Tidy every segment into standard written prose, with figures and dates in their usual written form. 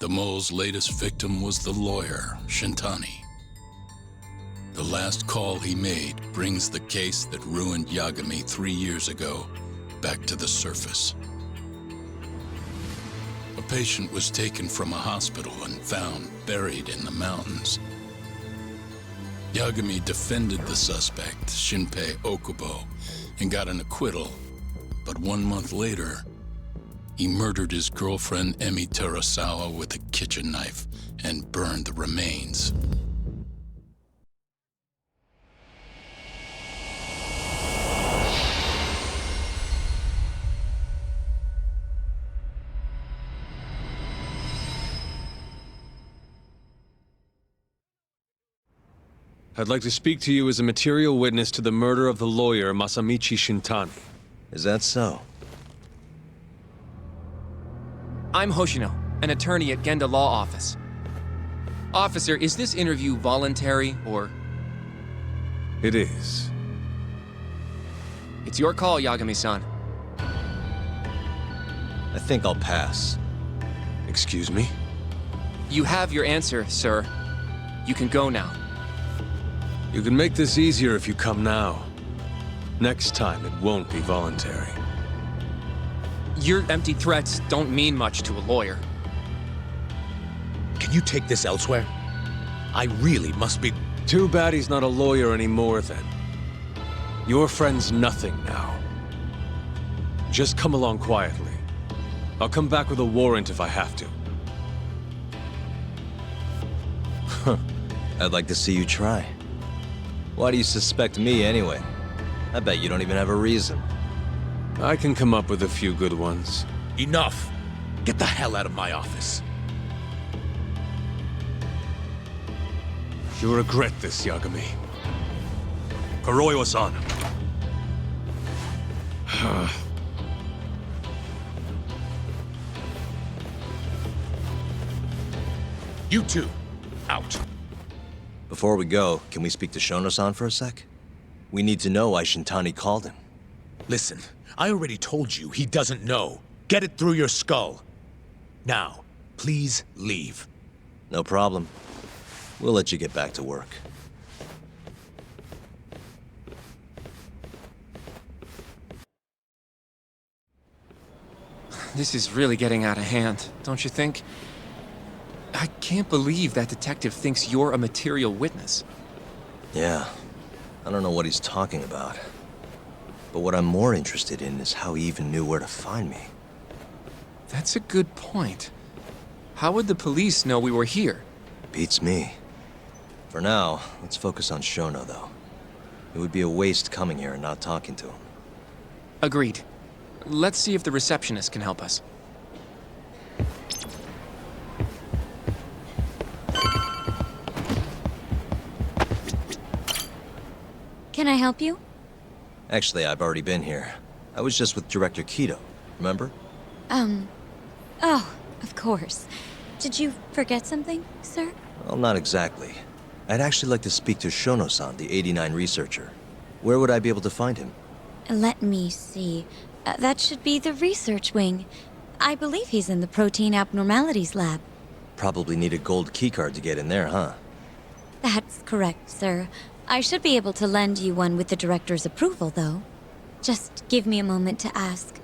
The mole's latest victim was the lawyer, Shintani. The last call he made brings the case that ruined Yagami 3 years ago back to the surface. A patient was taken from a hospital and found buried in the mountains. Yagami defended the suspect, Shinpei Okubo, and got an acquittal. But 1 month later, he murdered his girlfriend Emi Terasawa with a kitchen knife and burned the remains. I'd like to speak to you as a material witness to the murder of the lawyer Masamichi Shintani. Is that so? I'm Hoshino, an attorney at Genda Law Office. Officer, is this interview voluntary, or...? It is. It's your call, Yagami-san. I think I'll pass. Excuse me? You have your answer, sir. You can go now. You can make this easier if you come now. Next time, it won't be voluntary. Your empty threats don't mean much to a lawyer. Can you take this elsewhere? I really must be... Too bad he's not a lawyer anymore, then. Your friend's nothing now. Just come along quietly. I'll come back with a warrant if I have to. I'd like to see you try. Why do you suspect me anyway? I bet you don't even have a reason. I can come up with a few good ones. Enough! Get the hell out of my office. You'll regret this, Yagami. Kuroiwa-san. You two, out. Before we go, can we speak to Shono-san for a sec? We need to know why Shintani called him. Listen, I already told you he doesn't know. Get it through your skull. Now, please leave. No problem. We'll let you get back to work. This is really getting out of hand, don't you think? I can't believe that detective thinks you're a material witness. Yeah. I don't know what he's talking about. But what I'm more interested in is how he even knew where to find me. That's a good point. How would the police know we were here? Beats me. For now, let's focus on Shono, though. It would be a waste coming here and not talking to him. Agreed. Let's see if the receptionist can help us. Can I help you? Actually, I've already been here. I was just with Director Kido, remember? Oh, of course. Did you forget something, sir? Well, not exactly. I'd actually like to speak to Shono-san, the 89 researcher. Where would I be able to find him? Let me see. That should be the research wing. I believe he's in the protein abnormalities lab. Probably need a gold keycard to get in there, huh? That's correct, sir. I should be able to lend you one with the director's approval, though. Just give me a moment to ask.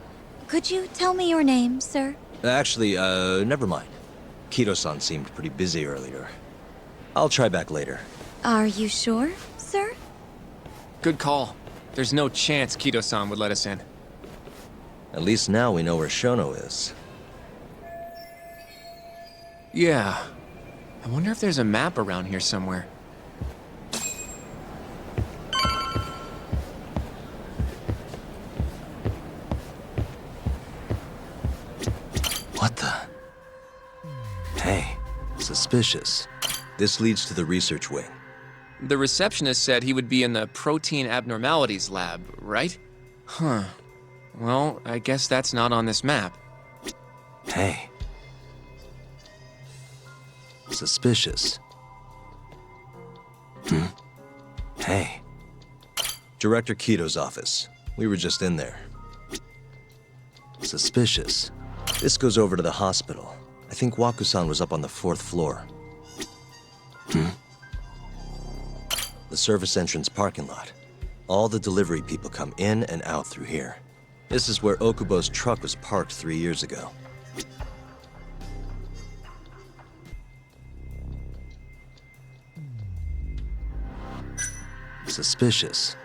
Could you tell me your name, sir? Actually, never mind. Kido-san seemed pretty busy earlier. I'll try back later. Are you sure, sir? Good call. There's no chance Kido-san would let us in. At least now we know where Shono is. Yeah. I wonder if there's a map around here somewhere. What the? Hey, suspicious. This leads to the research wing. The receptionist said he would be in the protein abnormalities lab, right? Huh. Well, I guess that's not on this map. Hey. Suspicious. Hey. Director Kido's office. We were just in there. Suspicious. This goes over to the hospital. I think Waku-san was up on the 4th floor. The service entrance parking lot. All the delivery people come in and out through here. This is where Okubo's truck was parked 3 years ago. Suspicious.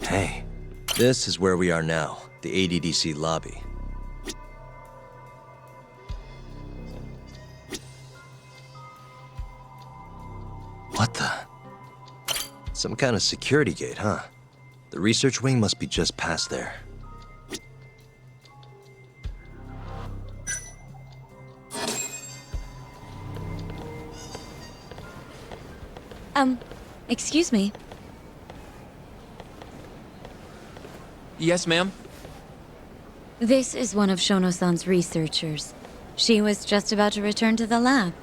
Hey, this is where we are now, the ADDC lobby. What the? Some kind of security gate, huh? The research wing must be just past there. Excuse me. Yes, ma'am? This is one of Shono-san's researchers. She was just about to return to the lab.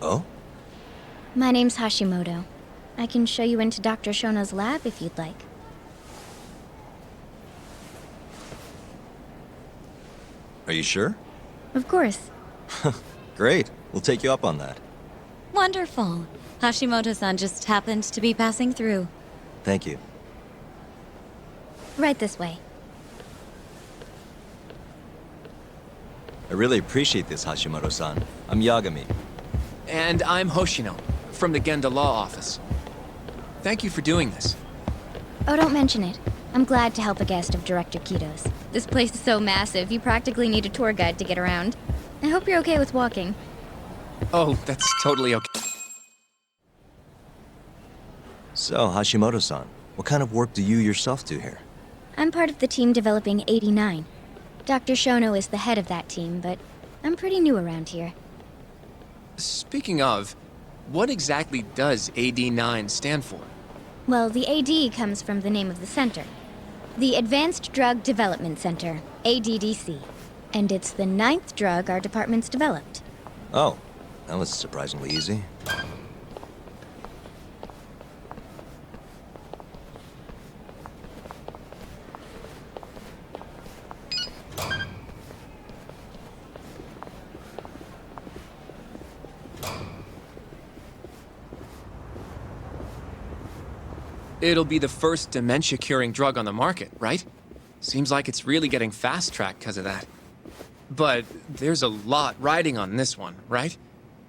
Oh? My name's Hashimoto. I can show you into Dr. Shono's lab if you'd like. Are you sure? Of course. Great. We'll take you up on that. Wonderful. Hashimoto-san just happened to be passing through. Thank you. Right this way. I really appreciate this, Hashimoto-san. I'm Yagami. And I'm Hoshino, from the Genda Law Office. Thank you for doing this. Oh, don't mention it. I'm glad to help a guest of Director Kito's. This place is so massive, you practically need a tour guide to get around. I hope you're okay with walking. Oh, that's totally okay. So, Hashimoto-san, what kind of work do you yourself do here? I'm part of the team developing 89. Dr. Shono is the head of that team, but I'm pretty new around here. Speaking of, what exactly does AD9 stand for? Well, the AD comes from the name of the center. The Advanced Drug Development Center, ADDC. And it's the 9th drug our department's developed. Oh, that was surprisingly easy. It'll be the first dementia-curing drug on the market, right? Seems like it's really getting fast-tracked because of that. But there's a lot riding on this one, right?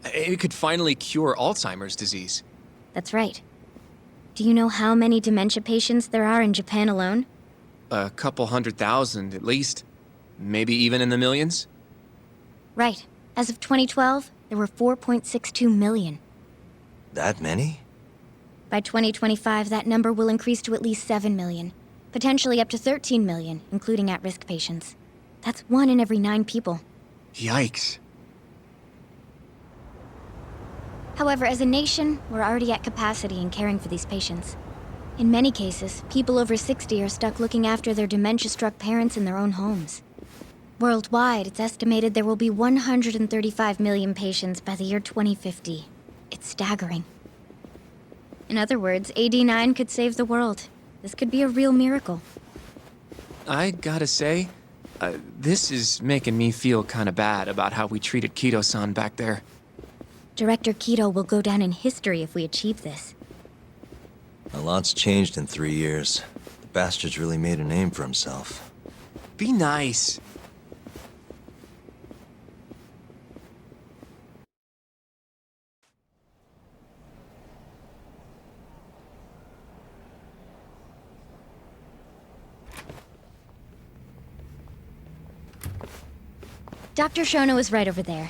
It could finally cure Alzheimer's disease. That's right. Do you know how many dementia patients there are in Japan alone? A couple 100,000 at least. Maybe even in the millions? Right. As of 2012, there were 4.62 million. That many? By 2025, that number will increase to at least 7 million. Potentially up to 13 million, including at-risk patients. That's 1 in every 9 people. Yikes. However, as a nation, we're already at capacity in caring for these patients. In many cases, people over 60 are stuck looking after their dementia-struck parents in their own homes. Worldwide, it's estimated there will be 135 million patients by the year 2050. It's staggering. In other words, AD9 could save the world. This could be a real miracle. I gotta say, this is making me feel kinda bad about how we treated Kito-san back there. Director Kito will go down in history if we achieve this. A lot's changed in 3 years. The bastard's really made a name for himself. Be nice. Dr. Shono is right over there.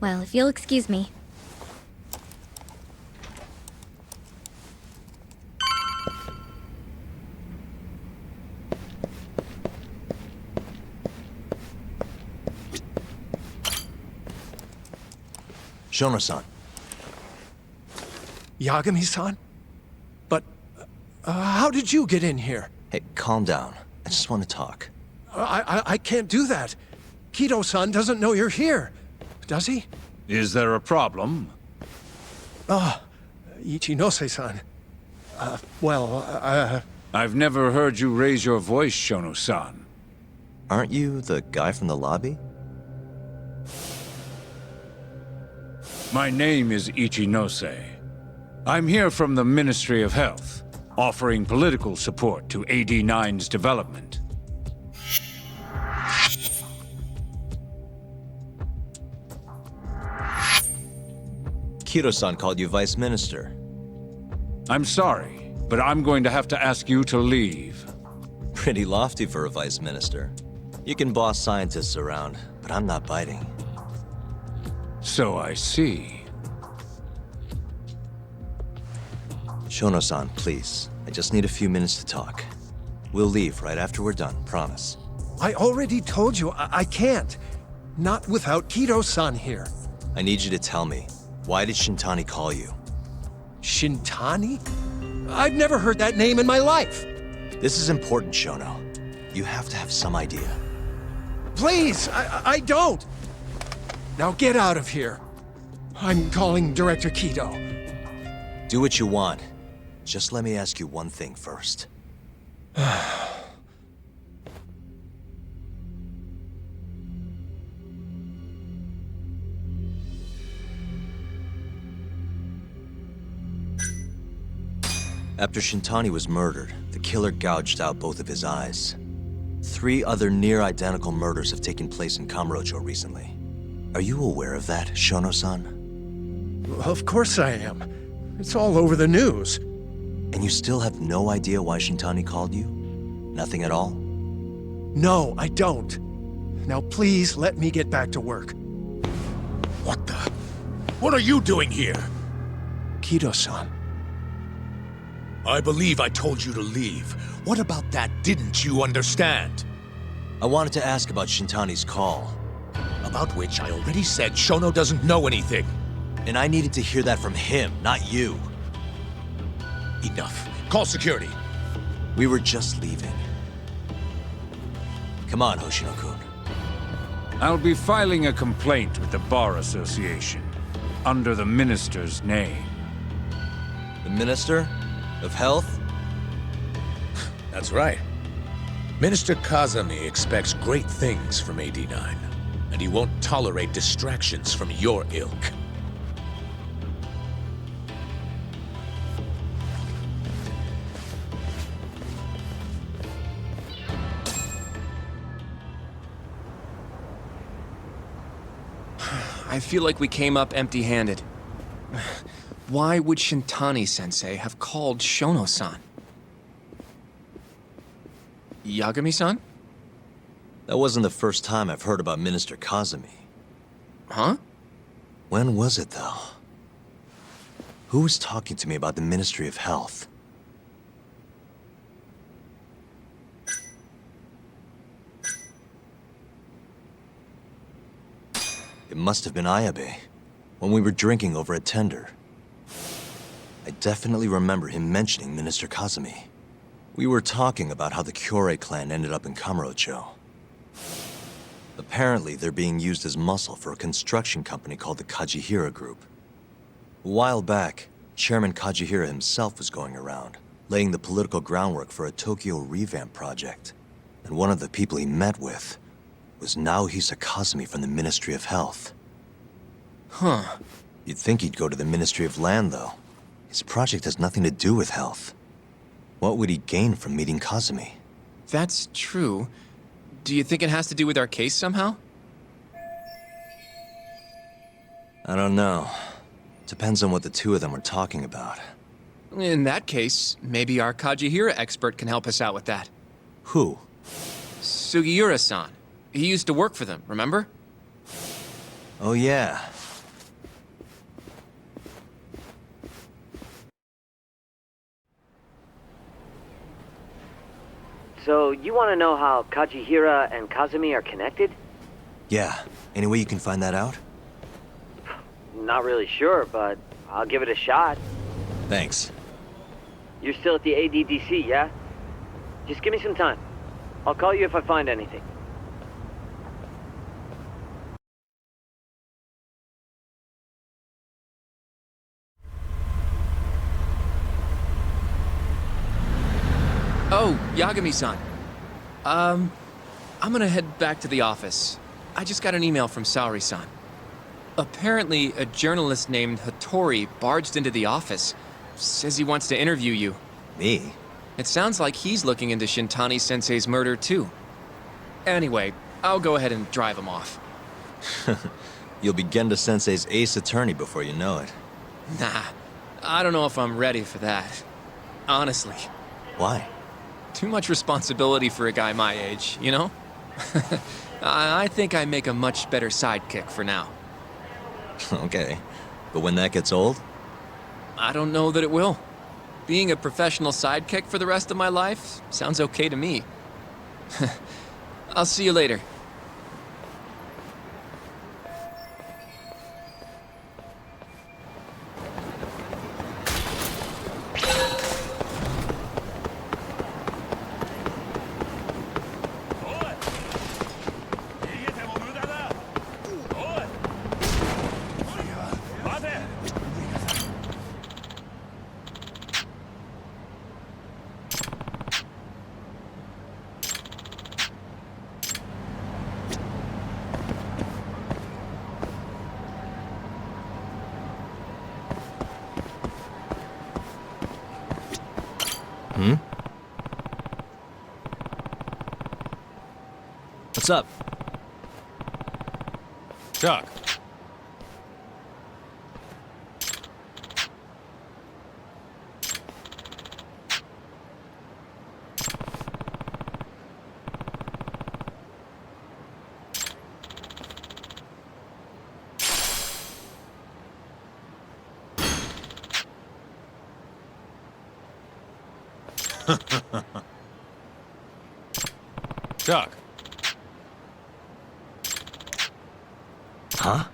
Well, if you'll excuse me. Shono-san. Yagami-san? But, how did you get in here? Hey, calm down. I just want to talk. I can't do that. Kito-san doesn't know you're here. Does he? Is there a problem? Ichinose-san. I've never heard you raise your voice, Shono-san. Aren't you the guy from the lobby? My name is Ichinose. I'm here from the Ministry of Health, offering political support to AD9's development. Kiro-san called you Vice Minister. I'm sorry, but I'm going to have to ask you to leave. Pretty lofty for a Vice Minister. You can boss scientists around, but I'm not biting. So I see. Shono-san, please. I just need a few minutes to talk. We'll leave right after we're done, promise. I already told you I can't. Not without Kiro-san here. I need you to tell me, why did Shintani call you? Shintani? I've never heard that name in my life. This is important, Shono. You have to have some idea. Please, I don't. Now get out of here. I'm calling Director Kido. Do what you want. Just let me ask you one thing first. After Shintani was murdered, the killer gouged out both of his eyes. 3 other near-identical murders have taken place in Kamurocho recently. Are you aware of that, Shono-san? Of course I am. It's all over the news. And you still have no idea why Shintani called you? Nothing at all? No, I don't. Now please let me get back to work. What the? What are you doing here? Kido-san. I believe I told you to leave. What about that didn't you understand? I wanted to ask about Shintani's call. About which I already said Shono doesn't know anything. And I needed to hear that from him, not you. Enough. Call security. We were just leaving. Come on, Hoshino-kun. I'll be filing a complaint with the Bar Association, under the Minister's name. The Minister of Health? That's right. Minister Kazami expects great things from AD9, and he won't tolerate distractions from your ilk. I feel like we came up empty-handed. Why would Shintani-sensei have called Shono-san? Yagami-san? That wasn't the first time I've heard about Minister Kazami. Huh? When was it, though? Who was talking to me about the Ministry of Health? It must have been Ayabe, when we were drinking over at Tender. I definitely remember him mentioning Minister Kazami. We were talking about how the Kyorei clan ended up in Kamurocho. Apparently, they're being used as muscle for a construction company called the Kajihira Group. A while back, Chairman Kajihira himself was going around, laying the political groundwork for a Tokyo revamp project. And one of the people he met with was Naohisa Kazami from the Ministry of Health. Huh. You'd think he'd go to the Ministry of Land, though. His project has nothing to do with health. What would he gain from meeting Kazami? That's true. Do you think it has to do with our case somehow? I don't know. Depends on what the two of them were talking about. In that case, maybe our Kajihira expert can help us out with that. Who? Sugiura-san. He used to work for them, remember? Oh yeah. So, you want to know how Kajihira and Kazami are connected? Yeah. Any way you can find that out? Not really sure, but I'll give it a shot. Thanks. You're still at the ADDC, yeah? Just give me some time. I'll call you if I find anything. Oh, Yagami-san. I'm gonna head back to the office. I just got an email from Saori-san. Apparently, a journalist named Hattori barged into the office. Says he wants to interview you. Me? It sounds like he's looking into Shintani-sensei's murder, too. Anyway, I'll go ahead and drive him off. You'll be Genda-sensei's ace attorney before you know it. Nah, I don't know if I'm ready for that. Honestly. Why? Too much responsibility for a guy my age, you know? I think I make a much better sidekick for now. Okay. But when that gets old? I don't know that it will. Being a professional sidekick for the rest of my life sounds okay to me. I'll see you later. What's up? Chuck. Chuck. Huh?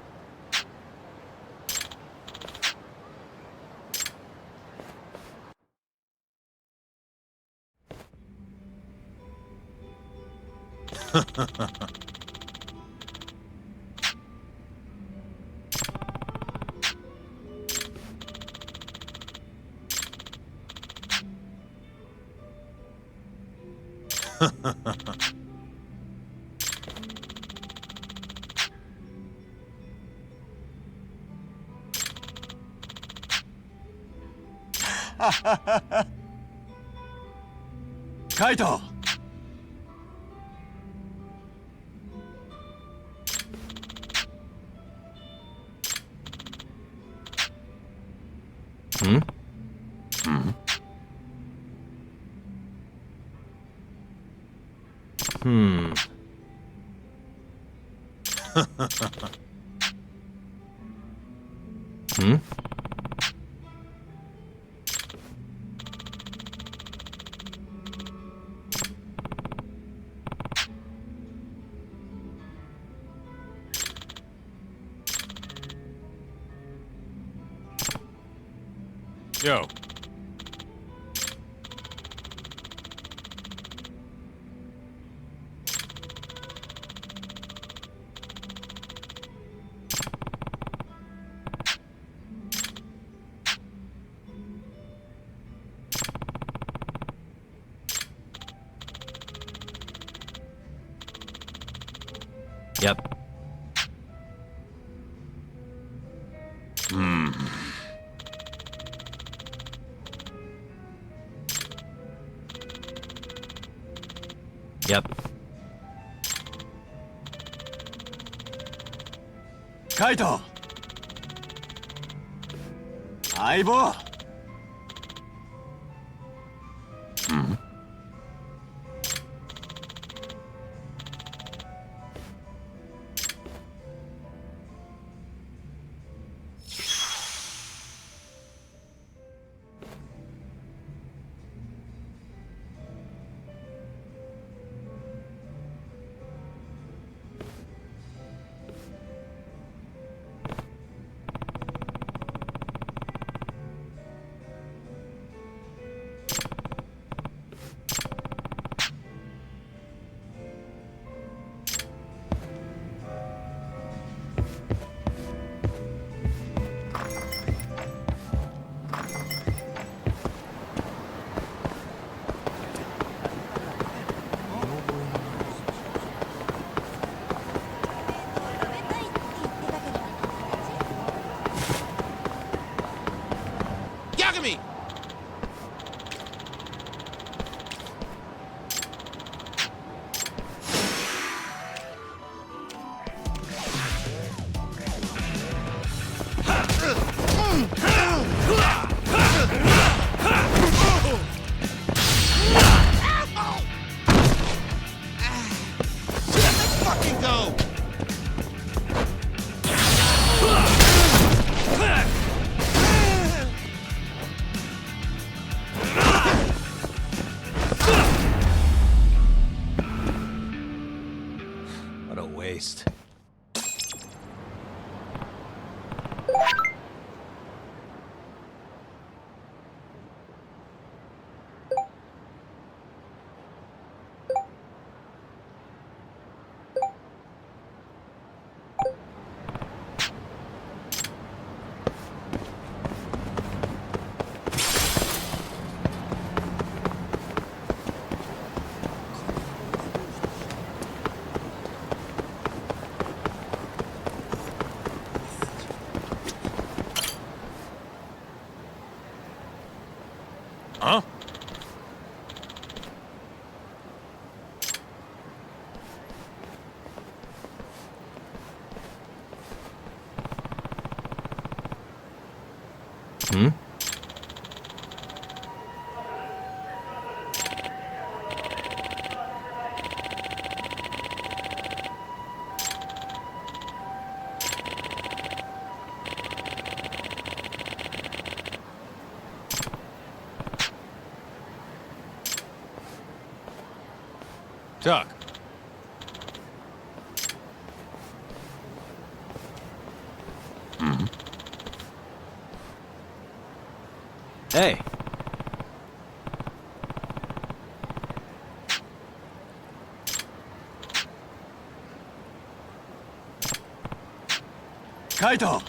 Kaito! Hmm? Hmm? Hmm. Hmm? Yo. Yep. Hmm. Yep. Kaito! 相棒! Hmm. waste. Huh? Hmm? Doc. Hey. Kaito!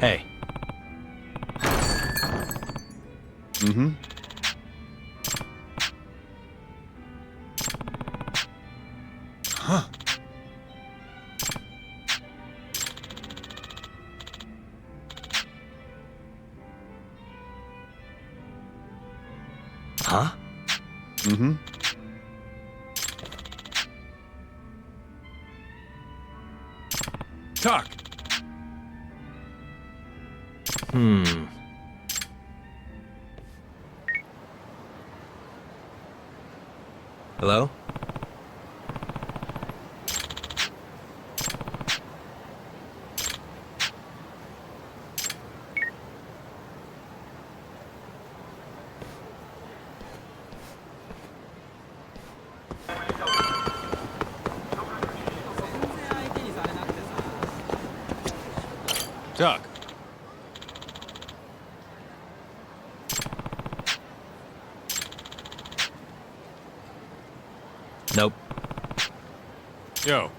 Hey. Mm-hmm. Huh. Huh? Mm-hmm. Doc. Hello? Doc. Nope. Yo.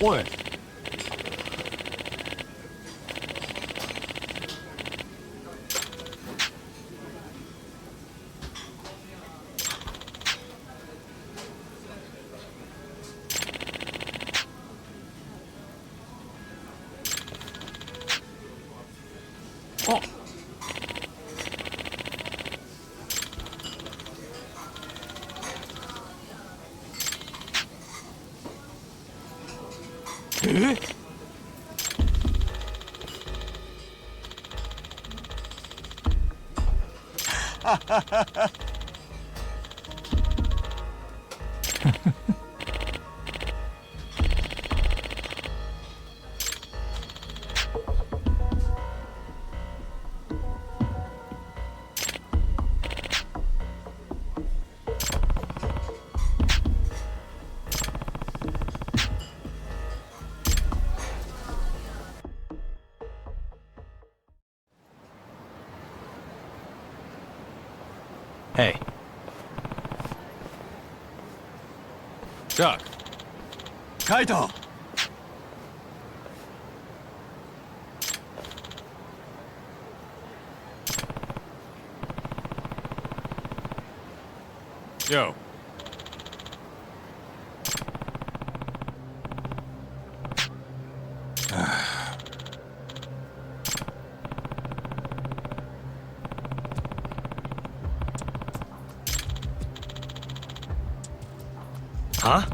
What? Oh. Eh? Hey. Doc. Kaito! Yo. Huh?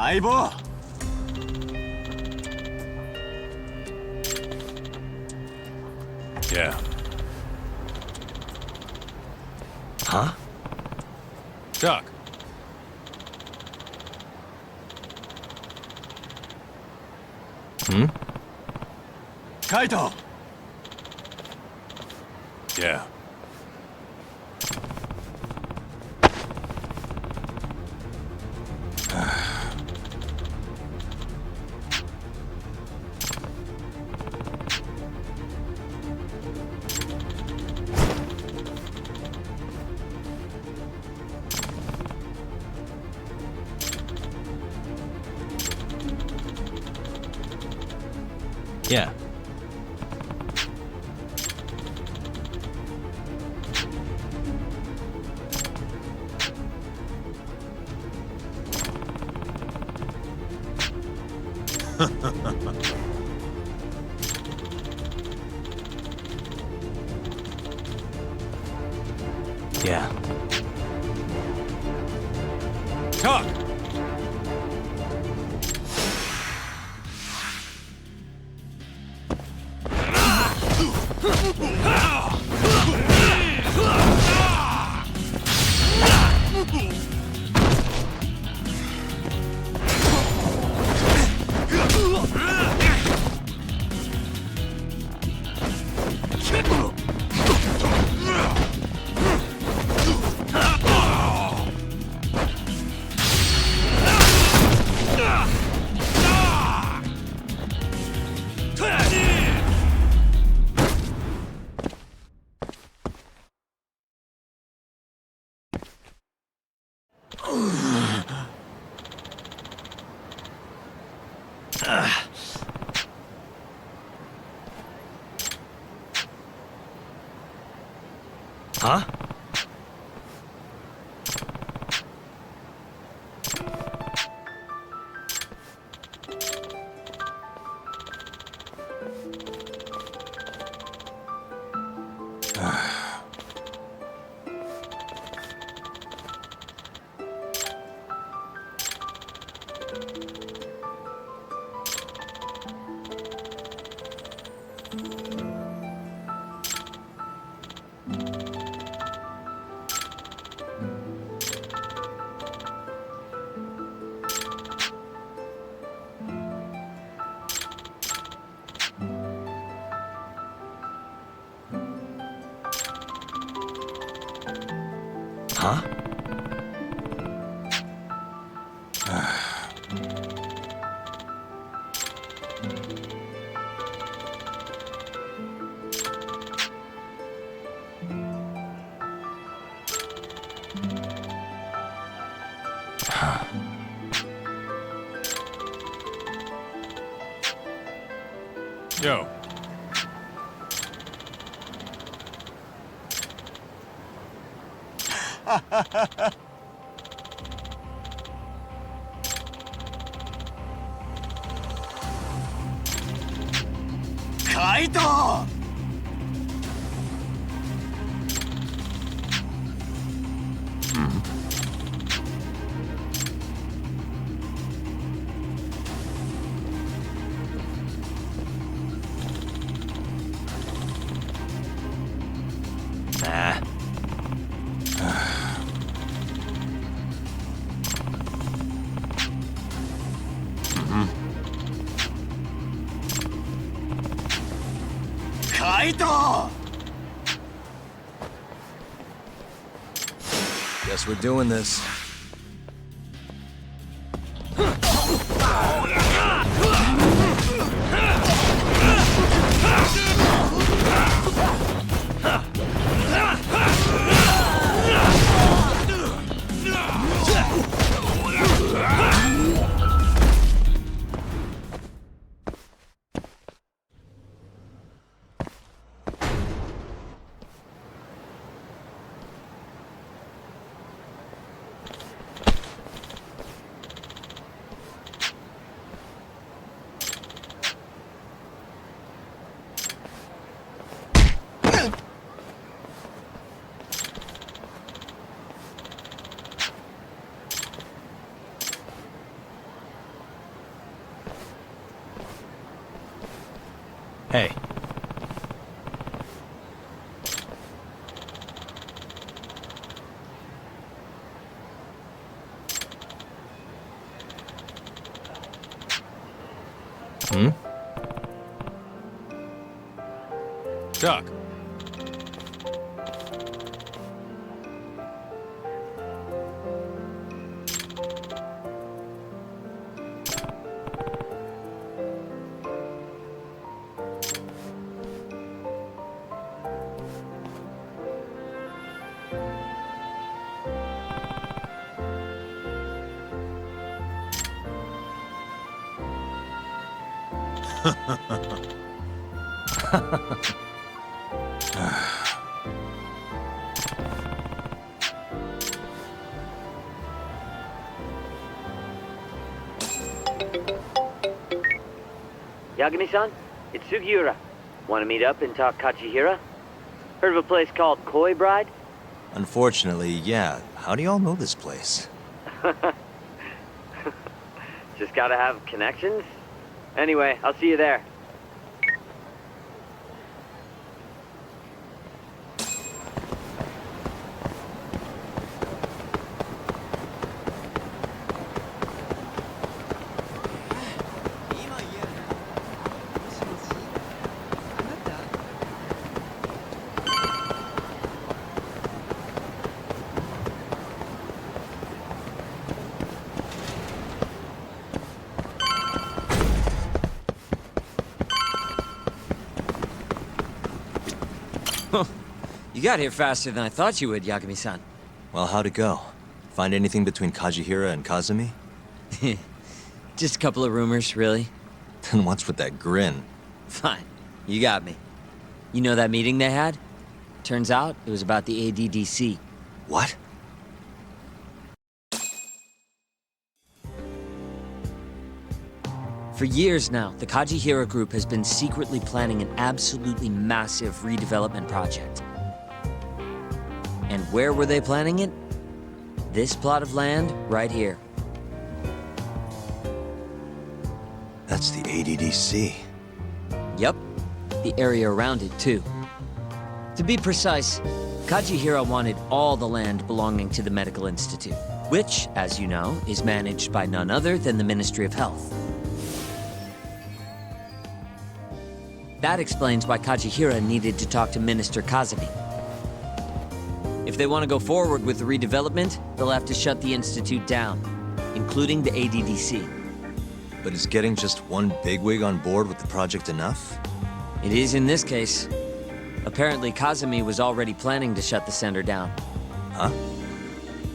Aibo! Yeah. Huh? Doc. Hmm? Kaito! Yeah. Yeah. Yeah. Doc! Huh? Huh? Yo. Kaito! Nah. Kaito! Guess we're doing this. Hey. Hmm? Doc. Yagami-san, it's Sugiura. Want to meet up and talk Kachihira? Heard of a place called Koi Bride? Unfortunately, yeah. How do y'all know this place? Just gotta have connections? Anyway, I'll see you there. You got here faster than I thought you would, Yagami-san. Well, how'd it go? Find anything between Kajihira and Kazumi? Just a couple of rumors, really. Then what's with that grin? Fine. You got me. You know that meeting they had? Turns out it was about the ADDC. What? For years now, the Kajihira Group has been secretly planning an absolutely massive redevelopment project. And where were they planning it? This plot of land right here. That's the ADDC. Yep, the area around it too. To be precise, Kajihira wanted all the land belonging to the Medical Institute, which, as you know, is managed by none other than the Ministry of Health. That explains why Kajihira needed to talk to Minister Kazumi. If If they want to go forward with the redevelopment, they'll have to shut the Institute down, including the ADDC. But is getting just one bigwig on board with the project enough? It is in this case. Apparently, Kazumi was already planning to shut the center down. Huh?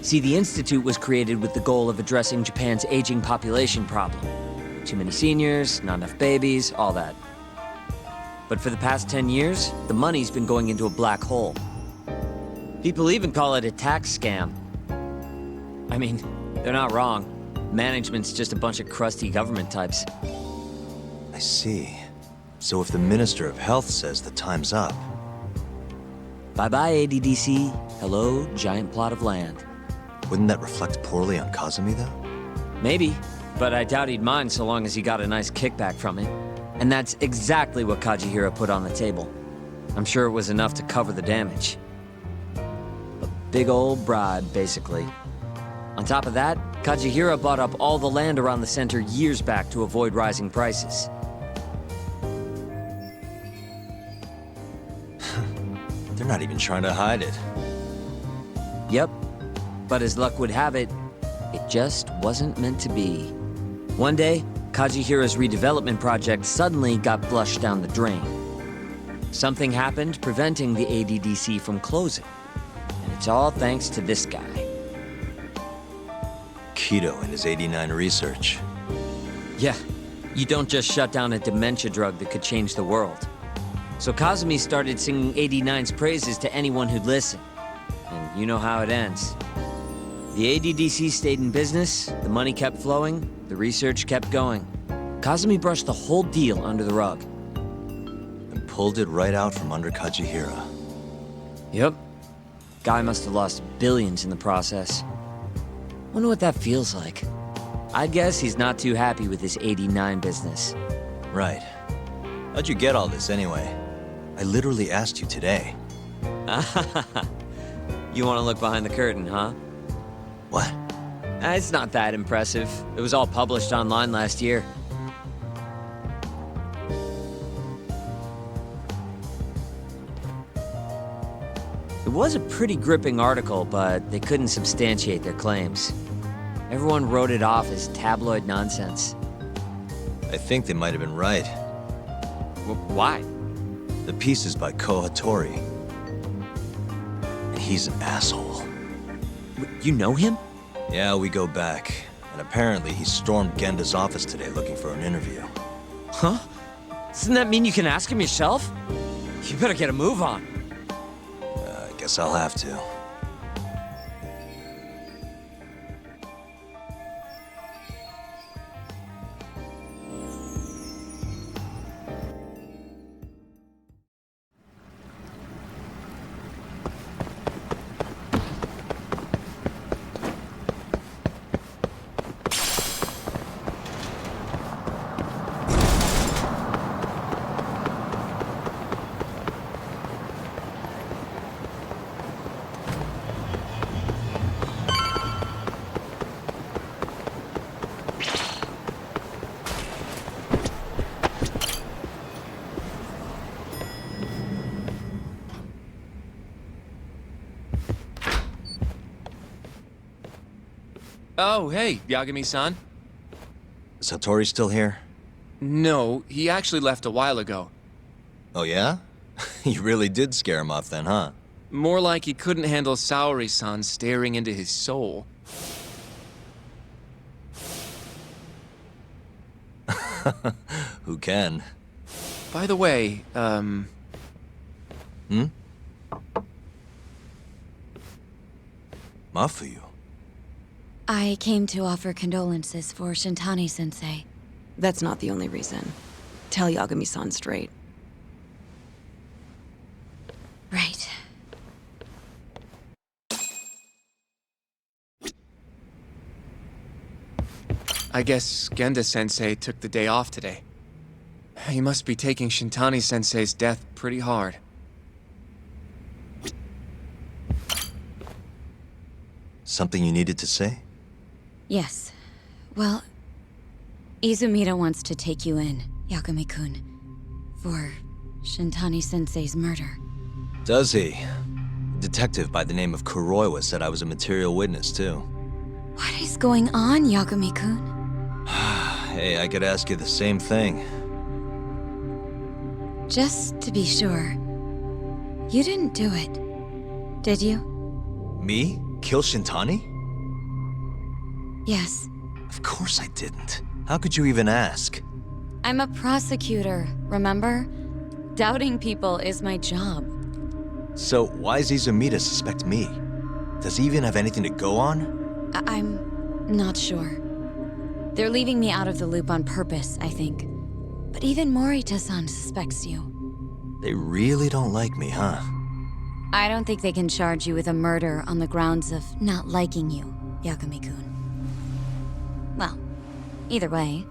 See, the Institute was created with the goal of addressing Japan's aging population problem. Too many seniors, not enough babies, all that. But for the past 10 years, the money's been going into a black hole. People even call it a tax scam. I mean, they're not wrong. Management's just a bunch of crusty government types. I see. So if the Minister of Health says the time's up... Bye-bye, ADDC. Hello, giant plot of land. Wouldn't that reflect poorly on Kazumi, though? Maybe, but I doubt he'd mind so long as he got a nice kickback from it. And that's exactly what Kajihira put on the table. I'm sure it was enough to cover the damage. A big old bribe, basically. On top of that, Kajihira bought up all the land around the center years back to avoid rising prices. They're not even trying to hide it. Yep. But as luck would have it, it just wasn't meant to be. One day, Kajihira's redevelopment project suddenly got flushed down the drain. Something happened preventing the ADDC from closing. And it's all thanks to this guy. Keto and his 89 research. Yeah, you don't just shut down a dementia drug that could change the world. So Kazumi started singing 89's praises to anyone who'd listen. And you know how it ends. The ADDC stayed in business, the money kept flowing, the research kept going. Kazumi brushed the whole deal under the rug. And pulled it right out from under Kajihira. Yep. Guy must have lost billions in the process. Wonder what that feels like. I'd guess he's not too happy with his 89 business. Right. How'd you get all this anyway? I literally asked you today. You want to look behind the curtain, huh? What? It's not that impressive. It was all published online last year. It was a pretty gripping article, but they couldn't substantiate their claims. Everyone wrote it off as tabloid nonsense. I think they might have been right. Why? The piece is by Ko Hattori. And he's an asshole. You know him? Yeah, we go back. And apparently he stormed Genda's office today looking for an interview. Huh? Doesn't that mean you can ask him yourself? You better get a move on. I guess I'll have to. Oh, hey, Yagami-san. Is Hattori still here? No, he actually left a while ago. Oh yeah? You really did scare him off then, huh? More like he couldn't handle Saori-san staring into his soul. Who can? By the way, Mafuyu. I came to offer condolences for Shintani-sensei. That's not the only reason. Tell Yagami-san straight. Right. I guess Genda-sensei took the day off today. He must be taking Shintani-sensei's death pretty hard. Something you needed to say? Yes. Well, Izumida wants to take you in, Yagami-kun, for Shintani-sensei's murder. Does he? Detective by the name of Kuroiwa said I was a material witness, too. What is going on, Yagami-kun? Hey, I could ask you the same thing. Just to be sure, you didn't do it, did you? Me? Kill Shintani? Yes. Of course I didn't. How could you even ask? I'm a prosecutor, remember? Doubting people is my job. So why is Izumita suspect me? Does he even have anything to go on? I'm not sure. They're leaving me out of the loop on purpose, I think. But even Morita-san suspects you. They really don't like me, huh? I don't think they can charge you with a murder on the grounds of not liking you, Yagami-kun. Well, either way,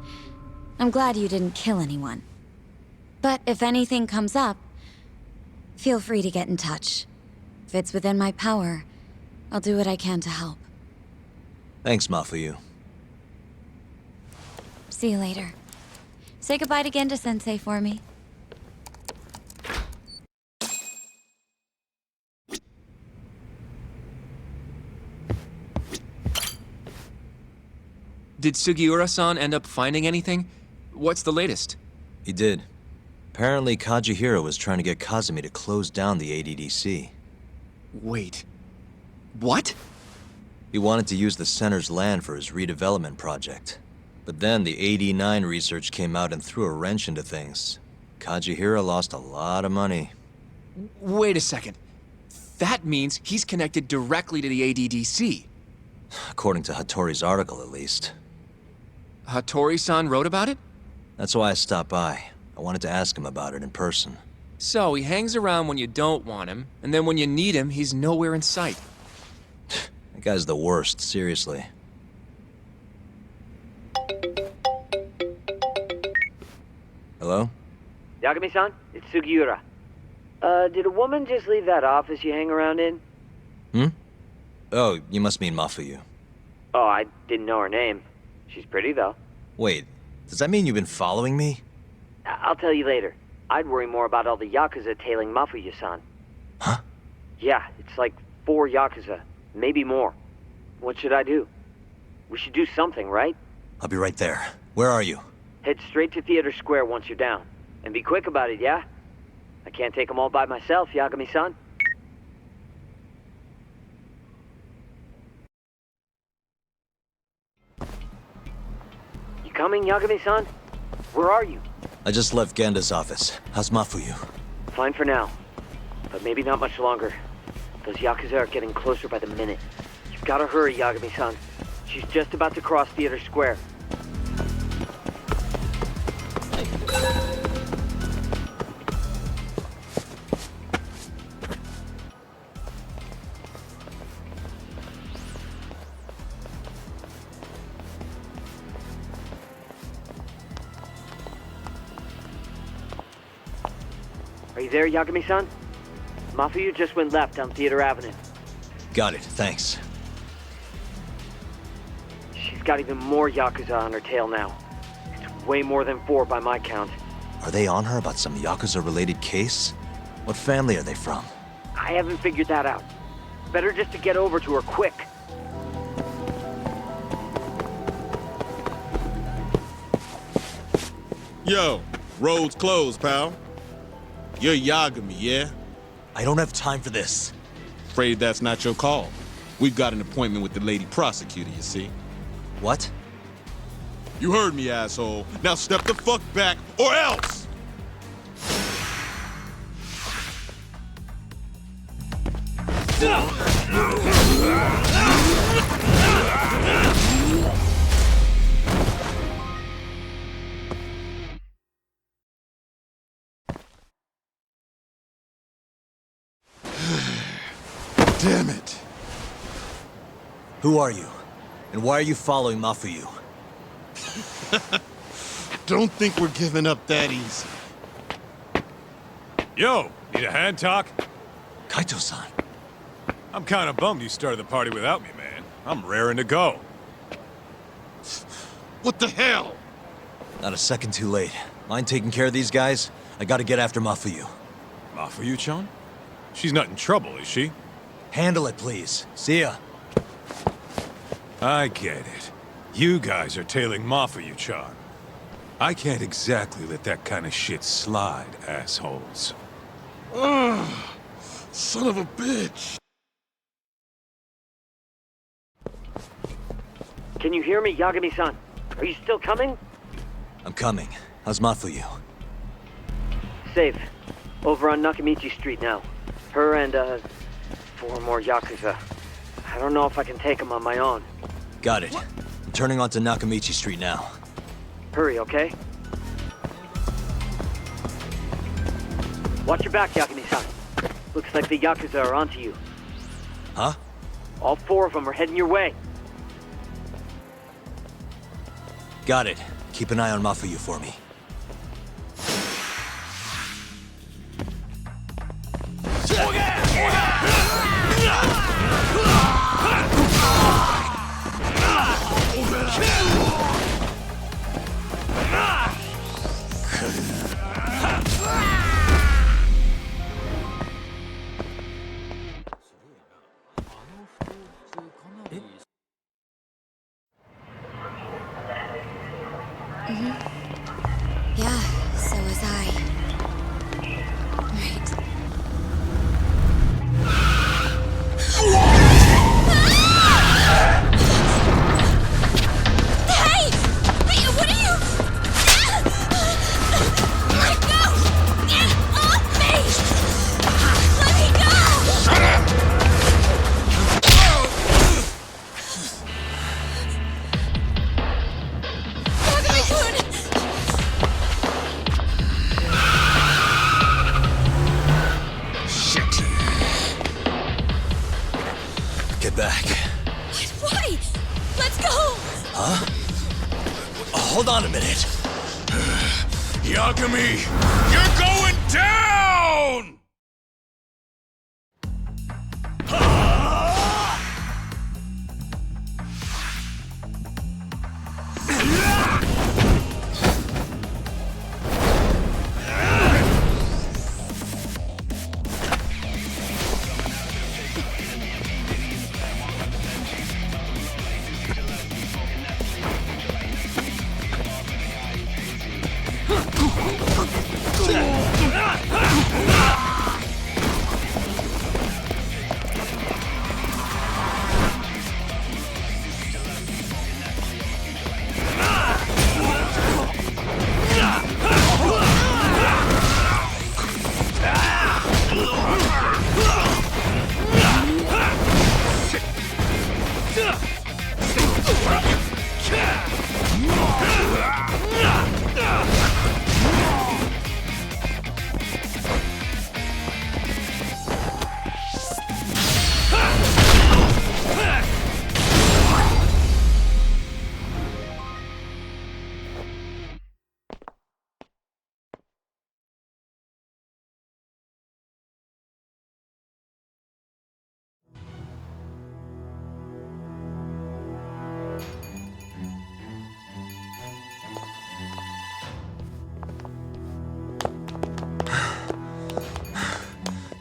I'm glad you didn't kill anyone. But if anything comes up, feel free to get in touch. If it's within my power, I'll do what I can to help. Thanks, Mafuyu. See you later. Say goodbye to Genda Sensei for me. Did Sugiura-san end up finding anything? What's the latest? He did. Apparently, Kajihiro was trying to get Kazumi to close down the ADDC. Wait. What? He wanted to use the center's land for his redevelopment project. But then the AD9 research came out and threw a wrench into things. Kajihiro lost a lot of money. Wait a second. That means he's connected directly to the ADDC. According to Hattori's article, at least. Hattori-san wrote about it? That's why I stopped by. I wanted to ask him about it in person. So he hangs around when you don't want him, and then when you need him, he's nowhere in sight. That guy's the worst, seriously. Hello? Yagami-san, it's Sugiura. Did a woman just leave that office you hang around in? Hmm? Oh, you must mean Mafuyu. Oh, I didn't know her name. She's pretty, though. Wait, does that mean you've been following me? I'll tell you later. I'd worry more about all the Yakuza tailing Mafuyu-san. Huh? Yeah, it's like 4 Yakuza. Maybe more. What should I do? We should do something, right? I'll be right there. Where are you? Head straight to Theater Square once you're down. And be quick about it, yeah? I can't take them all by myself, Yagami-san. You coming, Yagami-san? Where are you? I just left Genda's office. How's Mafuyu? Fine for now. But maybe not much longer. Those Yakuza are getting closer by the minute. You've gotta hurry, Yagami-san. She's just about to cross Theater Square. Are you there, Yagami-san? Mafuyu just went left down Theater Avenue. Got it, thanks. She's got even more Yakuza on her tail now. It's way more than 4 by my count. Are they on her about some Yakuza-related case? What family are they from? I haven't figured that out. Better just to get over to her quick. Yo, road's closed, pal. You're Yagami, yeah? I don't have time for this. Afraid that's not your call. We've got an appointment with the lady prosecutor, you see. What? You heard me, asshole. Now step the fuck back, or else! Damn it. Who are you? And why are you following Mafuyu? Don't think we're giving up that easy. Yo, need a hand talk? Kaito-san. I'm kinda bummed you started the party without me, man. I'm raring to go. What the hell? Not a second too late. Mind taking care of these guys? I gotta get after Mafuyu. Mafuyu-chan? She's not in trouble, is she? Handle it, please. See ya. I get it. You guys are tailing Mafia-chan. I can't exactly let that kind of shit slide, assholes. Ugh, son of a bitch. Can you hear me, Yagami-san? Are you still coming? I'm coming. How's Mafuyu? Safe. Over on Nakamichi Street now. Her and, 4 more Yakuza. I don't know if I can take them on my own. Got it. I'm turning onto Nakamichi Street now. Hurry, okay? Watch your back, Yagami-san. Looks like the Yakuza are onto you. Huh? All 4 of them are heading your way. Got it. Keep an eye on Mafuyu for me. Yeah, so was I. Right. Hey! Hey, what are you? Let go! Get off me! Let me go! Shut up! Get back. Why? Let's go! Huh? Hold on a minute. Yagami, you're going down!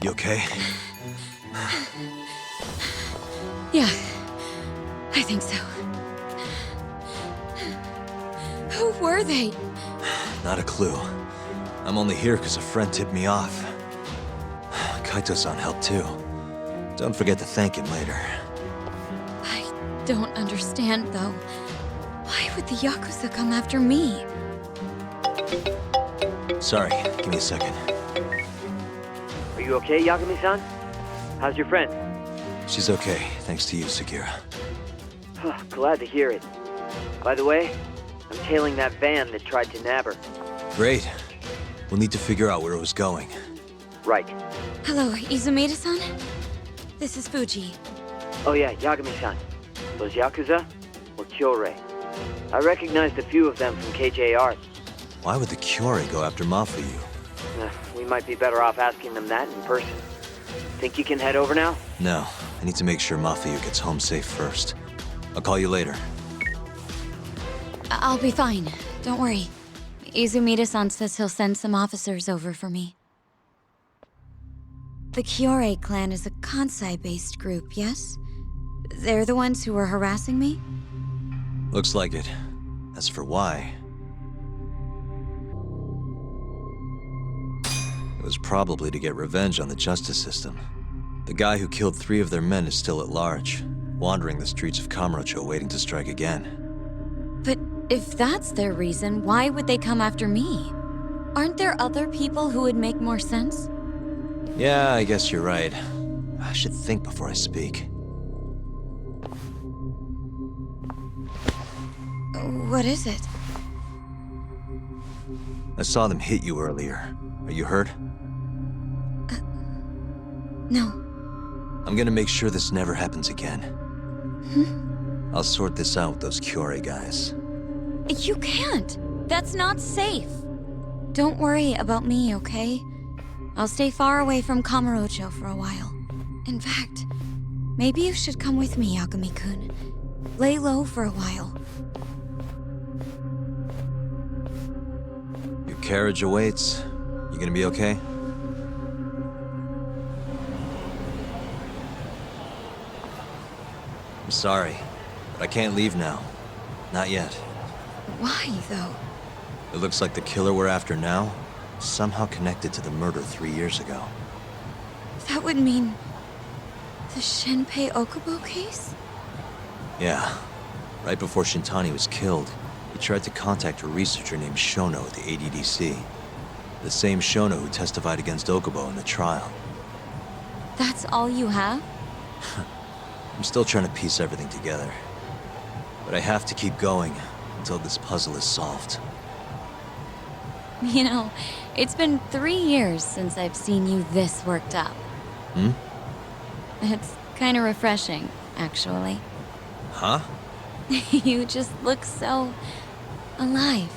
You okay? Yeah, I think so. Who were they? Not a clue. I'm only here because a friend tipped me off. Kaito-san helped too. Don't forget to thank him later. I don't understand, though. Why would the Yakuza come after me? Sorry, give me a second. Are you okay, Yagami-san? How's your friend? She's okay, thanks to you, Sekira. Glad to hear it. By the way, I'm tailing that van that tried to nab her. Great. We'll need to figure out where it was going. Right. Hello, Izumida-san? This is Fuji. Oh yeah, Yagami-san. Those Yakuza were Kyorei. I recognized a few of them from KJR. Why would the Kyorei go after Mafuyu? We might be better off asking them that in person. Think you can head over now? No, I need to make sure Mafuyu gets home safe first. I'll call you later. I'll be fine. Don't worry. Izumida-san says he'll send some officers over for me. The Kyorei clan is a Kansai-based group, yes? They're the ones who were harassing me? Looks like it. As for why... it was probably to get revenge on the justice system. The guy who killed 3 of their men is still at large, wandering the streets of Kamurocho waiting to strike again. But if that's their reason, why would they come after me? Aren't there other people who would make more sense? Yeah, I guess you're right. I should think before I speak. What is it? I saw them hit you earlier. Are you hurt? No. I'm gonna make sure this never happens again. I'll sort this out with those Kyorei guys. You can't. That's not safe. Don't worry about me, okay? I'll stay far away from Kamurocho for a while. In fact, maybe you should come with me, Yagami-kun. Lay low for a while. Your carriage awaits. You gonna be okay? I'm sorry, but I can't leave now. Not yet. Why, though? It looks like the killer we're after now is somehow connected to the murder 3 years ago. That would mean... the Shinpei Okubo case? Yeah. Right before Shintani was killed, he tried to contact a researcher named Shono at the ADDC. The same Shono who testified against Okubo in the trial. That's all you have? I'm still trying to piece everything together. But I have to keep going until this puzzle is solved. You know, it's been 3 years since I've seen you this worked up. Hmm? It's kind of refreshing, actually. Huh? You just look so... alive.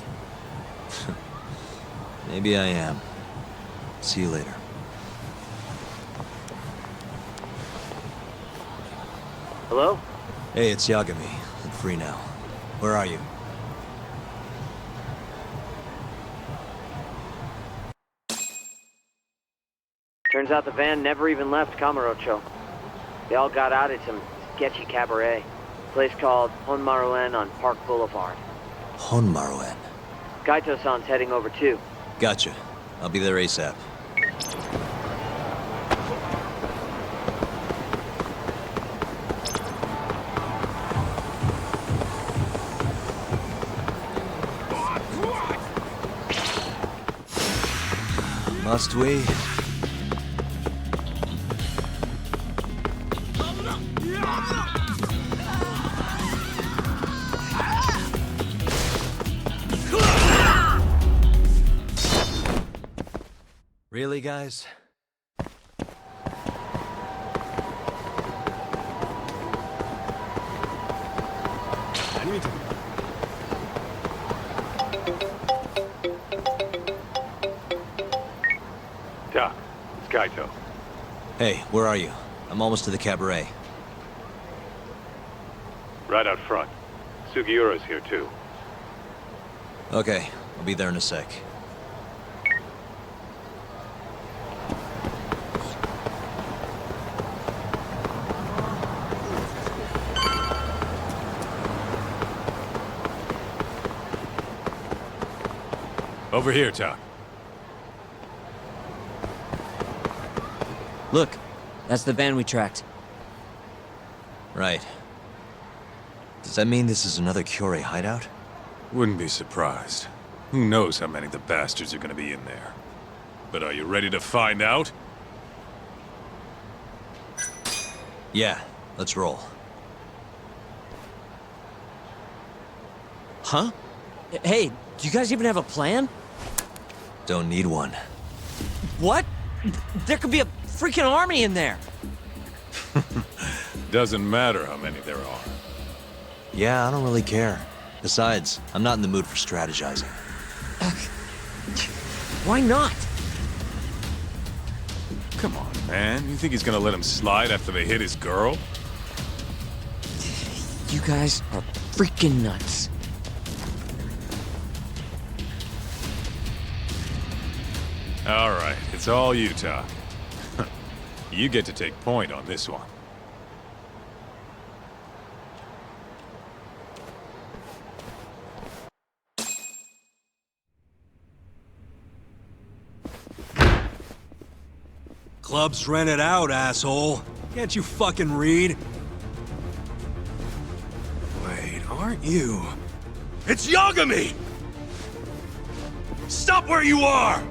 Maybe I am. See you later. Hello? Hey, it's Yagami. I'm free now. Where are you? Turns out the van never even left Kamurocho. They all got out at some sketchy cabaret. Place called Honmaruen on Park Boulevard. Honmaruen. Gaito-san's heading over too. Gotcha. I'll be there ASAP. Must we? Really, guys? Doc, it's Gaito. Hey, where are you? I'm almost to the cabaret. Right out front. Sugiura's here, too. Okay, I'll be there in a sec. Over here, Doc. Look, that's the van we tracked. Right. Does that mean this is another Kyorei hideout? Wouldn't be surprised. Who knows how many of the bastards are gonna be in there. But are you ready to find out? Yeah, let's roll. Huh? Hey, do you guys even have a plan? Don't need one. What? There could be a freaking army in there! Doesn't matter how many there are. Yeah, I don't really care. Besides, I'm not in the mood for strategizing. Why not? Come on, man. You think he's gonna let him slide after they hit his girl? You guys are freaking nuts. All right, it's all you, Doc. You get to take point on this one. Club's rented out, asshole. Can't you fucking read? Wait, aren't you? It's Yagami! Stop where you are!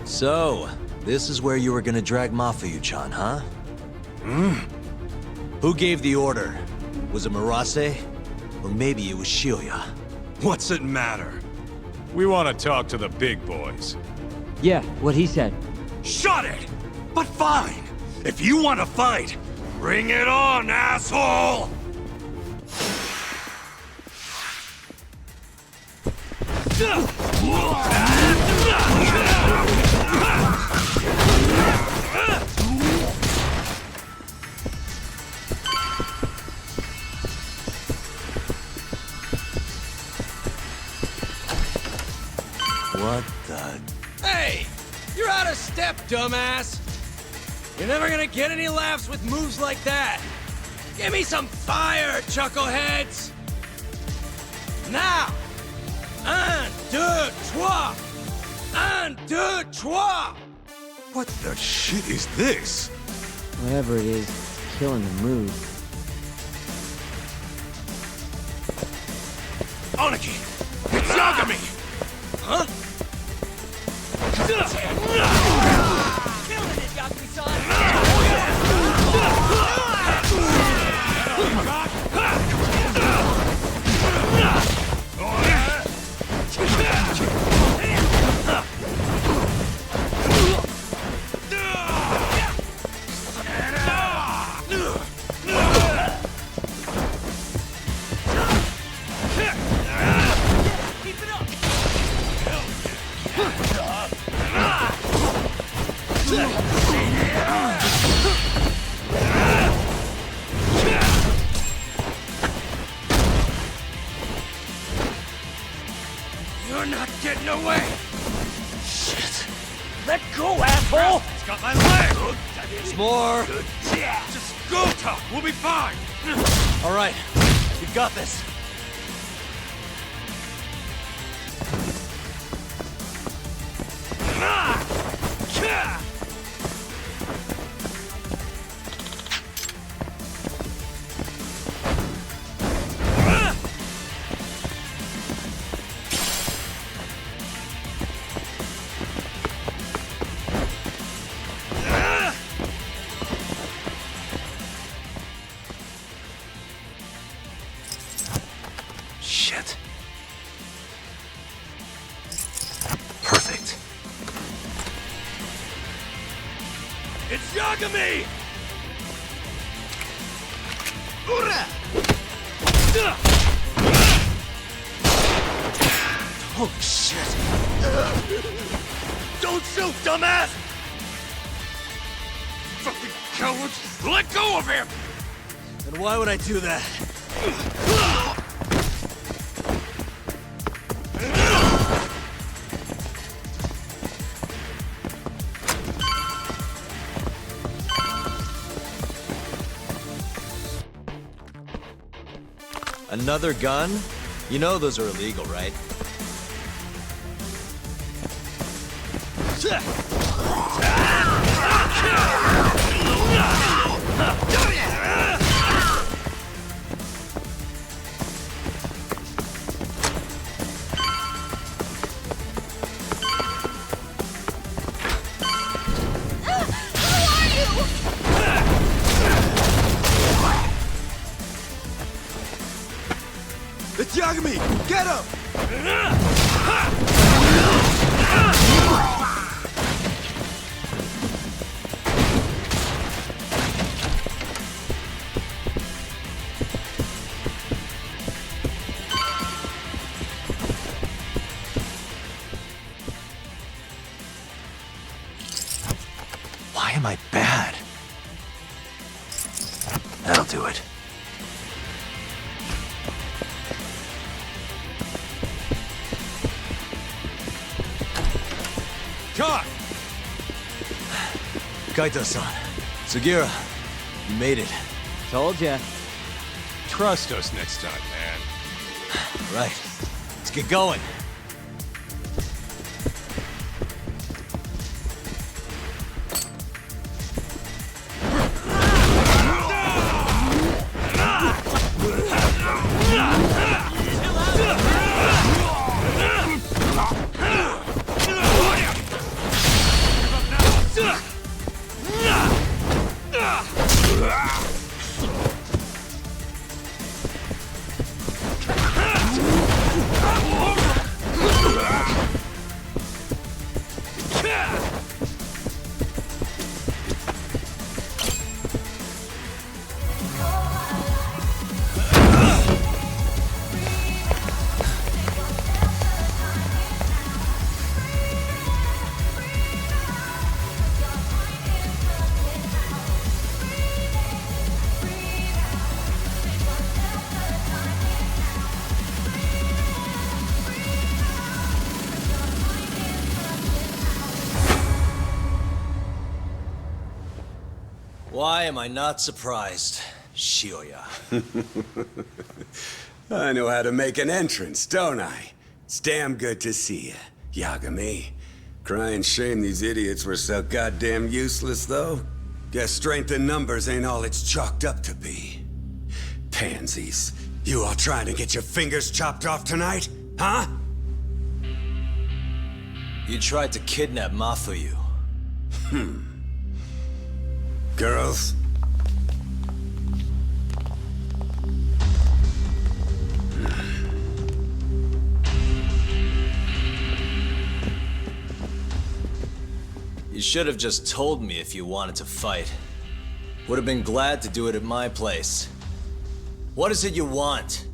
So, this is where you were gonna drag Mafuyu-chan, huh? Who gave the order? Was it Murase? Or maybe it was Shibuya? What's it matter? We want to talk to the big boys. Yeah, what he said. Shut it! But fine! If you want to fight, bring it on, asshole! What the... Hey! You're out of step, dumbass! You're never gonna get any laughs with moves like that! Give me some fire, chuckleheads! Now! Un, deux, trois! Un, deux, trois! What the shit is this? Whatever it is, it's killing the mood. Oniki! It's Yagami! Huh? Killing it, Yagami-san! You're not getting away! Shit. Let go, asshole! It's got my leg! There's more! Just go, Tough! We'll be fine! Alright, you've got this. Shit. Perfect. It's Yagami! Holy shit. Don't shoot, dumbass! Fucking cowards! Let go of him! And why would I do that? Another gun? You know those are illegal, right? It's Yagami! Get him! Why am I bad? That'll do it. Cut! Kaito-san, Sugira, you made it. Told ya. Trust us next time, man. Right. Let's get going. Why am I not surprised, Shioya? I know how to make an entrance, don't I? It's damn good to see you, Yagami. Crying shame these idiots were so goddamn useless, though. Guess strength in numbers ain't all it's chalked up to be. Pansies. You all trying to get your fingers chopped off tonight? Huh? You tried to kidnap Mafuyu. Girls? You should have just told me if you wanted to fight. Would have been glad to do it at my place. What is it you want?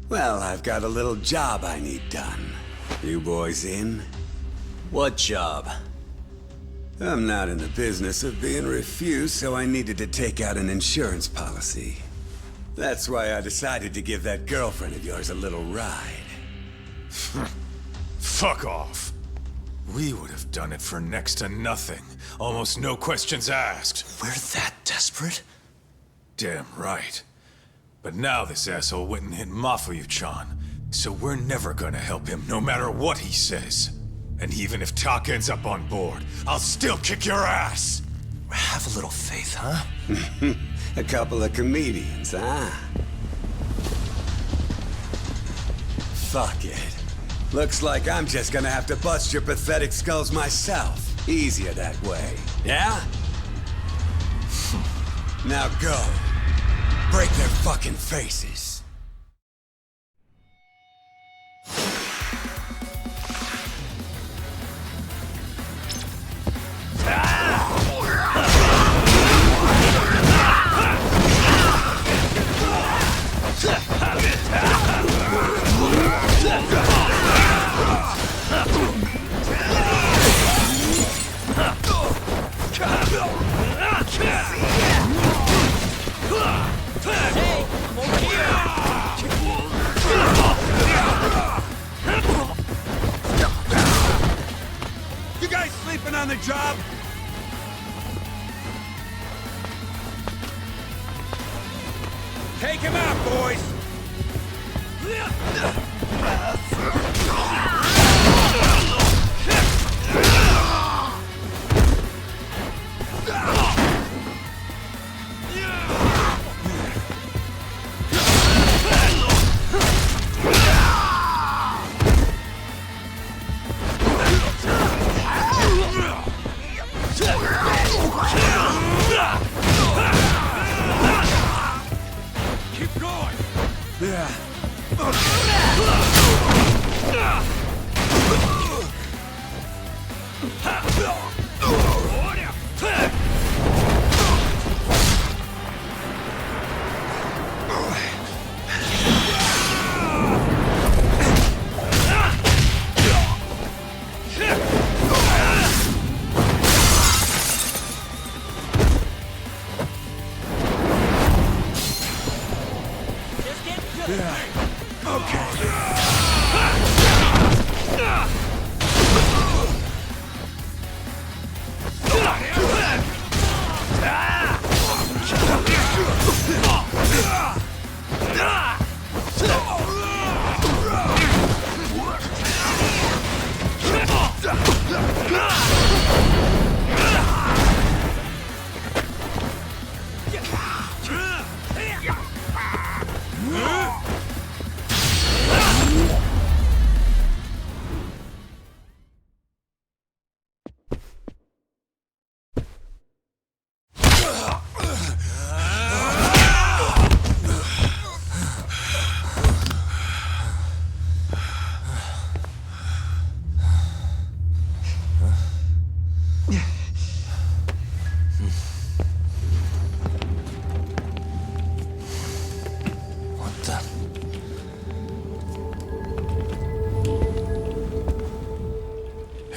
Well, I've got a little job I need done. You boys in? What job? I'm not in the business of being refused, so I needed to take out an insurance policy. That's why I decided to give that girlfriend of yours a little ride. Fuck off. We would have done it for next to nothing. Almost no questions asked. We're that desperate? Damn right. But now this asshole went and hit Mafuyu-chan, so we're never gonna help him no matter what he says. And even if Tak ends up on board, I'll still kick your ass! Have a little faith, huh? A couple of comedians, huh? Fuck it. Looks like I'm just gonna have to bust your pathetic skulls myself. Easier that way, yeah? Now go. Break their fucking faces. You guys sleeping on the job? Take him out, boys! Keep going! Yeah. Yeah.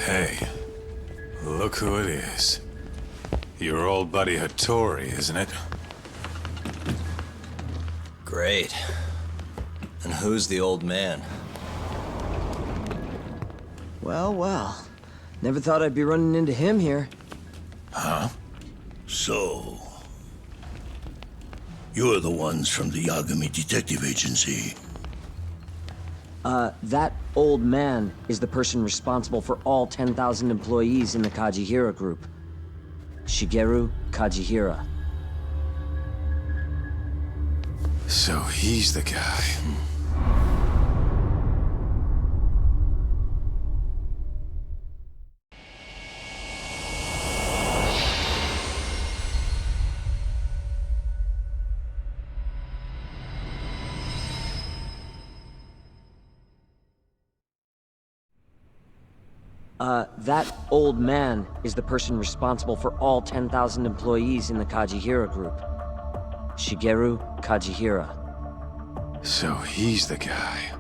Hey, look who it is. Your old buddy Hattori, isn't it? Great. And who's the old man? Well, well. Never thought I'd be running into him here. Huh? So... you're the ones from the Yagami Detective Agency. That old man is the person responsible for all 10,000 employees in the Kajihira group. Shigeru Kajihira. So he's the guy. That old man is the person responsible for all 10,000 employees in the Kajihira group. Shigeru Kajihira. So he's the guy.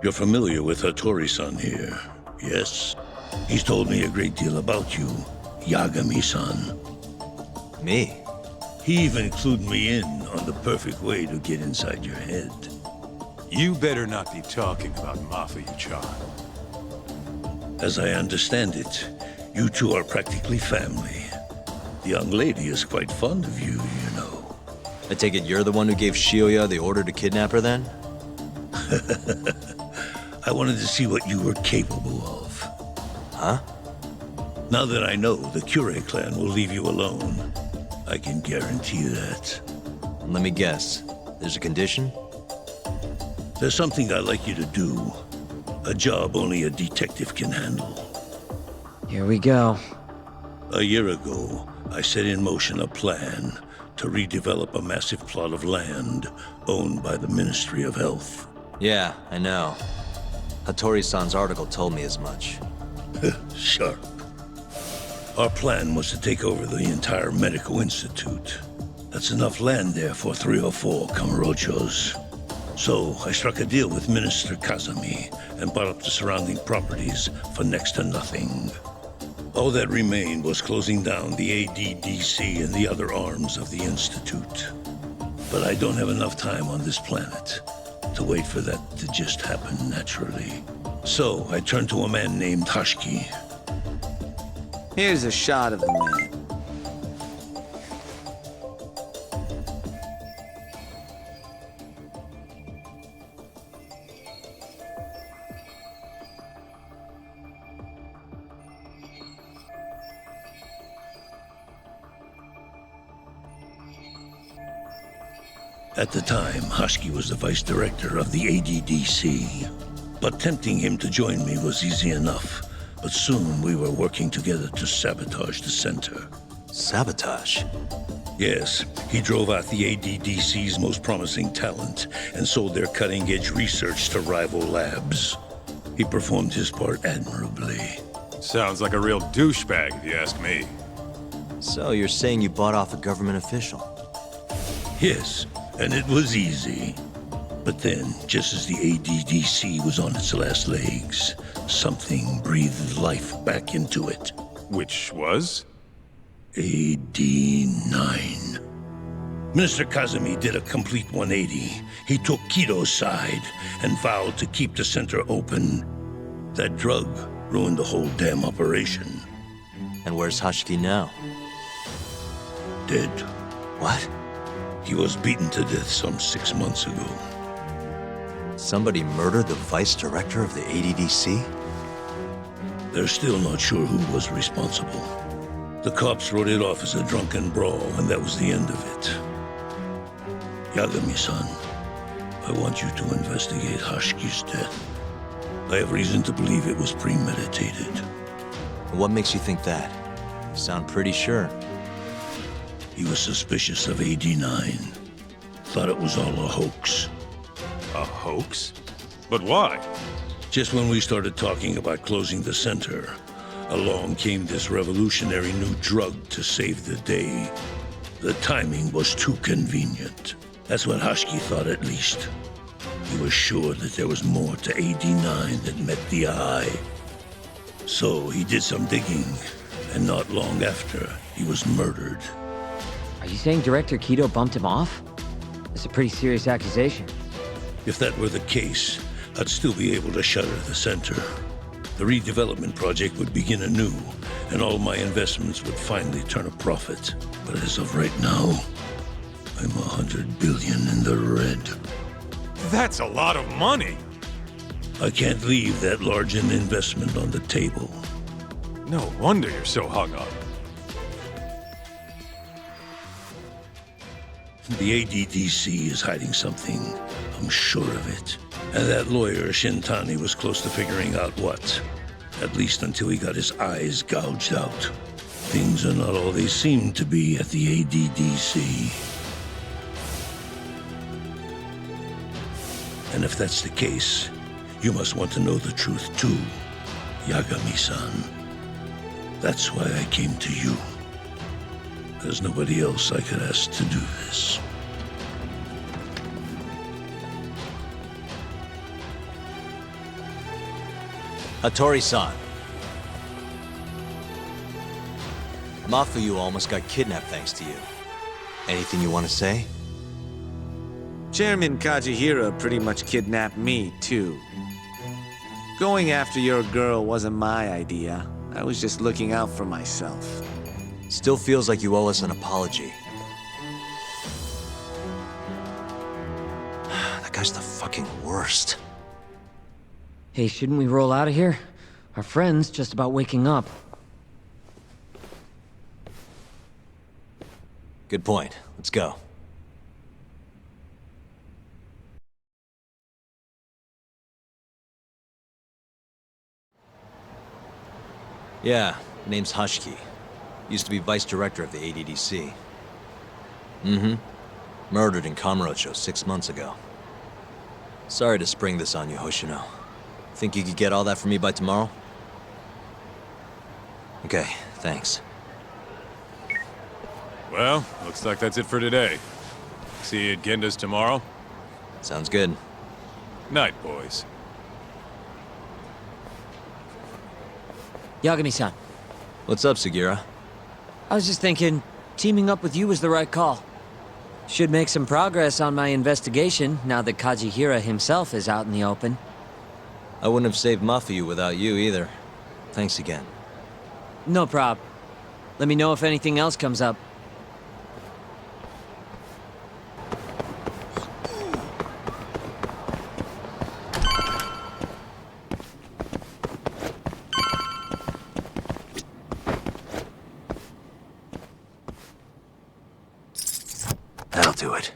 You're familiar with Hattori-san here, yes? He's told me a great deal about you, Yagami-san. Me? He even clued me in on the perfect way to get inside your head. You better not be talking about Mafuyu-chan. As I understand it, you two are practically family. The young lady is quite fond of you, you know. I take it you're the one who gave Shioya the order to kidnap her then? I wanted to see what you were capable of. Huh? Now that I know the Kure clan will leave you alone, I can guarantee that. Let me guess. There's a condition? There's something I'd like you to do. A job only a detective can handle. Here we go. A year ago, I set in motion a plan to redevelop a massive plot of land owned by the Ministry of Health. Yeah, I know. Hattori-san's article told me as much. Sharp. Our plan was to take over the entire medical institute. That's enough land there for 3 or 4 Kamurochos. So I struck a deal with Minister Kazami and bought up the surrounding properties for next to nothing. All that remained was closing down the ADDC and the other arms of the institute. But I don't have enough time on this planet to wait for that to just happen naturally. So I turned to a man named Hashiki. Here's a shot of the man. At the time, Hashiki was the vice director of the ADDC. But tempting him to join me was easy enough. But soon we were working together to sabotage the center. Sabotage? Yes, he drove out the ADDC's most promising talent and sold their cutting-edge research to rival labs. He performed his part admirably. Sounds like a real douchebag, if you ask me. So you're saying you bought off a government official? Yes, and it was easy. But then, just as the ADDC was on its last legs, something breathed life back into it. Which was? AD9. Minister Kazami did a complete 180. He took Kido's side and vowed to keep the center open. That drug ruined the whole damn operation. And where's Hashiki now? Dead. What? He was beaten to death some 6 months ago. Somebody murdered the vice director of the ADDC? They're still not sure who was responsible. The cops wrote it off as a drunken brawl, and that was the end of it. Yagami-san, I want you to investigate Hashiki's death. I have reason to believe it was premeditated. What makes you think that? You sound pretty sure. He was suspicious of AD9. Thought it was all a hoax. A hoax? But why? Just when we started talking about closing the center, along came this revolutionary new drug to save the day. The timing was too convenient. That's what Hashiki thought, at least. He was sure that there was more to AD9 than met the eye. So he did some digging, and not long after, he was murdered. Are you saying Director Kido bumped him off? That's a pretty serious accusation. If that were the case, I'd still be able to shutter the center. The redevelopment project would begin anew, and all my investments would finally turn a profit. But as of right now, I'm 100 billion in the red. That's a lot of money! I can't leave that large an investment on the table. No wonder you're so hung up. The ADDC is hiding something. I'm sure of it. And that lawyer, Shintani, was close to figuring out what. At least until he got his eyes gouged out. Things are not all they seem to be at the ADDC. And if that's the case, you must want to know the truth too, Yagami-san. That's why I came to you. There's nobody else I could ask to do this. Hattori-san. Mafuyu almost got kidnapped thanks to you. Anything you want to say? Chairman Kajihira pretty much kidnapped me, too. Going after your girl wasn't my idea. I was just looking out for myself. Still feels like you owe us an apology. That guy's the fucking worst. Hey, shouldn't we roll out of here? Our friend's just about waking up. Good point. Let's go. Yeah, name's Hashiki. Used to be vice director of the ADDC. Mm-hmm. Murdered in Kamurocho 6 months ago. Sorry to spring this on you, Hoshino. Think you could get all that for me by tomorrow? Okay, thanks. Well, looks like that's it for today. See you at Genda's tomorrow? Sounds good. Night, boys. Yagami-san. What's up, Sugira? I was just thinking, teaming up with you was the right call. Should make some progress on my investigation now that Kajihira himself is out in the open. I wouldn't have saved Mafuyu without you either. Thanks again. No prob. Let me know if anything else comes up. That'll do it.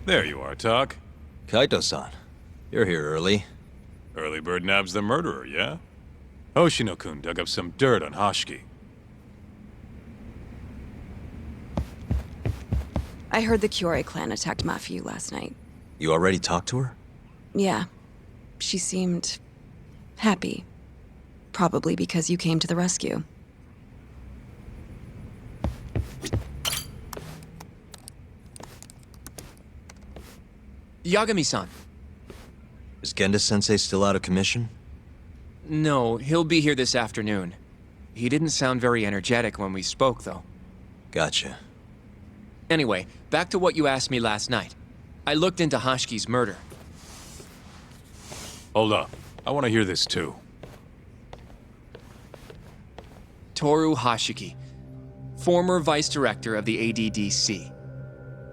There you are, Tak. Kaito-san, you're here early. Early bird nabs the murderer, yeah? Hoshino-kun dug up some dirt on Hashiki. I heard the Kyorei clan attacked Mafiu last night. You already talked to her? Yeah. She seemed happy. Probably because you came to the rescue. Yagami-san. Is Genda-sensei still out of commission? No, he'll be here this afternoon. He didn't sound very energetic when we spoke, though. Gotcha. Anyway, back to what you asked me last night. I looked into Hashiki's murder. Hold up. I want to hear this too. Toru Hashiki, former vice director of the ADDC.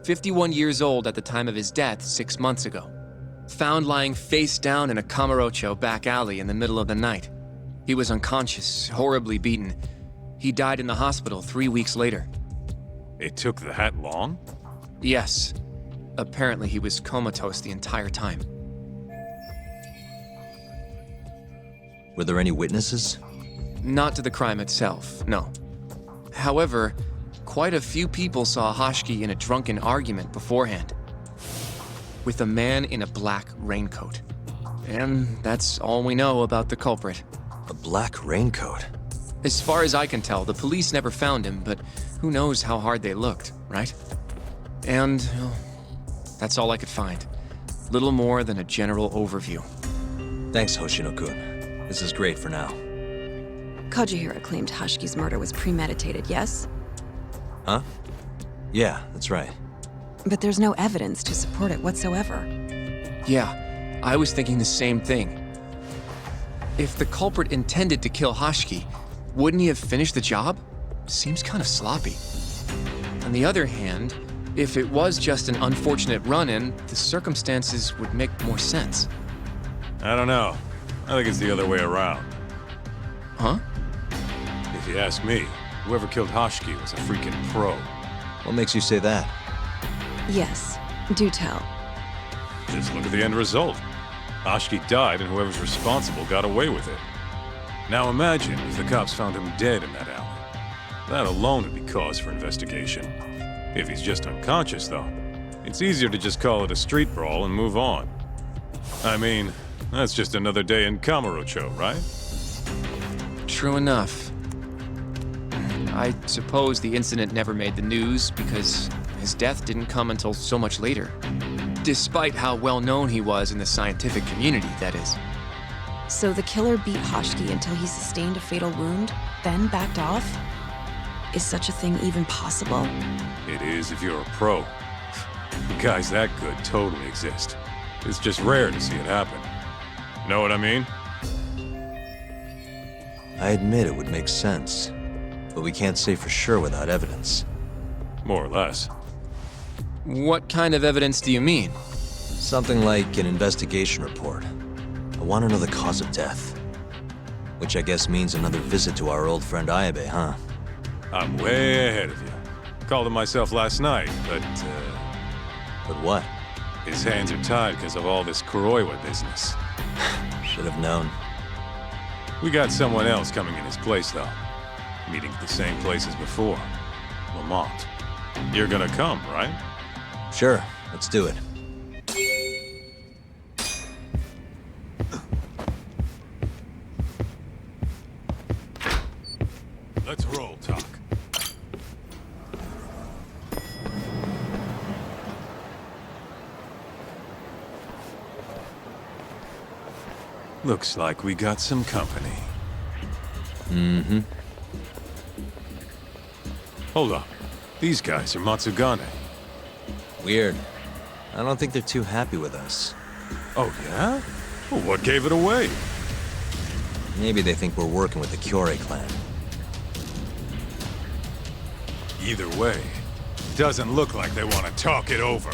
51 years old at the time of his death 6 months ago. Found lying face down in a Kamurocho back alley in the middle of the night. He was unconscious, horribly beaten. He died in the hospital 3 weeks later. It took that long? Yes. Apparently he was comatose the entire time. Were there any witnesses? Not to the crime itself, no. However, quite a few people saw Hashiki in a drunken argument beforehand. With a man in a black raincoat. And that's all we know about the culprit. A black raincoat? As far as I can tell, the police never found him, but who knows how hard they looked, right? And well, that's all I could find. Little more than a general overview. Thanks, Hoshino-kun. This is great for now. Kajihira claimed Hashiki's murder was premeditated, yes? Huh? Yeah, that's right. But there's no evidence to support it whatsoever. Yeah, I was thinking the same thing. If the culprit intended to kill Hashiki, wouldn't he have finished the job? Seems kind of sloppy. On the other hand, if it was just an unfortunate run-in, the circumstances would make more sense. I don't know. I think it's the other way around. Huh? If you ask me, whoever killed Hashiki was a freaking pro. What makes you say that? Yes, do tell. Just look at the end result. Hashiki died and whoever's responsible got away with it. Now imagine if the cops found him dead in that alley. That alone would be cause for investigation. If he's just unconscious, though, it's easier to just call it a street brawl and move on. I mean, that's just another day in Kamurocho, right? True enough. I suppose the incident never made the news because his death didn't come until so much later. Despite how well known he was in the scientific community, that is. So the killer beat Hashiki until he sustained a fatal wound, then backed off? Is such a thing even possible? It is if you're a pro. Guys that good totally exist. It's just rare to see it happen. Know what I mean? I admit it would make sense, but we can't say for sure without evidence. More or less. What kind of evidence do you mean? Something like an investigation report. I want to know the cause of death. Which I guess means another visit to our old friend Ayabe, huh? I'm way ahead of you. Called him myself last night, but But what? His hands are tied because of all this Kuroiwa business. Should have known. We got someone else coming in his place, though. Meeting at the same place as before. Lamont. You're gonna come, right? Sure, let's do it. Let's roll, Talk. Looks like we got some company. Mm-hmm. Hold up. These guys are Matsugane. Weird. I don't think they're too happy with us. Oh, yeah? Well, what gave it away? Maybe they think we're working with the Kyorei clan. Either way, doesn't look like they want to talk it over.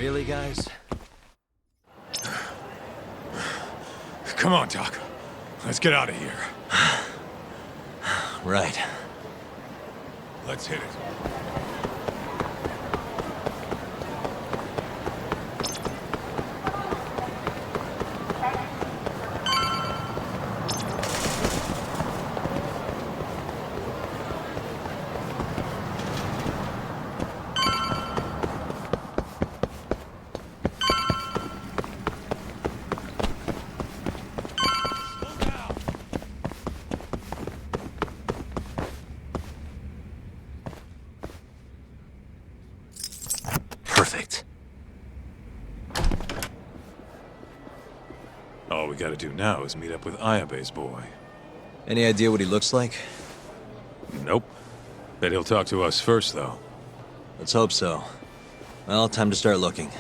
Really, guys? Come on, Doc. Let's get out of here. Right. Let's hit it. Perfect. All we gotta do now is meet up with Ayabe's boy. Any idea what he looks like? Nope. Bet he'll talk to us first, though. Let's hope so. Well, time to start looking.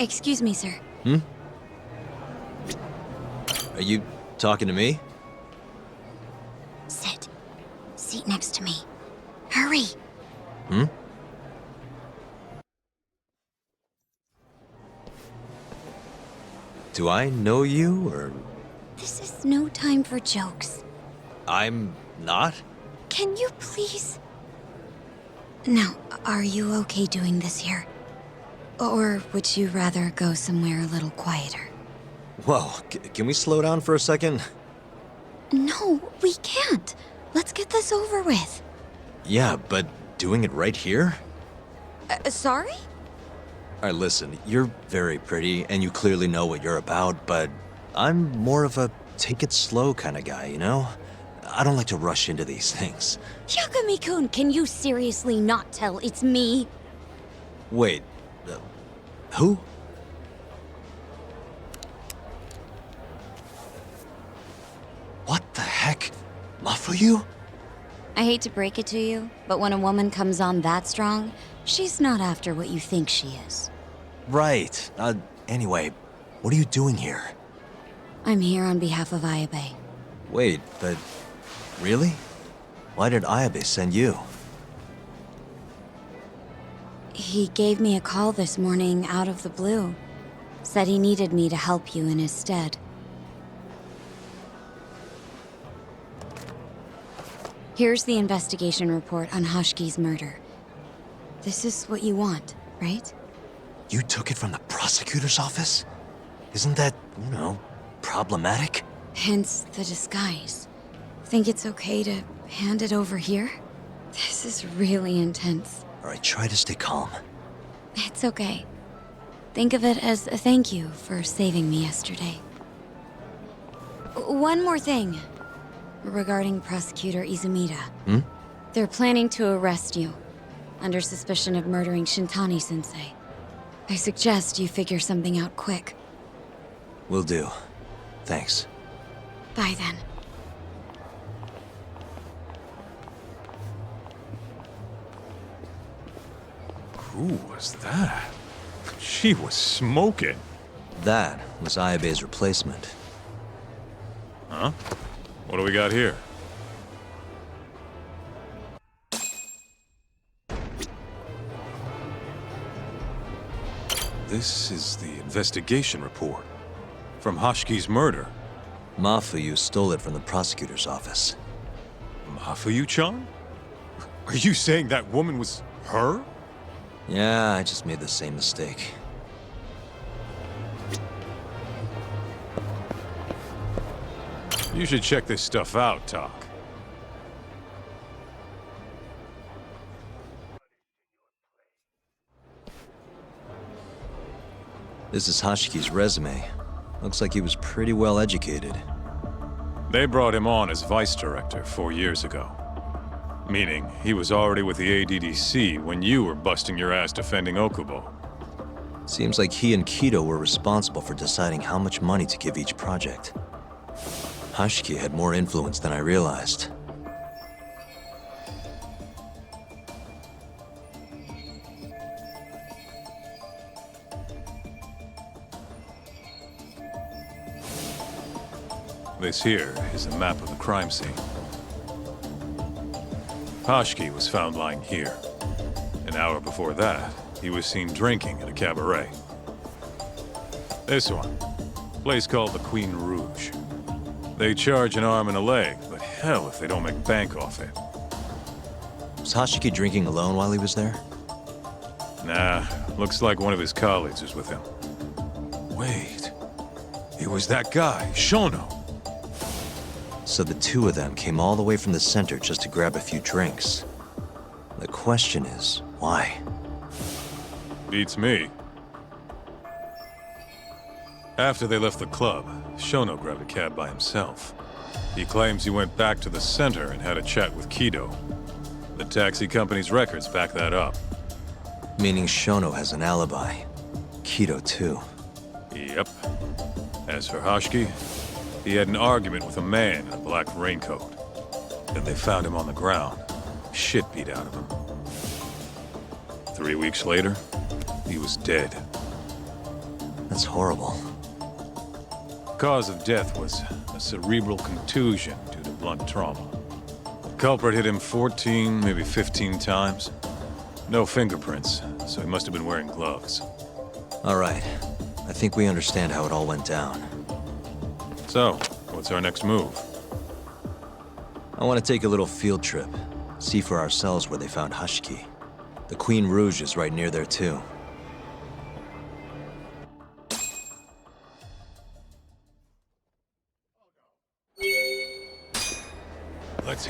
Excuse me, sir. Are you talking to me? Sit. Seat next to me. Hurry! Do I know you, or... This is no time for jokes. I'm not? Can you please... Now, are you okay doing this here? Or would you rather go somewhere a little quieter? Whoa, can we slow down for a second? No, we can't. Let's get this over with. Yeah, but doing it right here? Sorry? Alright, listen, you're very pretty, and you clearly know what you're about, but I'm more of a take it slow kind of guy, you know? I don't like to rush into these things. Yagami-kun, can you seriously not tell it's me? Wait, who? What the heck? Mafuyu? I hate to break it to you, but when a woman comes on that strong, she's not after what you think she is. Right. Anyway, what are you doing here? I'm here on behalf of Ayabe. Wait, but... really? Why did Ayabe send you? He gave me a call this morning out of the blue. Said he needed me to help you in his stead. Here's the investigation report on Hashki's murder. This is what you want, right? You took it from the prosecutor's office? Isn't that, you know, problematic? Hence the disguise. Think it's okay to hand it over here? This is really intense. Alright, try to stay calm. It's okay. Think of it as a thank you for saving me yesterday. One more thing. Regarding Prosecutor Izumida. They're planning to arrest you, under suspicion of murdering Shintani-sensei. I suggest you figure something out quick. Will do. Thanks. Bye then. Who was that? She was smoking. That was Ayabe's replacement. Huh? What do we got here? This is the investigation report. From Hashki's murder. Mafuyu stole it from the prosecutor's office. Mafuyu-chan? Are you saying that woman was her? Yeah, I just made the same mistake. You should check this stuff out, Talk. This is Hashiki's resume. Looks like he was pretty well educated. They brought him on as vice director 4 years ago. Meaning, he was already with the ADDC when you were busting your ass defending Okubo. Seems like he and Kido were responsible for deciding how much money to give each project. Hashiki had more influence than I realized. This here is a map of the crime scene. Hoshki was found lying here. An hour before that, he was seen drinking at a cabaret. This one, a place called the Queen Rouge. They charge an arm and a leg, but hell if they don't make bank off it. Was Hoshiki drinking alone while he was there? Nah, looks like one of his colleagues was with him. Wait, it was that guy, Shono. So the two of them came all the way from the center just to grab a few drinks. The question is, why? Beats me. After they left the club, Shono grabbed a cab by himself. He claims he went back to the center and had a chat with Kido. The taxi company's records back that up. Meaning Shono has an alibi. Kido too. Yep. As for Hoshki, he had an argument with a man in a black raincoat. Then they found him on the ground, shit beat out of him. 3 weeks later, he was dead. That's horrible. Cause of death was a cerebral contusion due to blunt trauma. The culprit hit him 14, maybe 15 times. No fingerprints, so he must have been wearing gloves. All right. I think we understand how it all went down. So, what's our next move? I want to take a little field trip. See for ourselves where they found Hoshiki. The Queen Rouge is right near there too. Let's...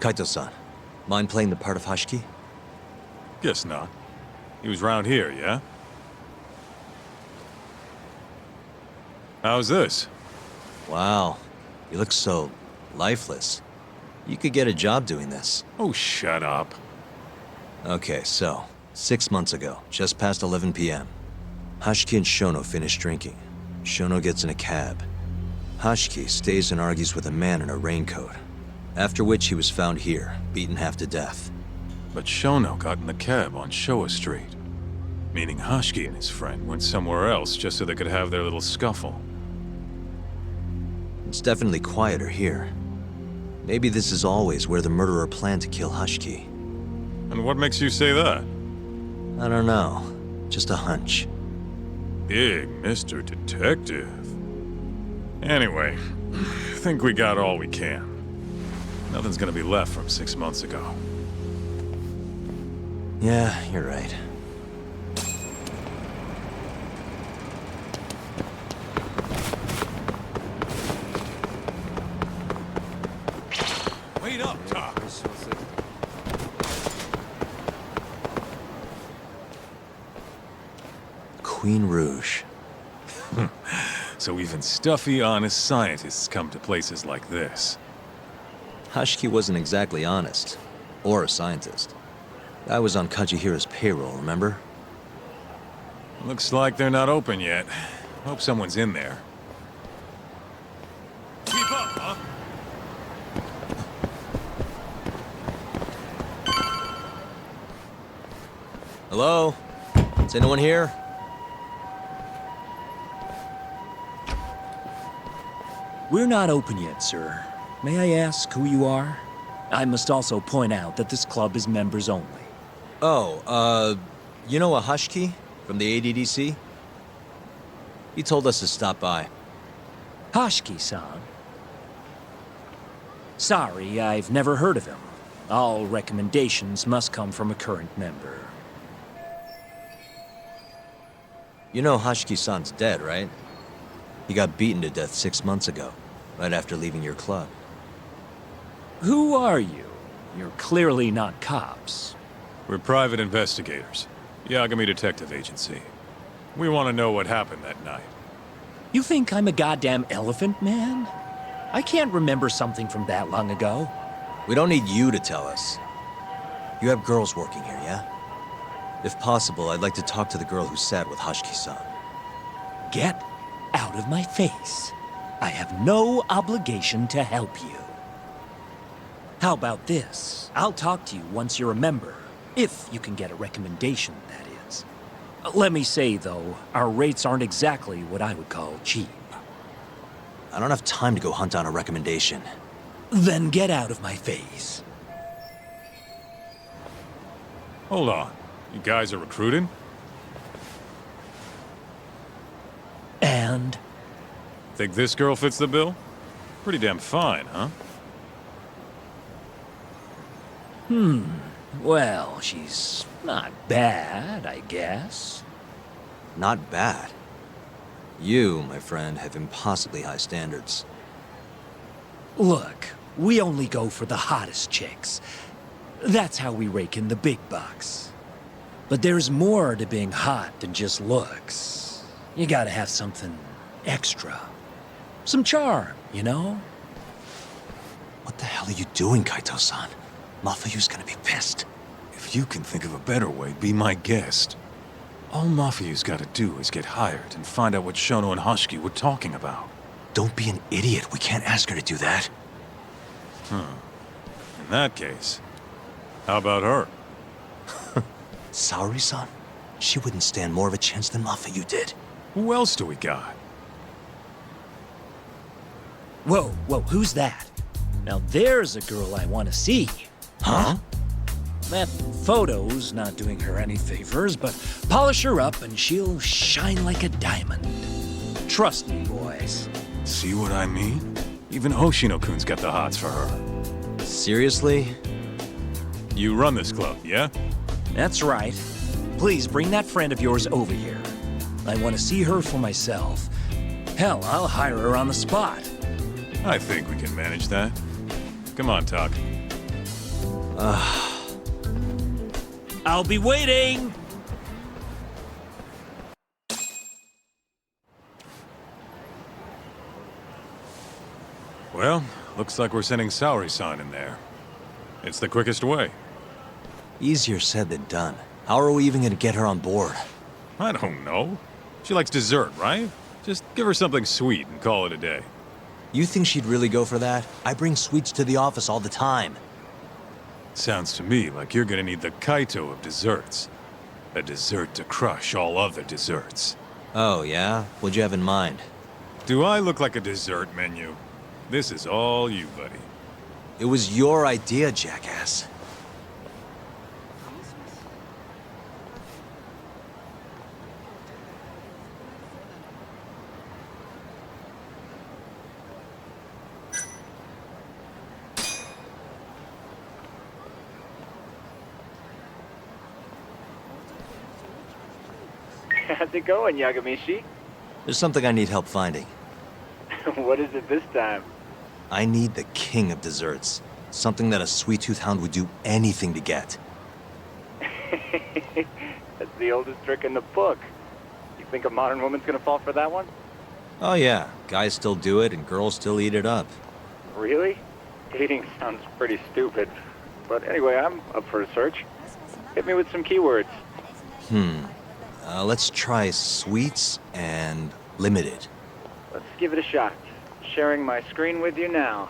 Kaito-san, mind playing the part of Hoshiki? Guess not. He was round here, yeah? How's this? Wow, you look so lifeless. You could get a job doing this. Oh, shut up. Okay, so, 6 months ago, just past 11 p.m., Hoshiki and Shono finish drinking. Shono gets in a cab. Hoshiki stays and argues with a man in a raincoat. After which he was found here, beaten half to death. But Shono got in the cab on Showa Street. Meaning Hoshiki and his friend went somewhere else just so they could have their little scuffle. It's definitely quieter here. Maybe this is always where the murderer planned to kill Hoshiki. And what makes you say that? I don't know. Just a hunch. Big Mr. Detective. Anyway, I think we got all we can. Nothing's gonna be left from 6 months ago. Yeah, you're right. Wait up, Doc. Queen Rouge. So even stuffy, honest scientists come to places like this. Hoshiki wasn't exactly honest. Or a scientist. I was on Kajihira's payroll, remember? Looks like they're not open yet. Hope someone's in there. Keep up, huh? Hello? Is anyone here? We're not open yet, sir. May I ask who you are? I must also point out that this club is members only. Oh, you know a Hoshiki from the ADDC? He told us to stop by. Hoshiki-san? Sorry, I've never heard of him. All recommendations must come from a current member. You know Hoshiki-san's dead, right? He got beaten to death 6 months ago, right after leaving your club. Who are you? You're clearly not cops. We're private investigators. Yagami Detective Agency. We want to know what happened that night. You think I'm a goddamn elephant man? I can't remember something from that long ago. We don't need you to tell us. You have girls working here, yeah? If possible, I'd like to talk to the girl who sat with Hashiki-san. Get out of my face. I have no obligation to help you. How about this? I'll talk to you once you're a member. If you can get a recommendation, that is. Let me say, though, our rates aren't exactly what I would call cheap. I don't have time to go hunt down a recommendation. Then get out of my face. Hold on. You guys are recruiting? And? Think this girl fits the bill? Pretty damn fine, huh? Well, she's not bad, I guess. Not bad? You, my friend, have impossibly high standards. Look, we only go for the hottest chicks. That's how we rake in the big bucks. But there's more to being hot than just looks. You gotta have something extra. Some charm, you know? What the hell are you doing, Kaito-san? Mafuyu's gonna be pissed. If you can think of a better way, be my guest. All Mafuyu's gotta do is get hired and find out what Shono and Hashiki were talking about. Don't be an idiot. We can't ask her to do that. In that case, how about her? Saori-san? She wouldn't stand more of a chance than Mafuyu did. Who else do we got? Whoa, who's that? Now there's a girl I want to see. Huh? That photo's not doing her any favors, but polish her up and she'll shine like a diamond. Trust me, boys. See what I mean? Even Hoshino-kun's got the hots for her. Seriously? You run this club, yeah? That's right. Please bring that friend of yours over here. I want to see her for myself. Hell, I'll hire her on the spot. I think we can manage that. Come on, Talk. I'll be waiting! Well, looks like we're sending Saori-san in there. It's the quickest way. Easier said than done. How are we even gonna get her on board? I don't know. She likes dessert, right? Just give her something sweet and call it a day. You think she'd really go for that? I bring sweets to the office all the time. Sounds to me like you're gonna need the Kaito of desserts. A dessert to crush all other desserts. Oh, yeah? What'd you have in mind? Do I look like a dessert menu? This is all you, buddy. It was your idea, jackass. How's it going, Yagamishi? There's something I need help finding. What is it this time? I need the king of desserts. Something that a sweet-tooth hound would do anything to get. That's the oldest trick in the book. You think a modern woman's gonna fall for that one? Oh yeah, guys still do it and girls still eat it up. Really? Eating sounds pretty stupid. But anyway, I'm up for a search. Hit me with some keywords. Let's try sweets and limited. Let's give it a shot. Sharing my screen with you now.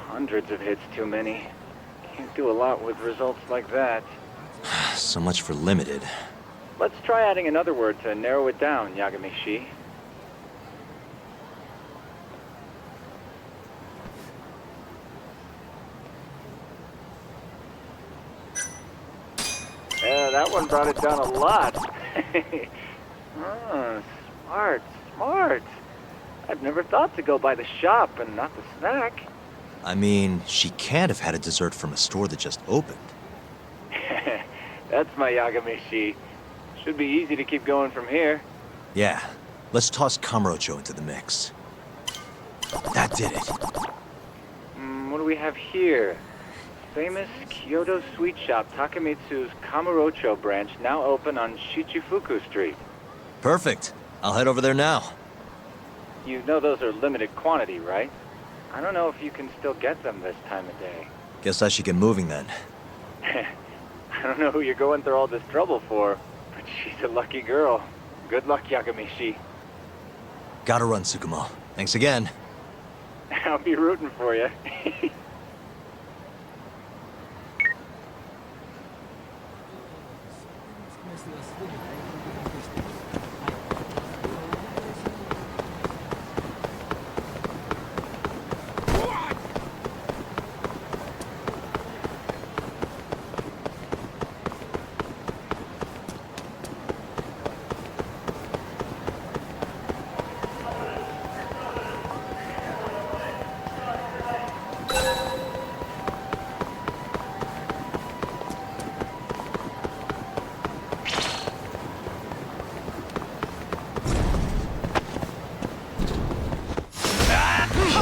Hundreds of hits too many. Can't do a lot with results like that. So much for limited. Let's try adding another word to narrow it down, Yagami-shi. Yeah, that one brought it down a lot. Smart. I've never thought to go by the shop and not the snack. I mean, she can't have had a dessert from a store that just opened. That's my Yagami-shi. Should be easy to keep going from here. Yeah, let's toss Kamurocho into the mix. That did it. What do we have here? Famous Kyoto sweet shop Takemitsu's Kamurocho branch now open on Shichifuku Street. Perfect. I'll head over there now. You know those are limited quantity, right? I don't know if you can still get them this time of day. Guess I should get moving then. I don't know who you're going through all this trouble for, but she's a lucky girl. Good luck, Yagami-shi. Gotta run, Tsukumo. Thanks again. I'll be rooting for you.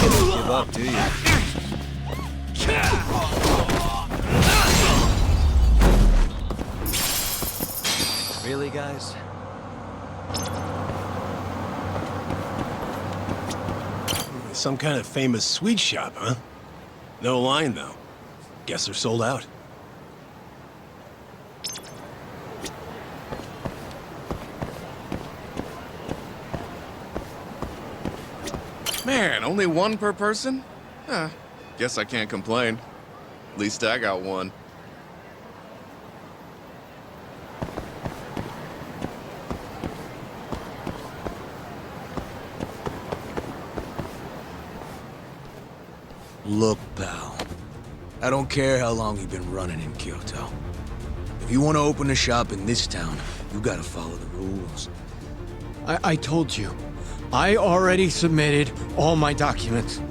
Give up, do you? Really, guys? Some kind of famous sweet shop, huh? No line, though. Guess they're sold out. Man, only one per person? Huh. Guess I can't complain. At least I got one. Look, pal. I don't care how long you've been running in Kyoto. If you want to open a shop in this town, you gotta follow the rules. I told you. I already submitted all my documents.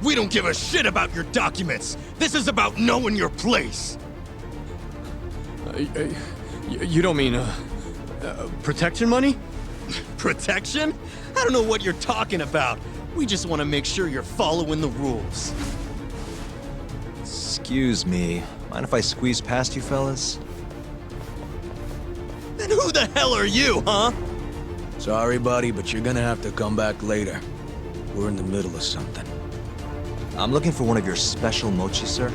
We don't give a shit about your documents. This is about knowing your place. You don't mean, protection money? Protection? I don't know what you're talking about. We just want to make sure you're following the rules. Excuse me. Mind if I squeeze past you fellas? Then who the hell are you, huh? Sorry, buddy, but you're gonna have to come back later. We're in the middle of something. I'm looking for one of your special mochi, sir.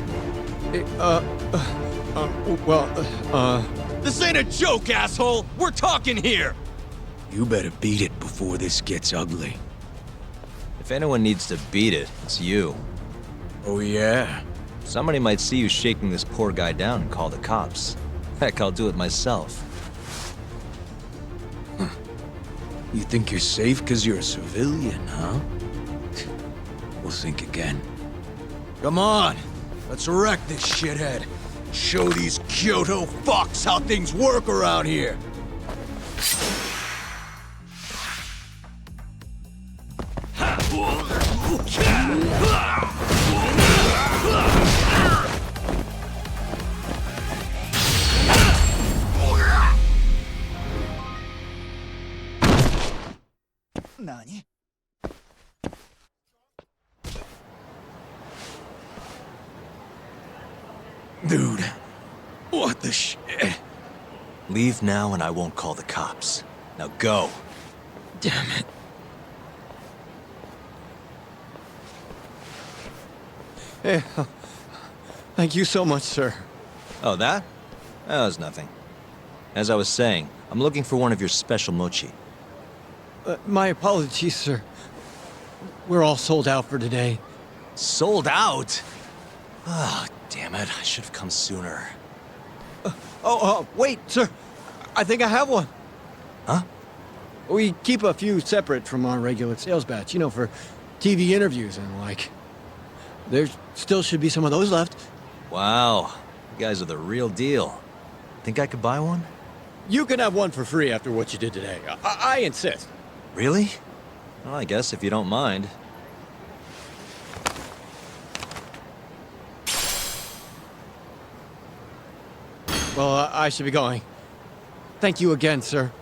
This ain't a joke, asshole! We're talking here! You better beat it before this gets ugly. If anyone needs to beat it, it's you. Oh, yeah? Somebody might see you shaking this poor guy down and call the cops. Heck, I'll do it myself. You think you're safe because you're a civilian, huh? We'll think again. Come on! Let's wreck this shithead. Show these Kyoto fucks how things work around here! Nani? Dude, what the shit? Leave now and I won't call the cops. Now go. Damn it. Hey, thank you so much, sir. Oh, that? That was nothing. As I was saying, I'm looking for one of your special mochi. My apologies, sir. We're all sold out for today. Sold out? Ah, damn it. I should have come sooner. Wait, sir. I think I have one. Huh? We keep a few separate from our regular sales batch, you know, for TV interviews and the like. There still should be some of those left. Wow. You guys are the real deal. Think I could buy one? You can have one for free after what you did today. I insist. Really? Well, I guess if you don't mind. Well, I should be going. Thank you again, sir.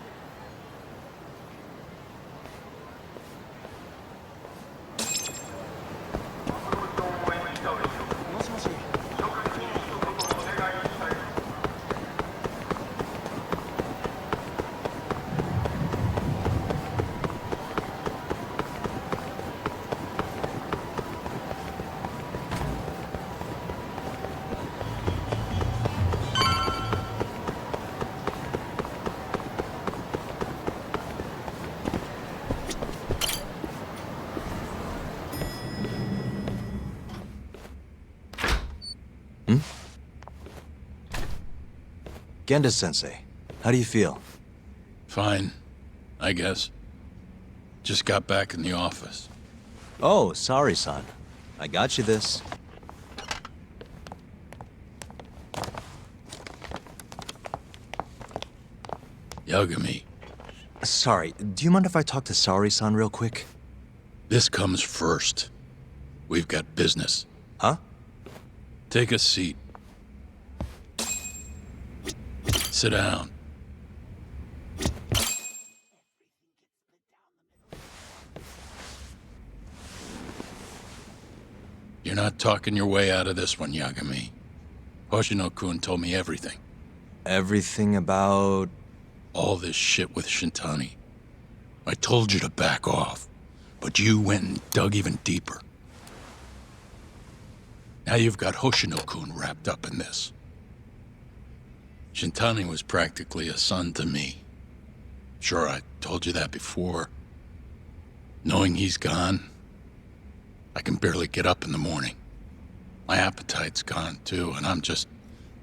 Genda-sensei, how do you feel? Fine, I guess. Just got back in the office. Oh, sorry, son. I got you this. Yagami, Sorry, do you mind if I talk to Sari-san real quick? this comes first. We've got business. Huh? Take a seat. Sit down. You're not talking your way out of this one, Yagami. Hoshino-kun told me everything. Everything about... All this shit with Shintani. I told you to back off, but you went and dug even deeper. Now you've got Hoshino-kun wrapped up in this. Shintani was practically a son to me. Sure, I told you that before. Knowing he's gone, I can barely get up in the morning. My appetite's gone too, and I'm just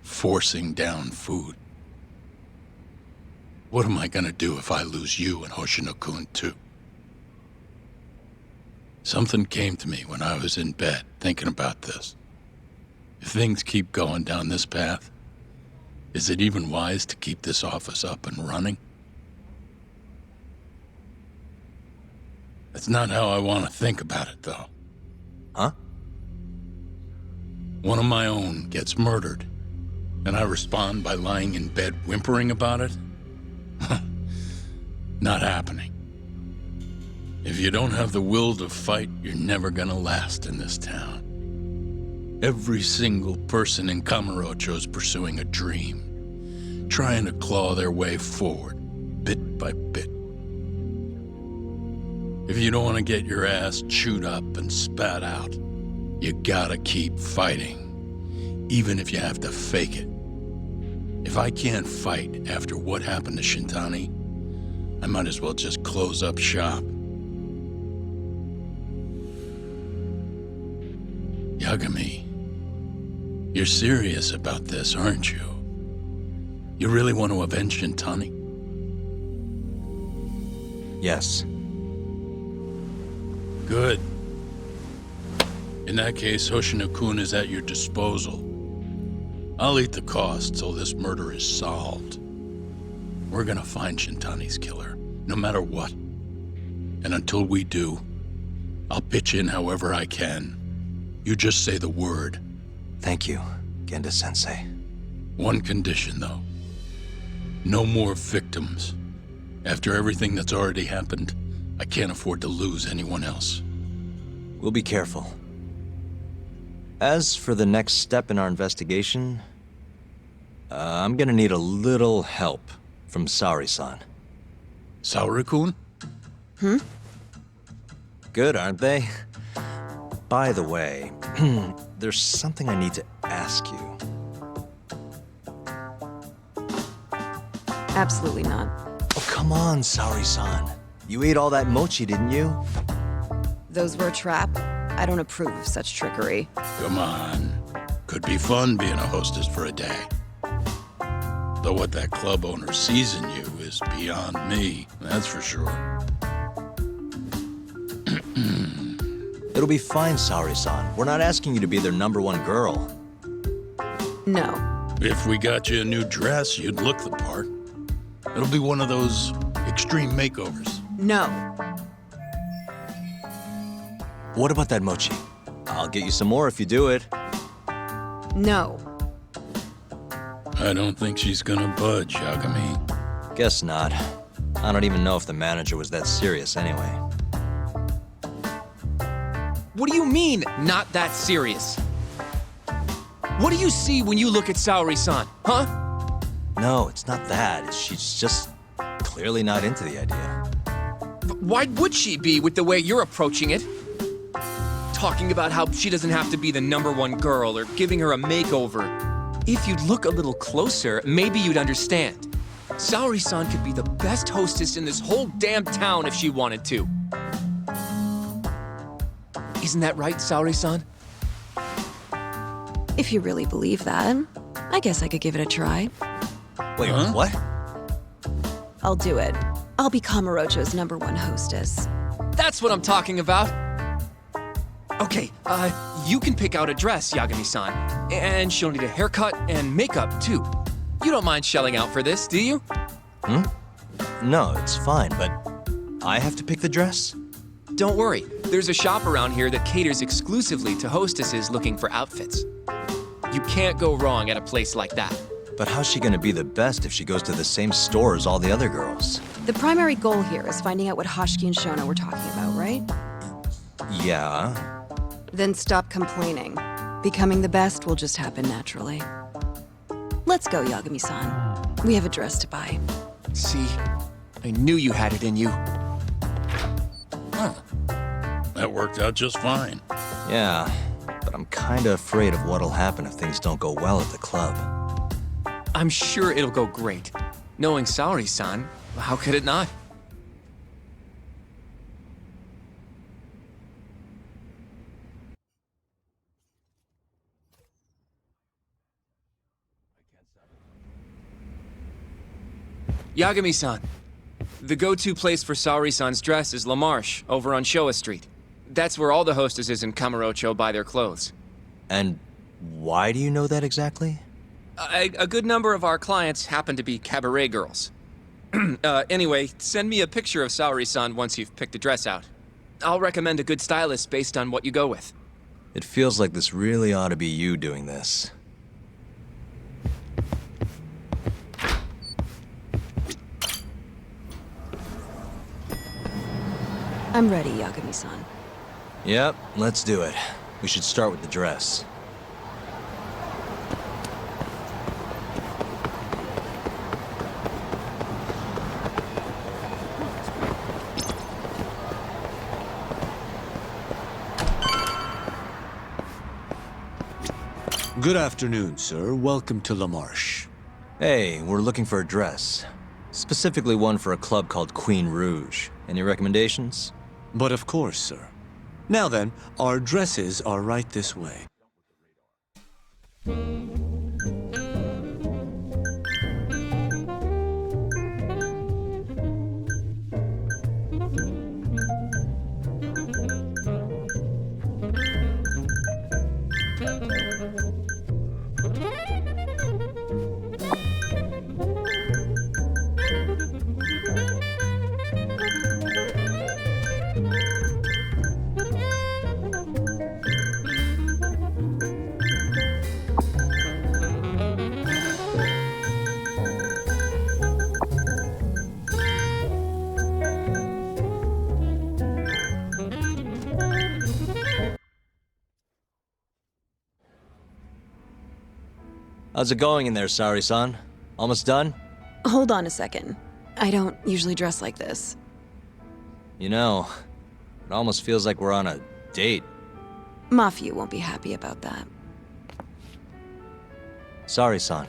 forcing down food. What am I gonna do if I lose you and Hoshino-kun too? Something came to me when I was in bed thinking about this. If things keep going down this path, is it even wise to keep this office up and running? That's not how I want to think about it, though. Huh? One of my own gets murdered, and I respond by lying in bed whimpering about it? Not happening. If you don't have the will to fight, you're never gonna last in this town. Every single person in Kamurocho's pursuing a dream, trying to claw their way forward, bit by bit. If you don't want to get your ass chewed up and spat out, you gotta keep fighting, even if you have to fake it. If I can't fight after what happened to Shintani, I might as well just close up shop. Yagami, you're serious about this, aren't you? You really want to avenge Shintani? Yes. Good. In that case, Hoshino-kun is at your disposal. I'll eat the cost till this murder is solved. We're gonna find Shintani's killer, no matter what. And until we do, I'll pitch in however I can. You just say the word. Thank you, Genda-sensei. One condition, though. No more victims. After everything that's already happened, I can't afford to lose anyone else. We'll be careful. As for the next step in our investigation, I'm gonna need a little help from Sari-san. Saori-kun? Good, aren't they? By the way, there's something I need to ask you. Absolutely not. Oh, come on, Sari-san. You ate all that mochi, didn't you? Those were a trap. I don't approve of such trickery. Come on. Could be fun being a hostess for a day. Though what that club owner sees in you is beyond me, that's for sure. It'll be fine, Sari-san. We're not asking you to be their #1 girl. No. If we got you a new dress, you'd look the part. It'll be one of those extreme makeovers. No. What about that mochi? I'll get you some more if you do it. No. I don't think she's gonna budge, Yagami. Guess not. I don't even know if the manager was that serious anyway. What do you mean, not that serious? What do you see when you look at Saori-san, huh? No, it's not that. She's just clearly not into the idea. Why would she be with the way you're approaching it? Talking about how she doesn't have to be the #1 girl or giving her a makeover. If you'd look a little closer, maybe you'd understand. Saori-san could be the best hostess in this whole damn town if she wanted to. Isn't that right, Saori-san? If you really believe that, I guess I could give it a try. Wait, what? I'll do it. I'll be Kamurocho's #1 hostess. That's what I'm talking about. Okay, you can pick out a dress, Yagami-san. And she'll need a haircut and makeup, too. You don't mind shelling out for this, do you? No, it's fine, but I have to pick the dress? Don't worry. There's a shop around here that caters exclusively to hostesses looking for outfits. You can't go wrong at a place like that. But how's she gonna be the best if she goes to the same store as all the other girls? The primary goal here is finding out what Hoshiki and Shona were talking about, right? Yeah. Then stop complaining. Becoming the best will just happen naturally. Let's go, Yagami-san. We have a dress to buy. See? I knew you had it in you. Huh. That worked out just fine. Yeah, but I'm kinda afraid of what'll happen if things don't go well at the club. I'm sure it'll go great. Knowing Saori-san, how could it not? Yagami-san, the go-to place for Saori-san's dress is La Marche, over on Showa Street. That's where all the hostesses in Kamurocho buy their clothes. And why do you know that exactly? A good number of our clients happen to be cabaret girls. Anyway, send me a picture of Saori-san once you've picked a dress out. I'll recommend a good stylist based on what you go with. It feels like this really ought to be you doing this. I'm ready, Yagami-san. Yep, let's do it. We should start with the dress. Good afternoon, sir. Welcome to La Marche. Hey, we're looking for a dress. Specifically one for a club called Queen Rouge. Any recommendations? But of course, sir. Now then, our dresses are right this way. How's it going in there, Saori-san? Almost done? Hold on a second. I don't usually dress like this. You know, it almost feels like we're on a date. Mafia won't be happy about that. Saori-san,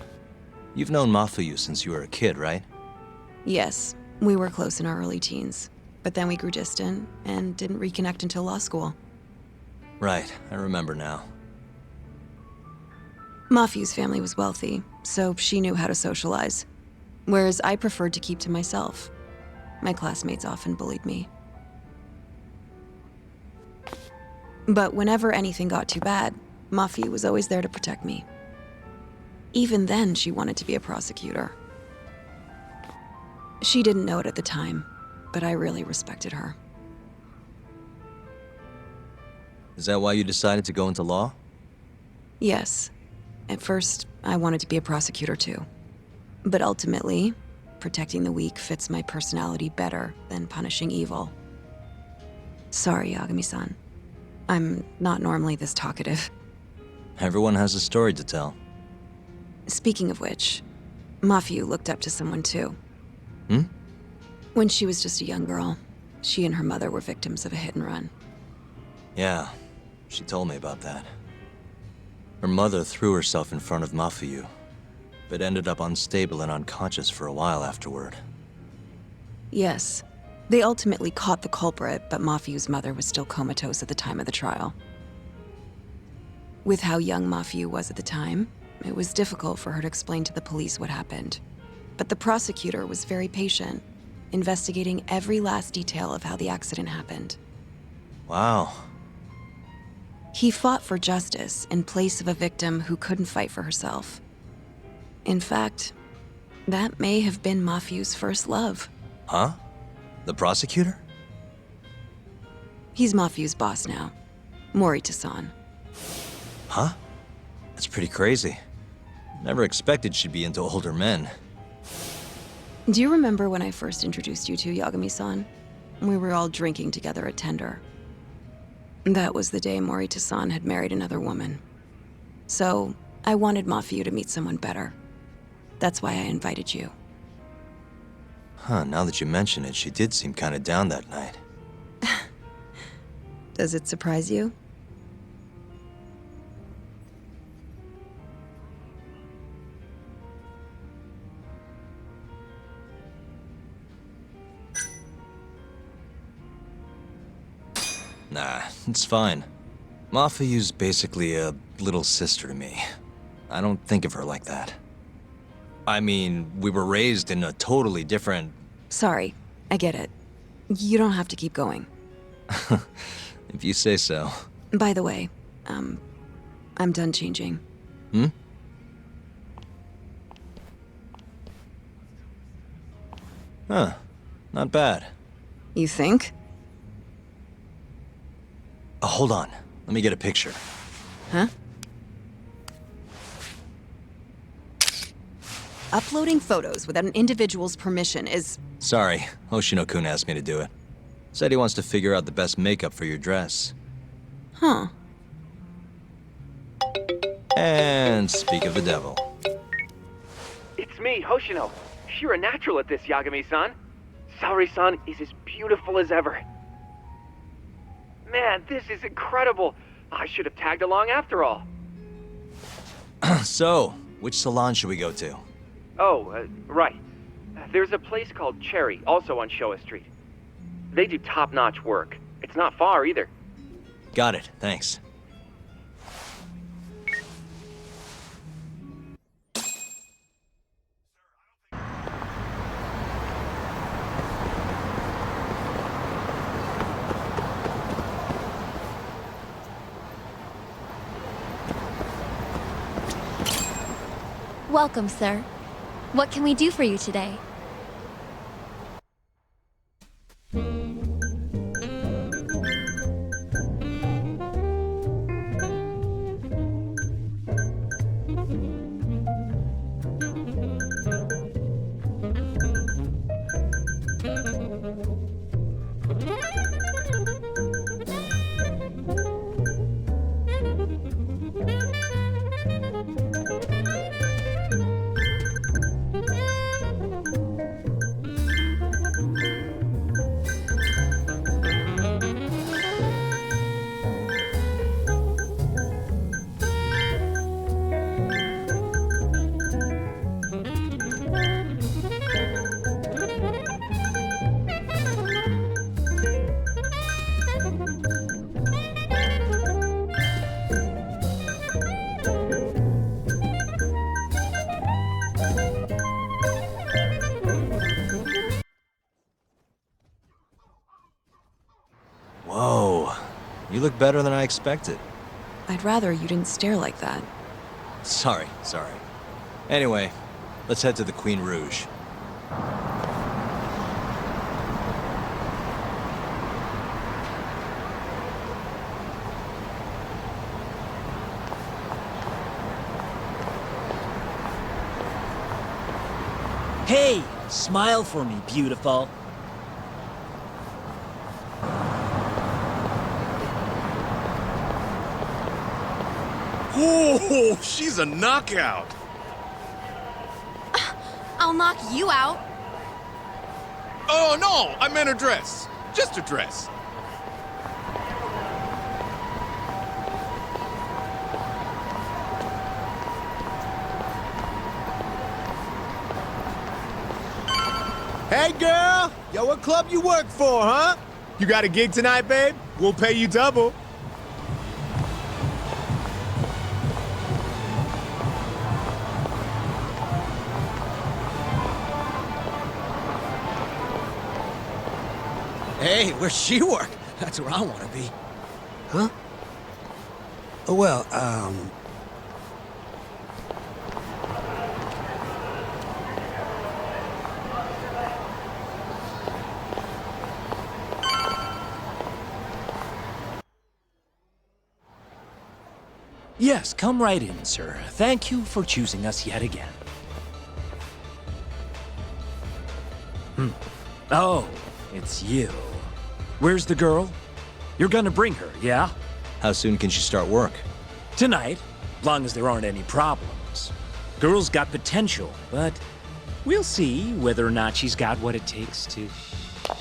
you've known Mafuyu since you were a kid, right? Yes, we were close in our early teens. But then we grew distant and didn't reconnect until law school. Right, I remember now. Mafuyu's family was wealthy, so she knew how to socialize. Whereas I preferred to keep to myself. My classmates often bullied me. But whenever anything got too bad, Mafuyu was always there to protect me. Even then, she wanted to be a prosecutor. She didn't know it at the time, but I really respected her. Is that why you decided to go into law? Yes. At first, I wanted to be a prosecutor too. But ultimately, protecting the weak fits my personality better than punishing evil. Sorry, Yagami-san. I'm not normally this talkative. Everyone has a story to tell. Speaking of which, Mafuyu looked up to someone too. Hmm? When she was just a young girl, she and her mother were victims of a hit and run. Yeah, she told me about that. Her mother threw herself in front of Mafuyu, but ended up unstable and unconscious for a while afterward. Yes. They ultimately caught the culprit, but Mafuyu's mother was still comatose at the time of the trial. With how young Mafuyu was at the time, it was difficult for her to explain to the police what happened. But the prosecutor was very patient, investigating every last detail of how the accident happened. Wow. He fought for justice in place of a victim who couldn't fight for herself. In fact, that may have been Mafuyu's first love. Huh? The prosecutor? He's Mafuyu's boss now. Morita-san. Huh? That's pretty crazy. Never expected she'd be into older men. Do you remember when I first introduced you to Yagami-san? We were all drinking together at Tender. That was the day Morita-san had married another woman. So, I wanted Mafuyu to meet someone better. That's why I invited you. Huh, now that you mention it, she did seem kinda down that night. Does it surprise you? Nah, it's fine. Mafuyu's basically a little sister to me. I don't think of her like that. I mean, we were raised in a totally different... Sorry, I get it. You don't have to keep going. If you say so. By the way, I'm done changing. Hmm? Huh. Not bad. You think? Oh, hold on. Let me get a picture. Huh? Uploading photos without an individual's permission is... Sorry, Hoshino-kun asked me to do it. Said he wants to figure out the best makeup for your dress. Huh. And speak of the devil. It's me, Hoshino. You're a natural at this, Yagami-san. Saori-san is as beautiful as ever. Man, this is incredible. I should have tagged along after all. So, which salon should we go to? Oh, right. There's a place called Cherry, also on Showa Street. They do top-notch work. It's not far, either. Got it, thanks. Welcome, sir. What can we do for you today? Whoa, you look better than I expected. I'd rather you didn't stare like that. Sorry. Anyway, let's head to the Queen Rouge. Hey, smile for me, beautiful. Oh, she's a knockout. I'll knock you out. Oh, no, I meant her dress. Just her dress. Hey, girl! Yo, what club you work for, huh? You got a gig tonight, babe? We'll pay you double. Hey, where's she work? That's where I want to be. Huh? Well, Yes, come right in, sir. Thank you for choosing us yet again. Oh, it's you. Where's the girl? You're gonna bring her, yeah? How soon can she start work? Tonight, long as there aren't any problems. Girl's got potential, but we'll see whether or not she's got what it takes to shine.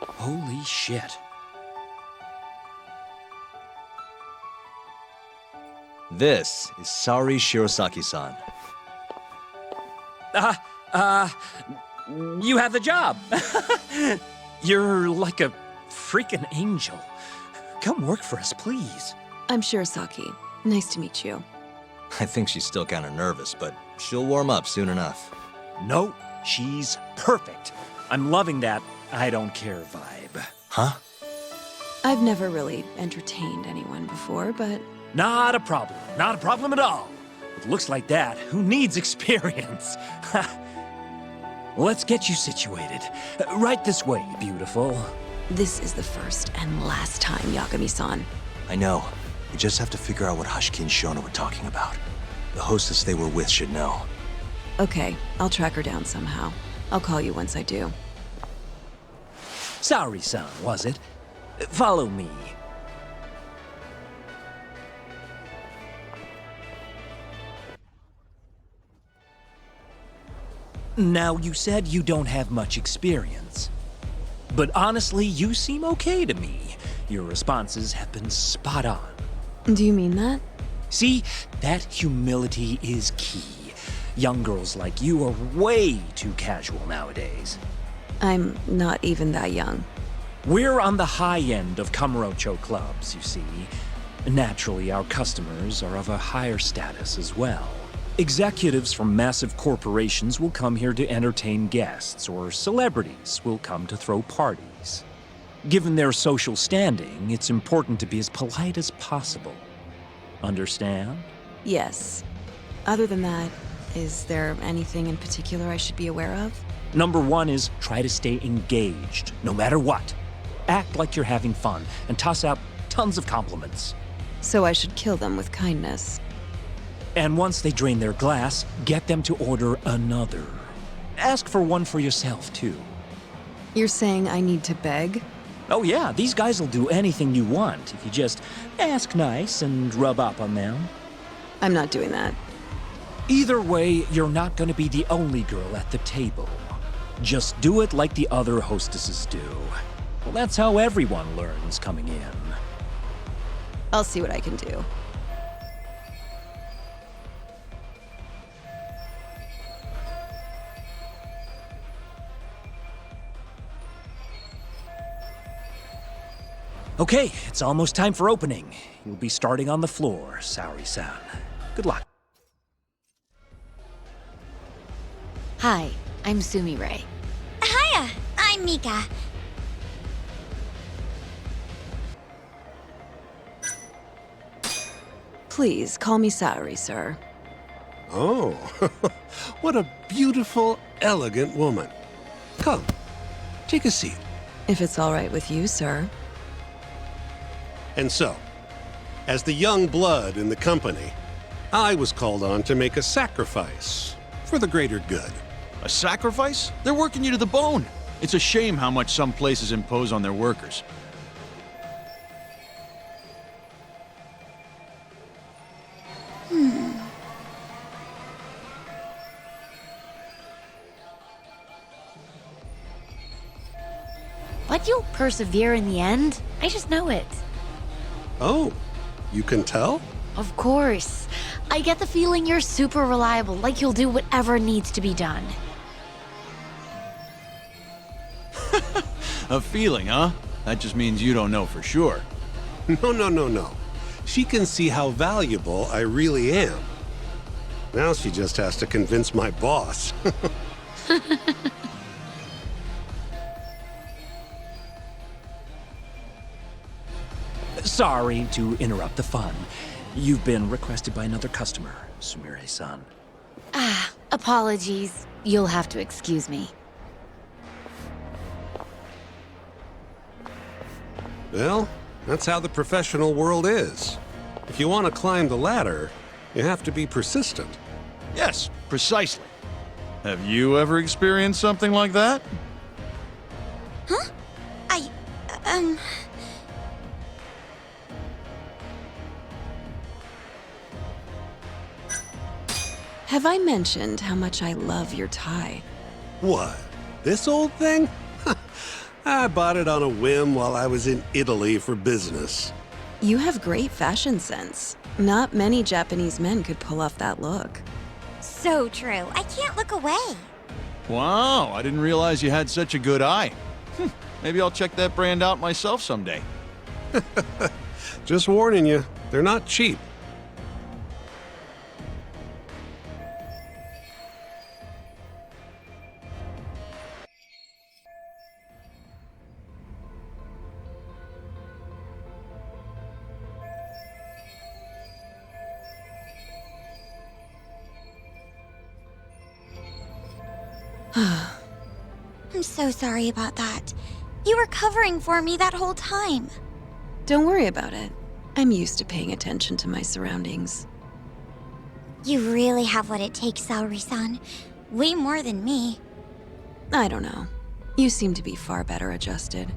Holy shit. This is Saori Shirosaki-san. You have the job. You're like a freaking angel. Come work for us, please. I'm Shirosaki. Nice to meet you. I think she's still kind of nervous, but she'll warm up soon enough. No, she's perfect. I'm loving that I don't care vibe. Huh? I've never really entertained anyone before, but... Not a problem. Not a problem at all. With looks like that, who needs experience? Let's get you situated. Right this way, beautiful. This is the first and last time, Yagami-san. I know. We just have to figure out what Hashiki and Shona were talking about. The hostess they were with should know. Okay, I'll track her down somehow. I'll call you once I do. Saori-san, was it? Follow me. Now, you said you don't have much experience. But honestly, you seem okay to me. Your responses have been spot on. Do you mean that? See, that humility is key. Young girls like you are way too casual nowadays. I'm not even that young. We're on the high end of Kamurocho clubs, you see. Naturally, our customers are of a higher status as well. Executives from massive corporations will come here to entertain guests, or celebrities will come to throw parties. Given their social standing, it's important to be as polite as possible. Understand? Yes. Other than that, is there anything in particular I should be aware of? Number one is try to stay engaged, no matter what. Act like you're having fun, and toss out tons of compliments. So I should kill them with kindness. And once they drain their glass, get them to order another. Ask for one for yourself, too. You're saying I need to beg? Oh yeah, these guys will do anything you want if you just ask nice and rub up on them. I'm not doing that. Either way, you're not going to be the only girl at the table. Just do it like the other hostesses do. Well, that's how everyone learns coming in. I'll see what I can do. Okay, it's almost time for opening. You'll be starting on the floor, Saori-san. Good luck. Hi, I'm Sumire. Hiya, I'm Mika. Please, call me Saori, sir. oh, what a beautiful, elegant woman. Come, take a seat. If it's all right with you, sir. And so, as the young blood in the company, I was called on to make a sacrifice for the greater good. A sacrifice? They're working you to the bone. It's a shame how much some places impose on their workers. But you'll persevere in the end. I just know it. Oh, you can tell? Of course. I get the feeling you're super reliable, like you'll do whatever needs to be done. A feeling, huh? That just means you don't know for sure. No. she can see how valuable I really am. Now she just has to convince my boss. Sorry to interrupt the fun. You've been requested by another customer, Sumire-san. Apologies. You'll have to excuse me. Well, that's how the professional world is. If you want to climb the ladder, you have to be persistent. Yes, precisely. Have you ever experienced something like that? Huh? Have I mentioned how much I love your tie? What? This old thing? I bought it on a whim while I was in Italy for business. You have great fashion sense. Not many Japanese men could pull off that look. So true. I can't look away. Wow, I didn't realize you had such a good eye. Maybe I'll check that brand out myself someday. Just warning you, they're not cheap. I'm so sorry about that. You were covering for me that whole time. Don't worry about it. I'm used to paying attention to my surroundings. You really have what it takes, Saori-san. Way more than me. I don't know. You seem to be far better adjusted.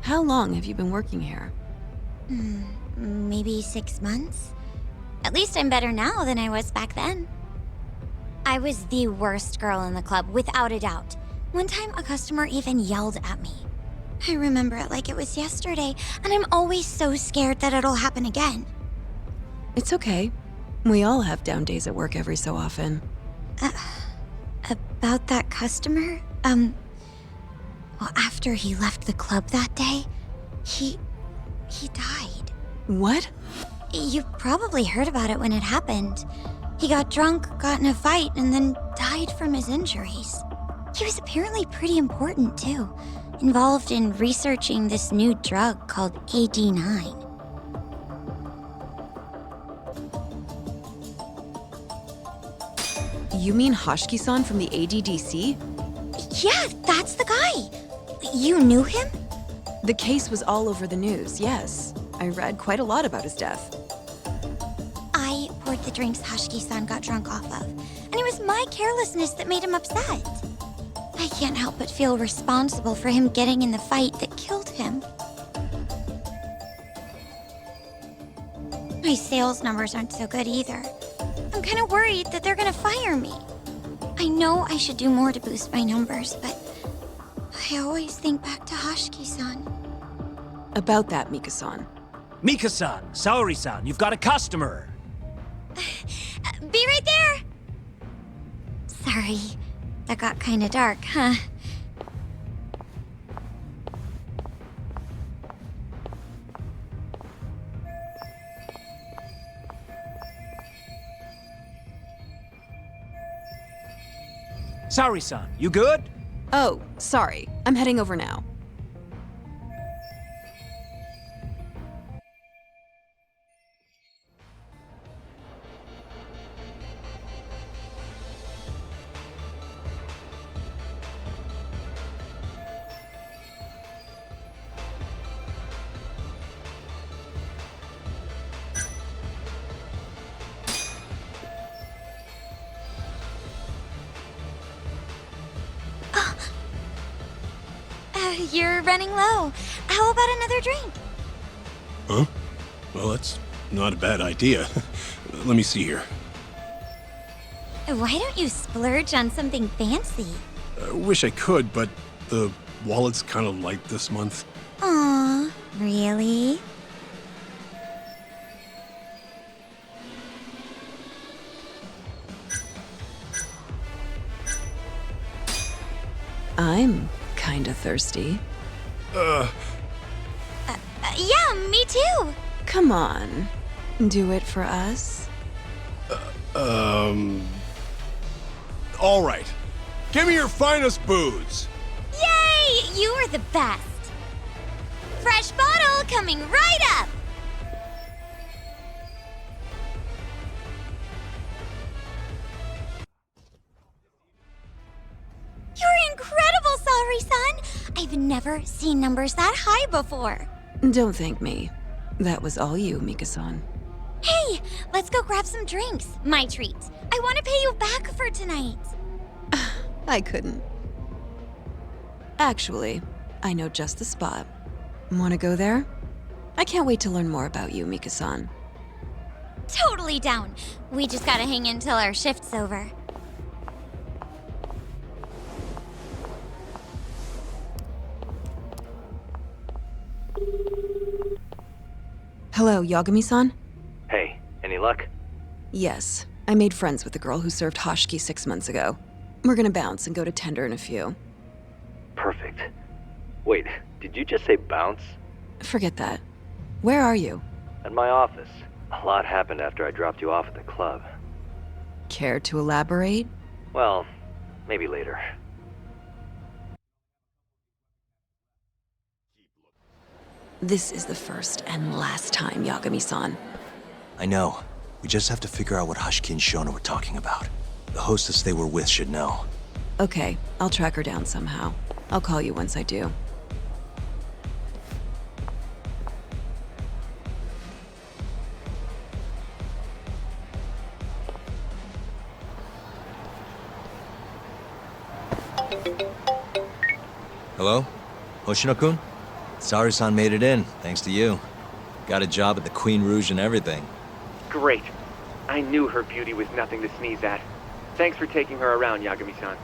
How long have you been working here? Maybe 6 months? At least I'm better now than I was back then. I was the worst girl in the club, without a doubt. One time, a customer even yelled at me. I remember it like it was yesterday, and I'm always so scared that it'll happen again. It's okay. We all have down days at work every so often. About that customer? Well, after he left the club that day, he died. What? You probably heard about it when it happened. He got drunk, got in a fight, and then died from his injuries. He was apparently pretty important, too. Involved in researching this new drug called AD9. You mean Hoshiki-san from the ADDC? Yeah, that's the guy. You knew him? The case was all over the news, yes. I read quite a lot about his death. I poured the drinks Hoshiki-san got drunk off of, and it was my carelessness that made him upset. I can't help but feel responsible for him getting in the fight that killed him. My sales numbers aren't so good either. I'm kind of worried that they're gonna fire me. I know I should do more to boost my numbers, but I always think back to Hoshiki-san. About that, Mika-san. Mika-san, Saori-san, you've got a customer! Be right there! Sorry, that got kinda dark, huh? Saori-san, you good? Oh, sorry. I'm heading over now. You're running low. How about another drink? Huh? Well, that's not a bad idea. Let me see here. Why don't you splurge on something fancy? I wish I could, but the wallet's kind of light this month. Aw, really? I'm kinda thirsty. Yeah, me too. Come on. Do it for us? All right. Give me your finest booze. Yay! You are the best. Fresh bottle coming right up. You're incredible, Salary-san. I've never seen numbers that high before. Don't thank me. That was all you, Mika-san. Hey, let's go grab some drinks. My treat. I want to pay you back for tonight. I couldn't. Actually, I know just the spot. Want to go there? I can't wait to learn more about you, Mika-san. Totally down. We just gotta hang in till our shift's over. Hello, Yagami-san? Hey, any luck? Yes. I made friends with the girl who served Hoshiki 6 months ago. We're gonna bounce and go to Tender in a few. Perfect. Wait, did you just say bounce? Forget that. Where are you? At my office. A lot happened after I dropped you off at the club. Care to elaborate? Well, maybe later. This is the first and last time, Yagami-san. I know. We just have to figure out what Hoshiki and Shona were talking about. The hostess they were with should know. Okay, I'll track her down somehow. I'll call you once I do. Hello? Hoshino-kun? Sari-san made it in, thanks to you. Got a job at the Queen Rouge and everything. Great. I knew her beauty was nothing to sneeze at. Thanks for taking her around, Yagami-san.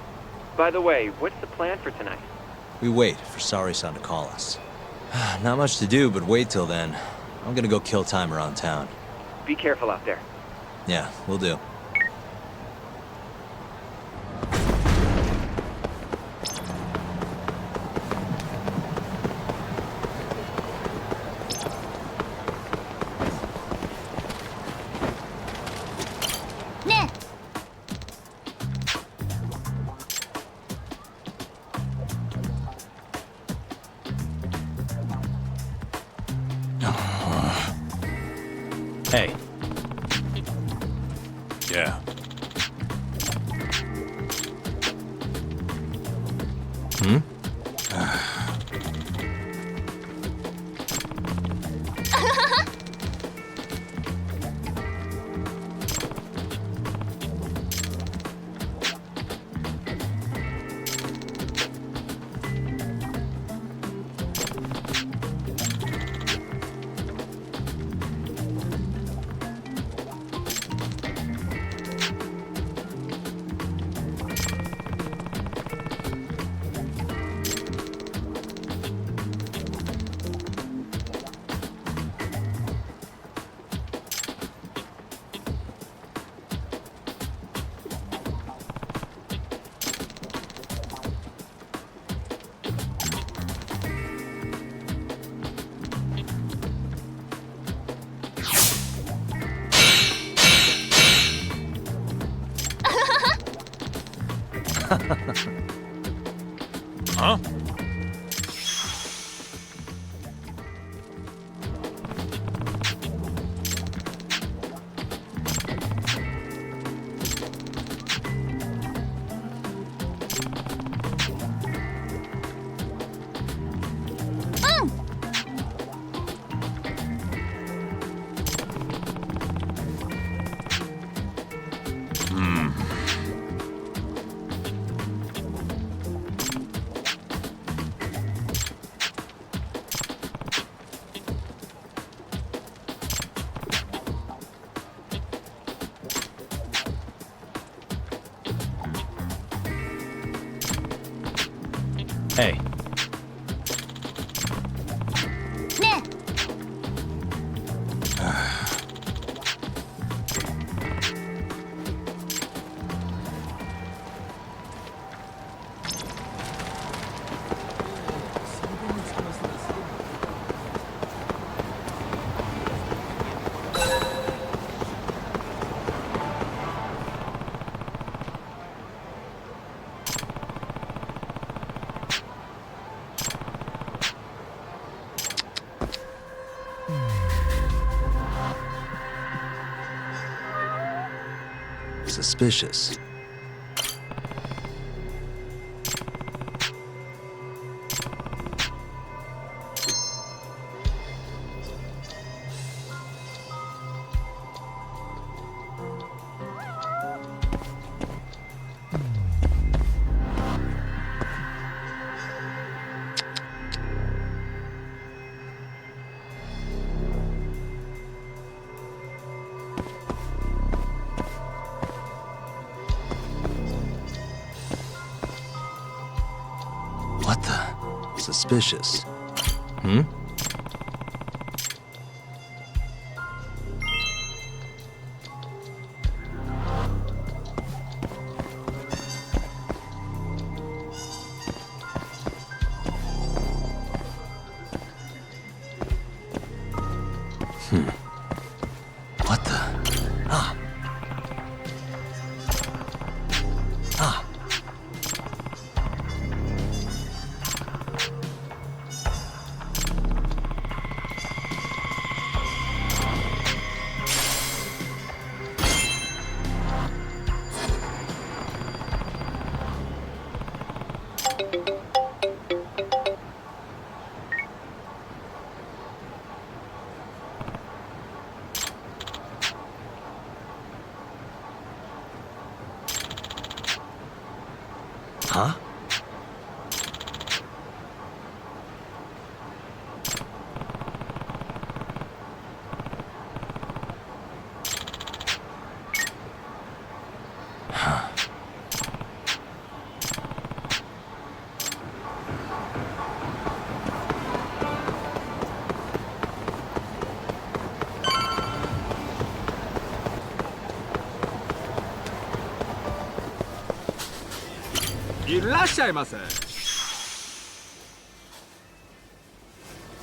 By the way, what's the plan for tonight? We wait for Sari-san to call us. Not much to do, but wait till then. I'm gonna go kill time around town. Be careful out there. Yeah, we'll do. Hey. Yeah. Hmm? Huh? Hey. suspicious. What the? Suspicious. Hmm? What the? Ah. Ah. Huh?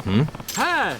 Hmm? Hey!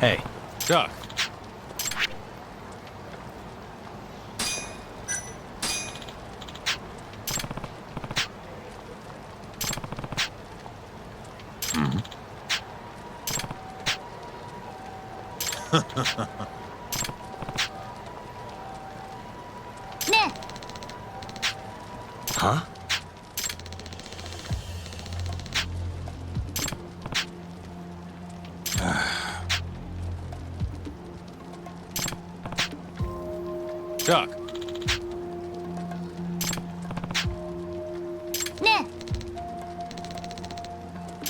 Hey. Doc. Huh? Doc.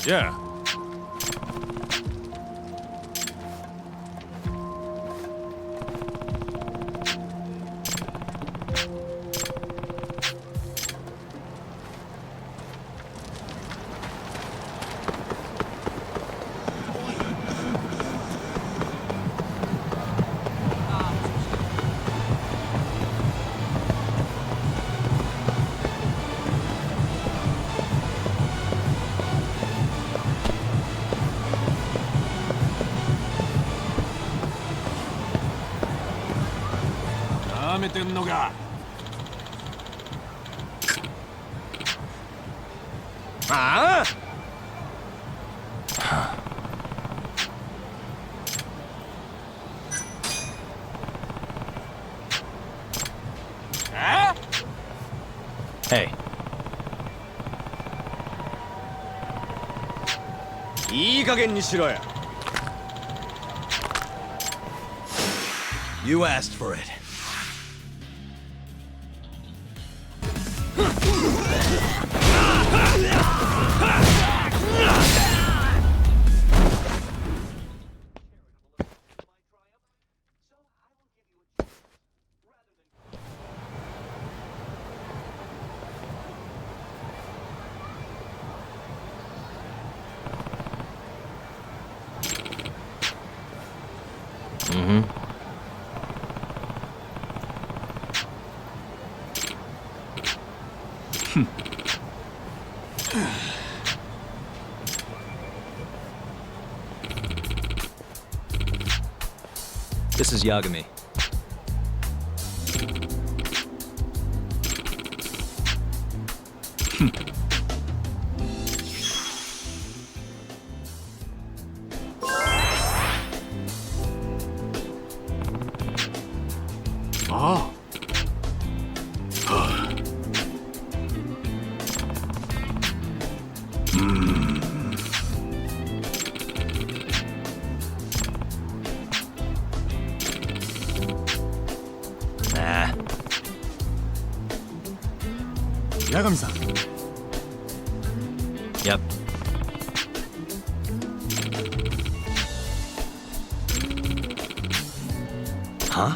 Yeah. Hey. You asked for it. This is Yagami. Ah. Nah. Yagami-san. Yep. Huh?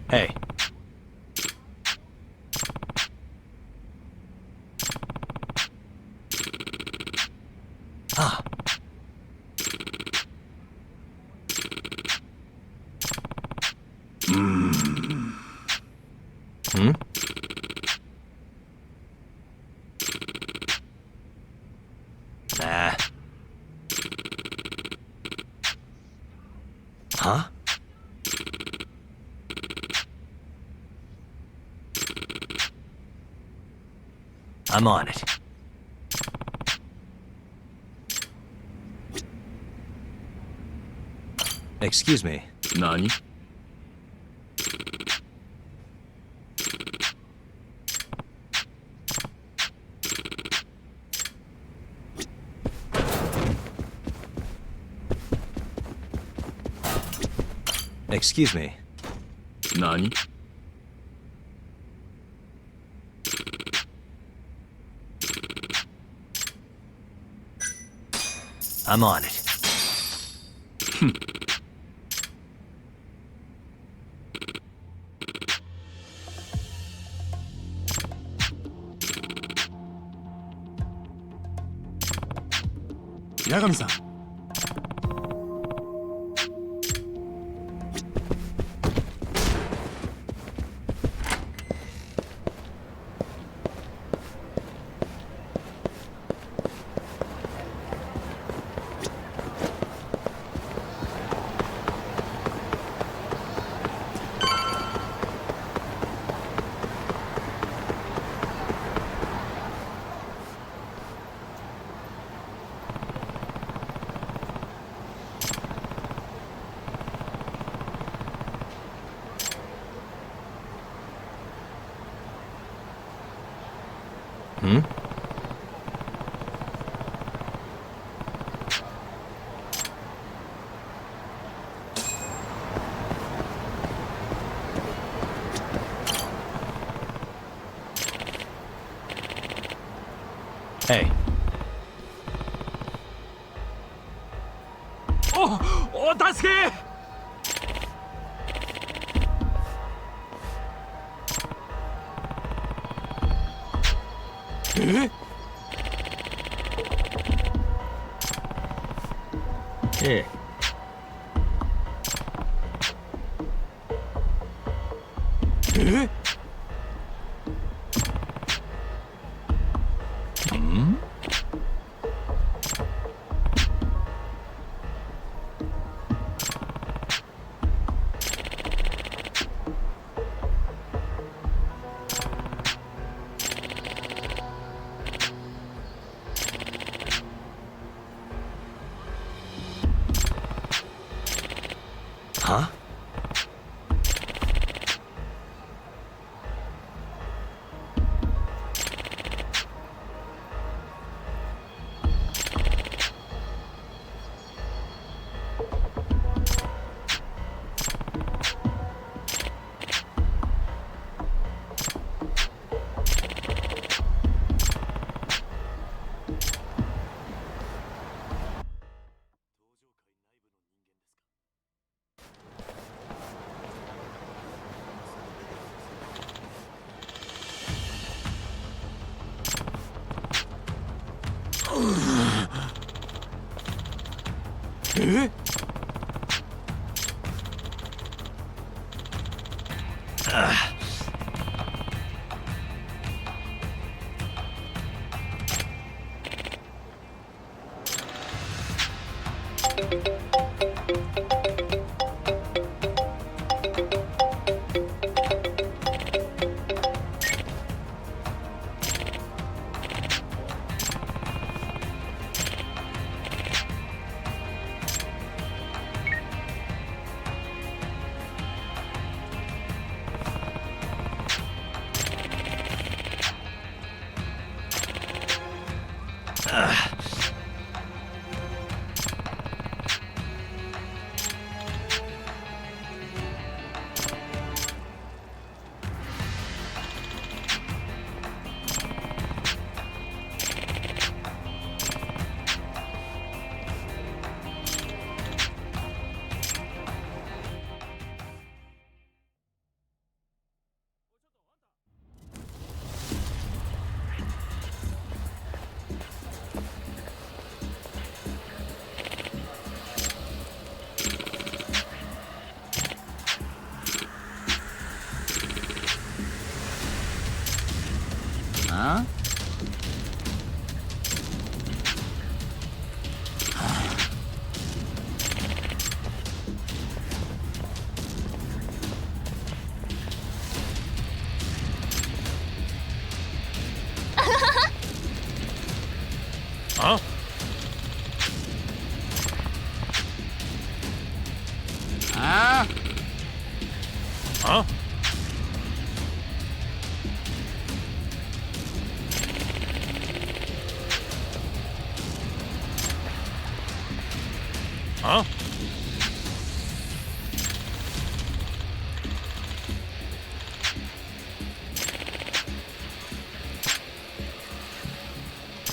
Hey. Ah. Nah. Huh? I'm on it. Excuse me. Nani? Excuse me. Nani? I'm on it. Yagami-san. Hey. Oh, お助け! Here. Hmm? Huh? Huh? Huh? Huh? Huh? Huh?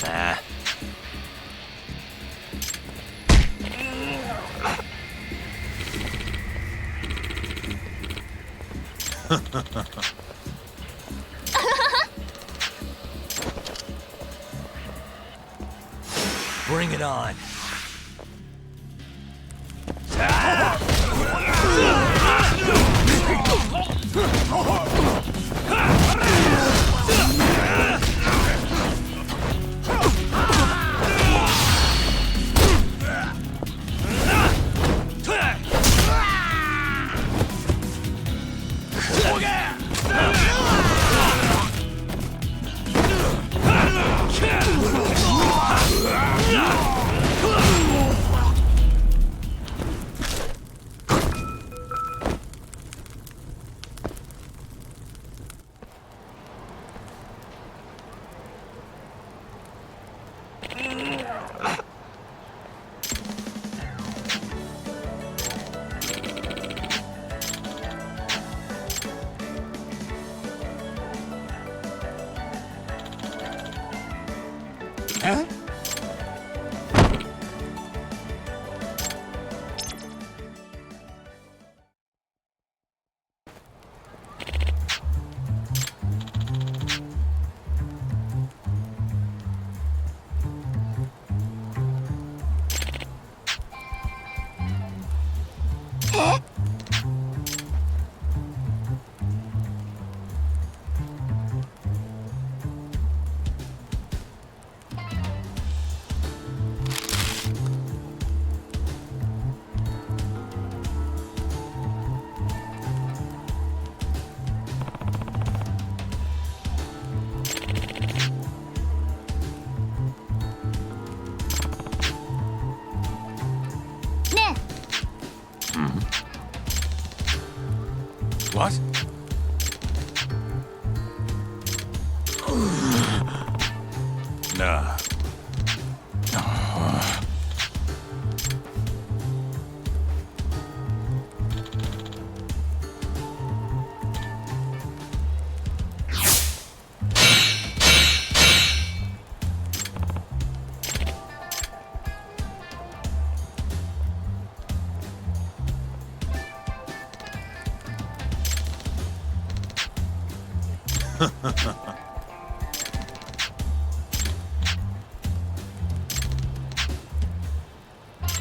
Nah. Bring it on. Huh? Nah.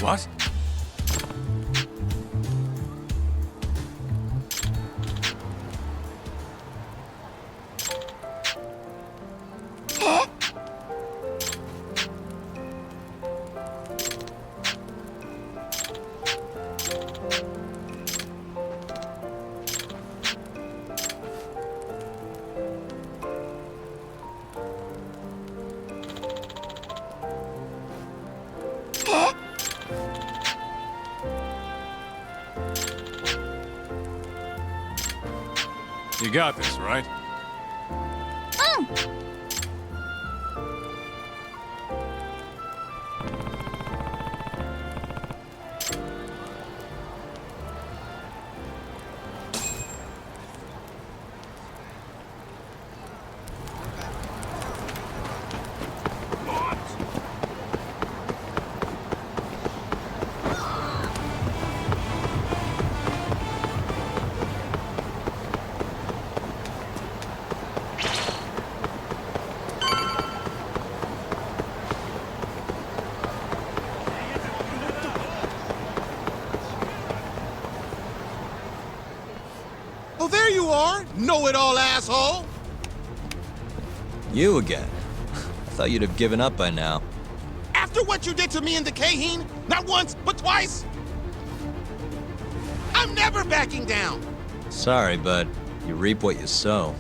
What? You got this, right? Oh, there you are, know-it-all asshole! You again. I thought you'd have given up by now. After what you did to me and the Kaheen, not once, but twice, I'm never backing down! Sorry, but you reap what you sow.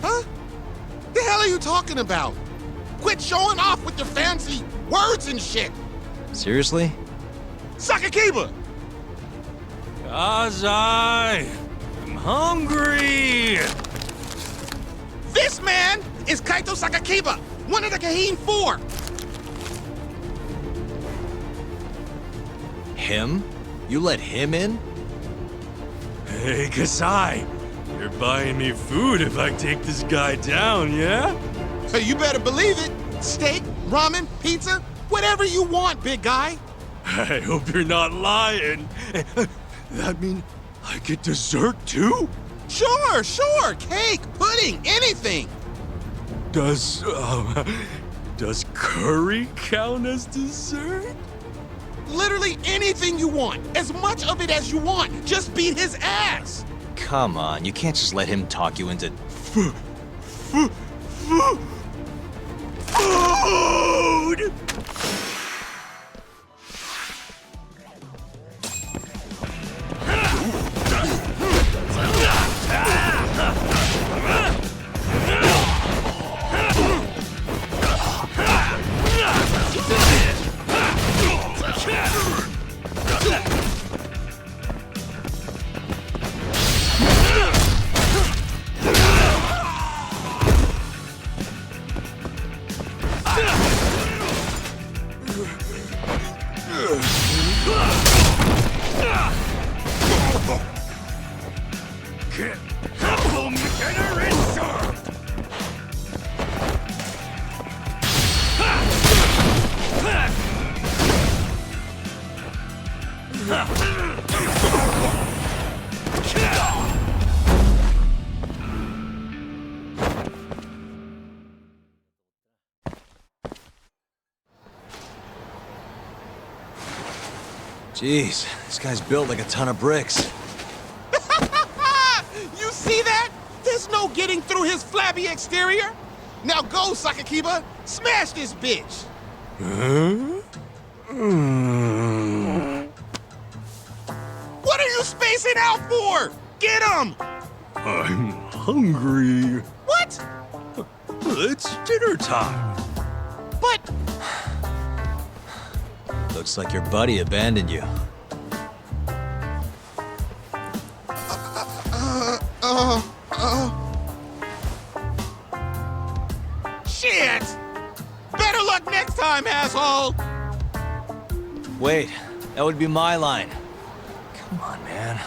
Huh? The hell are you talking about? Quit showing off with your fancy words and shit! Seriously? Sakakiba! Kazai! I'm hungry! This man is Kaito Sakakiba, one of the Kaheen 4! Him? You let him in? Hey, Kasai! You're buying me food if I take this guy down, yeah? Hey, you better believe it! Steak, ramen, pizza, whatever you want, big guy! I hope you're not lying. That mean I get dessert too? Sure, sure! Cake, pudding, anything! Does curry count as dessert? Literally anything you want, as much of it as you want. Just beat his ass! Come on, you can't just let him talk you into... Food! Jeez, this guy's built like a ton of bricks. You see that? There's no getting through his flabby exterior. Now go, Sakakiba, smash this bitch. What are you spacing out for? Get him! I'm hungry. What? It's dinner time. But... Looks like your buddy abandoned you. Shit! Better Better luck next time, asshole! Wait, that would be my line. Come on, man.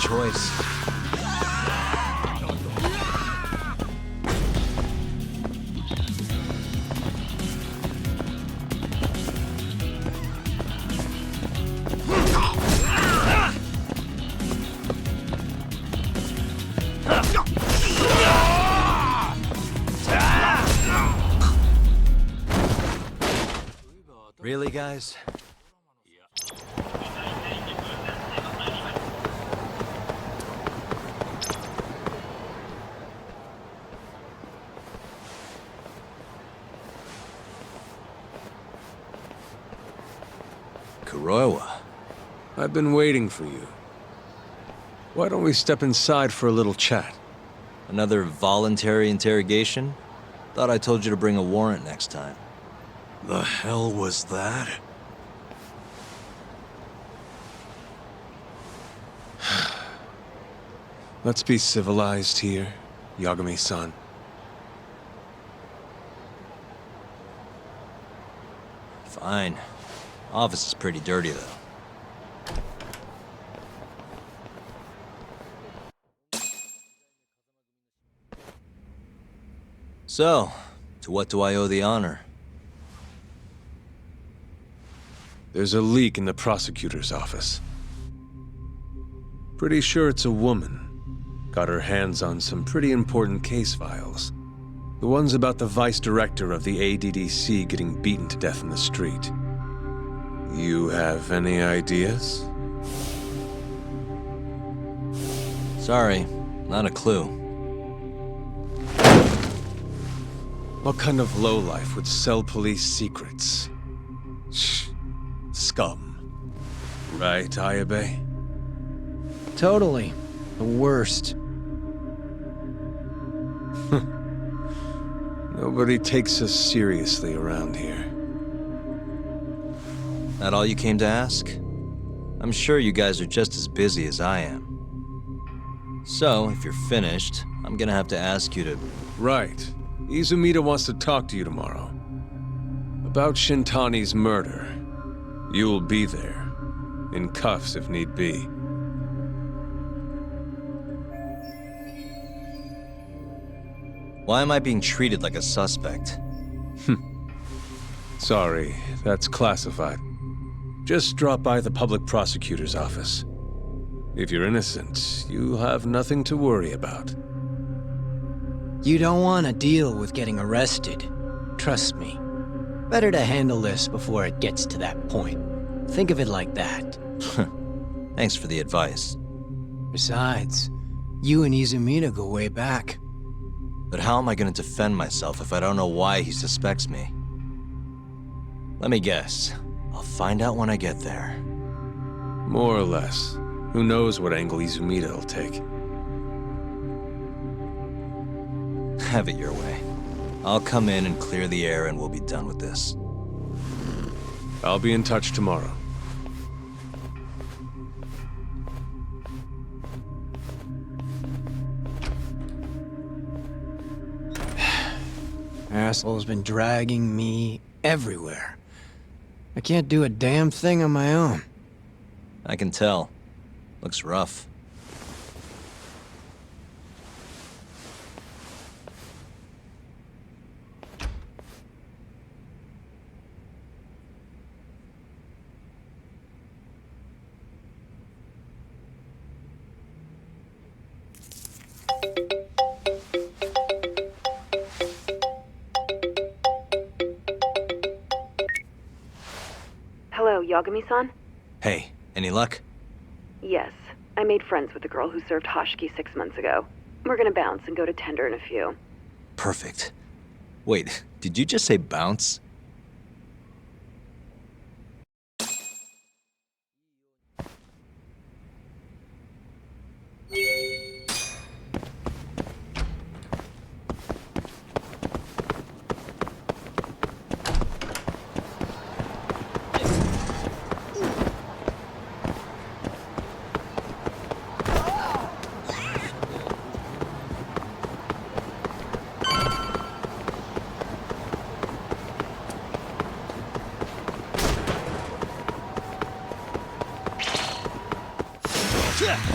Choice. Really, guys? Kuroiwa. I've been waiting for you. Why don't we step inside for a little chat? Another voluntary interrogation? Thought I told you to bring a warrant next time. The hell was that? Let's be civilized here, Yagami-san. Fine. Office is pretty dirty, though. So, to what do I owe the honor? There's a leak in the prosecutor's office. Pretty sure it's a woman. Got her hands on some pretty important case files. The ones about the vice director of the ADDC getting beaten to death in the street. You have any ideas? Sorry, not a clue. What kind of lowlife would sell police secrets? Shh. Scum. Right, Ayabe? Totally. The worst. Nobody takes us seriously around here. That all you came to ask? I'm sure you guys are just as busy as I am. So, if you're finished, I'm gonna have to ask you to... Right. Izumida wants to talk to you tomorrow. About Shintani's murder. You'll be there. In cuffs if need be. Why am I being treated like a suspect? Sorry, that's classified. Just drop by the public prosecutor's office. If you're innocent, you'll have nothing to worry about. You don't want to deal with getting arrested. Trust me. Better to handle this before it gets to that point. Think of it like that. Thanks for the advice. Besides, you and Izumida go way back. But how am I going to defend myself if I don't know why he suspects me? Let me guess. I'll find out when I get there. More or less. Who knows what angle Izumida will take. Have it your way. I'll come in and clear the air and we'll be done with this. I'll be in touch tomorrow. Asshole's been dragging me everywhere. I can't do a damn thing on my own. I can tell. Looks rough. Hello, Yagami-san? Hey, any luck? Yes. I made friends with the girl who served Hoshiki 6 months ago. We're gonna bounce and go to tender in a few. Perfect. Wait, did you just say bounce?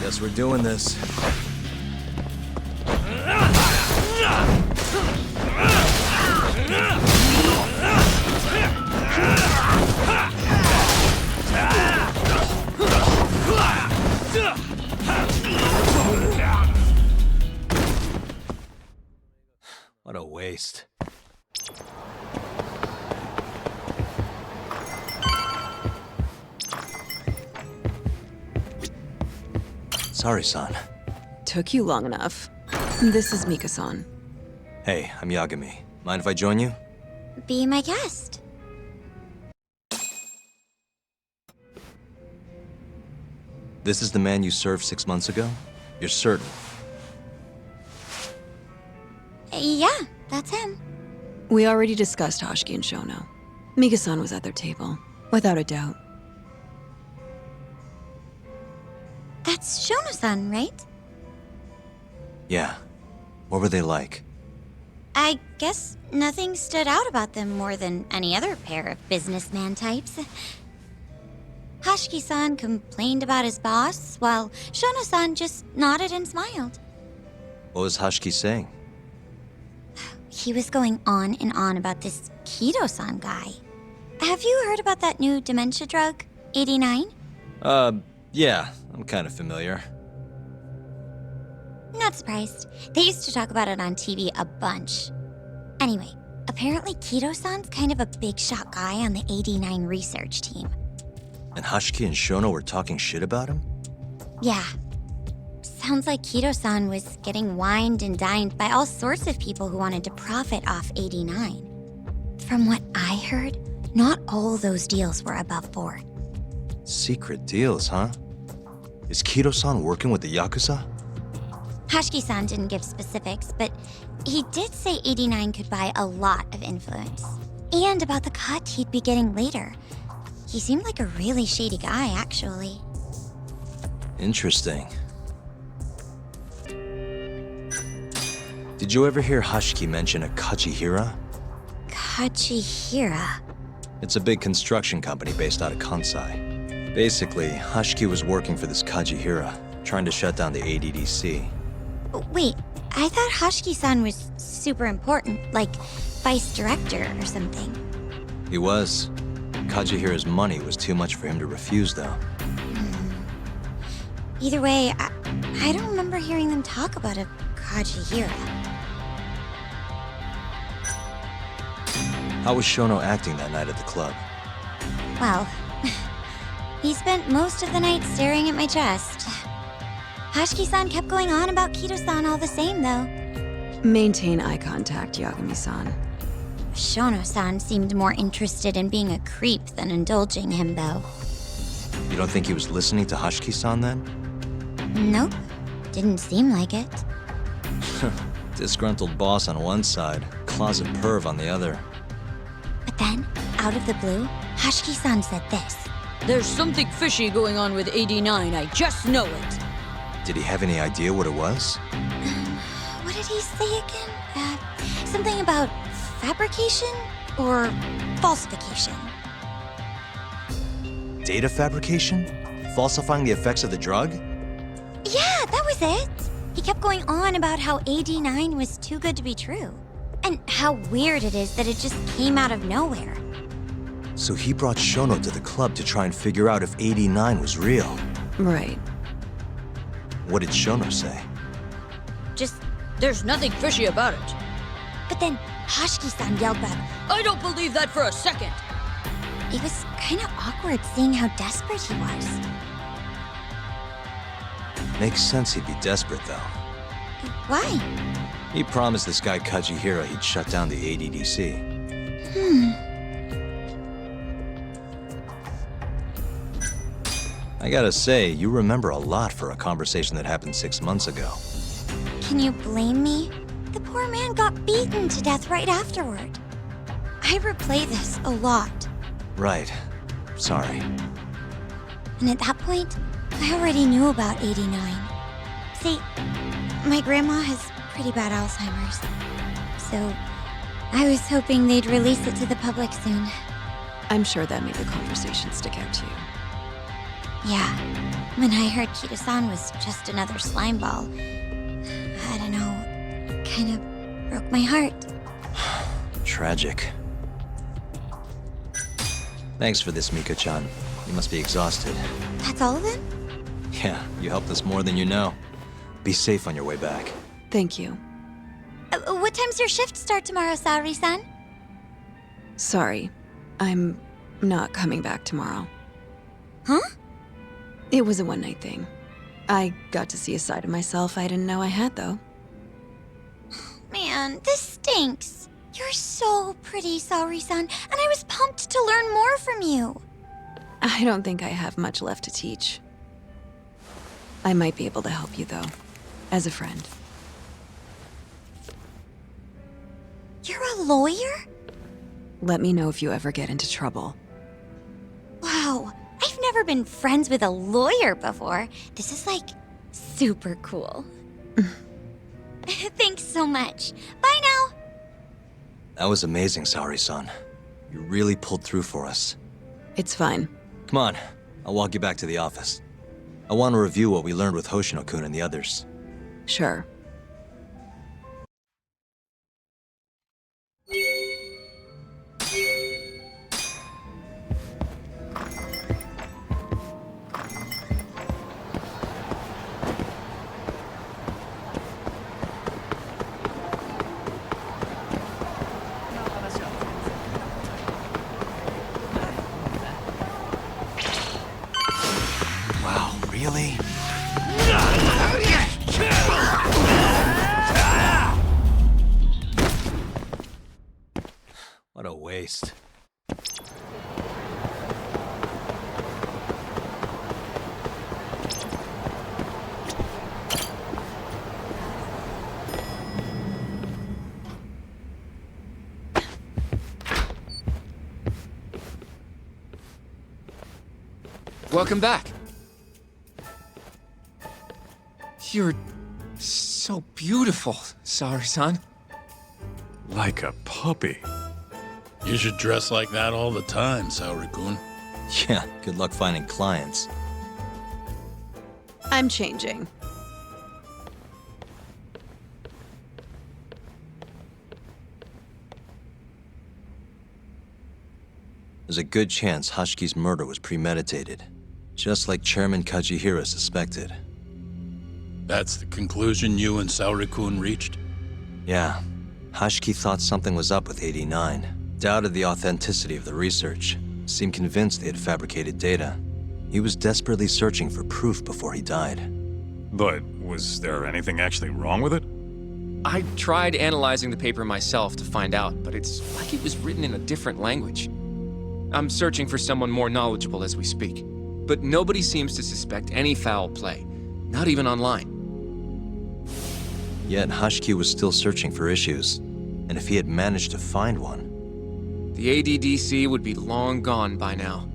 Guess we're doing this. What a waste. Sorry, son. Took you long enough. This is Mika-san. Hey, I'm Yagami. Mind if I join you? Be my guest. This is the man you served 6 months ago? You're certain? Yeah, that's him. We already discussed Hoshiki and Shono. Mika-san was at their table, without a doubt. That's Shono-san, right? Yeah. What were they like? I guess nothing stood out about them more than any other pair of businessman types. Hoshiki-san complained about his boss, while Shono-san just nodded and smiled. What was Hoshiki saying? He was going on and on about this Kido-san guy. Have you heard about that new dementia drug, 89? Yeah, I'm kind of familiar. Not surprised. They used to talk about it on TV a bunch. Anyway, apparently Kido-san's kind of a big shot guy on the 89 research team. And Hoshiki and Shono were talking shit about him? Yeah. Sounds like Kido-san was getting wined and dined by all sorts of people who wanted to profit off 89. From what I heard, not all those deals were above board. Secret deals, huh? Is Kido-san working with the Yakuza? Hoshiki-san didn't give specifics, but he did say 89 could buy a lot of influence. And about the cut he'd be getting later. He seemed like a really shady guy, actually. Interesting. Did you ever hear Hoshiki mention a Kachihira? Kachihira? It's a big construction company based out of Kansai. Basically, Hoshiki was working for this Kachihira, trying to shut down the ADDC. Wait, I thought Hoshiki-san was super important, like vice director or something. He was. Kachihira's money was too much for him to refuse, though. Either way, I don't remember hearing them talk about a Kachihira. How was Shono acting that night at the club? Well, he spent most of the night staring at my chest. Hoshiki-san kept going on about Kido-san all the same, though. Maintain eye contact, Yagami-san. Shono-san seemed more interested in being a creep than indulging him, though. You don't think he was listening to Hoshiki-san then? Nope. Didn't seem like it. Disgruntled boss on one side, closet perv on the other. But then, out of the blue, Hoshiki-san said this. There's something fishy going on with 89, I just know it. Did he have any idea what it was? What did he say again? Something about fabrication or falsification? Data fabrication? Falsifying the effects of the drug? Yeah, that was it. He kept going on about how 89 was too good to be true. And how weird it is that it just came out of nowhere. So he brought Shono to the club to try and figure out if 89 was real. Right. What did Shono say? Just, there's nothing fishy about it. But then Hoshiki-san yelled back, I don't believe that for a second. It was kind of awkward seeing how desperate he was. Makes sense he'd be desperate, though. Why? He promised this guy Kajihira he'd shut down the ADDC. I gotta say, you remember a lot for a conversation that happened 6 months ago. Can you blame me? The poor man got beaten to death right afterward. I replay this a lot. Right. Sorry. And at that point, I already knew about 89. See, my grandma has pretty bad Alzheimer's. So, I was hoping they'd release it to the public soon. I'm sure that made the conversation stick out to you. Yeah, when I heard Kida-san was just another slime ball, I don't know, kind of broke my heart. Tragic. Thanks for this, Miko-chan. You must be exhausted. That's all of it? Yeah, you helped us more than you know. Be safe on your way back. Thank you. What time's your shift start tomorrow, Saori-san? Sorry, I'm not coming back tomorrow. Huh? It was a one-night thing. I got to see a side of myself I didn't know I had, though. Man, this stinks. You're so pretty, Saori-san, and I was pumped to learn more from you. I don't think I have much left to teach. I might be able to help you, though, as a friend. You're a lawyer? Let me know if you ever get into trouble. Wow, I've never been friends with a lawyer before. This is like super cool. Thanks so much. Bye now. That was amazing, Saori-san. You really pulled through for us. It's fine. Come on, I'll walk you back to the office. I want to review what we learned with Hoshino-kun and the others. Sure. Wow, really? What a waste. Welcome back. You're so beautiful, Saori-san. Like a puppy. You should dress like that all the time, Saori-kun. Yeah, good luck finding clients. I'm changing. There's a good chance Hashiki's murder was premeditated, just like Chairman Kajihira suspected. That's the conclusion you and Saori-kun reached? Yeah. Hashiki thought something was up with 89, doubted the authenticity of the research, seemed convinced they had fabricated data. He was desperately searching for proof before he died. But was there anything actually wrong with it? I tried analyzing the paper myself to find out, but it's like it was written in a different language. I'm searching for someone more knowledgeable as we speak, but nobody seems to suspect any foul play, not even online. Yet Hashiki was still searching for issues, and if he had managed to find one... The ADDC would be long gone by now.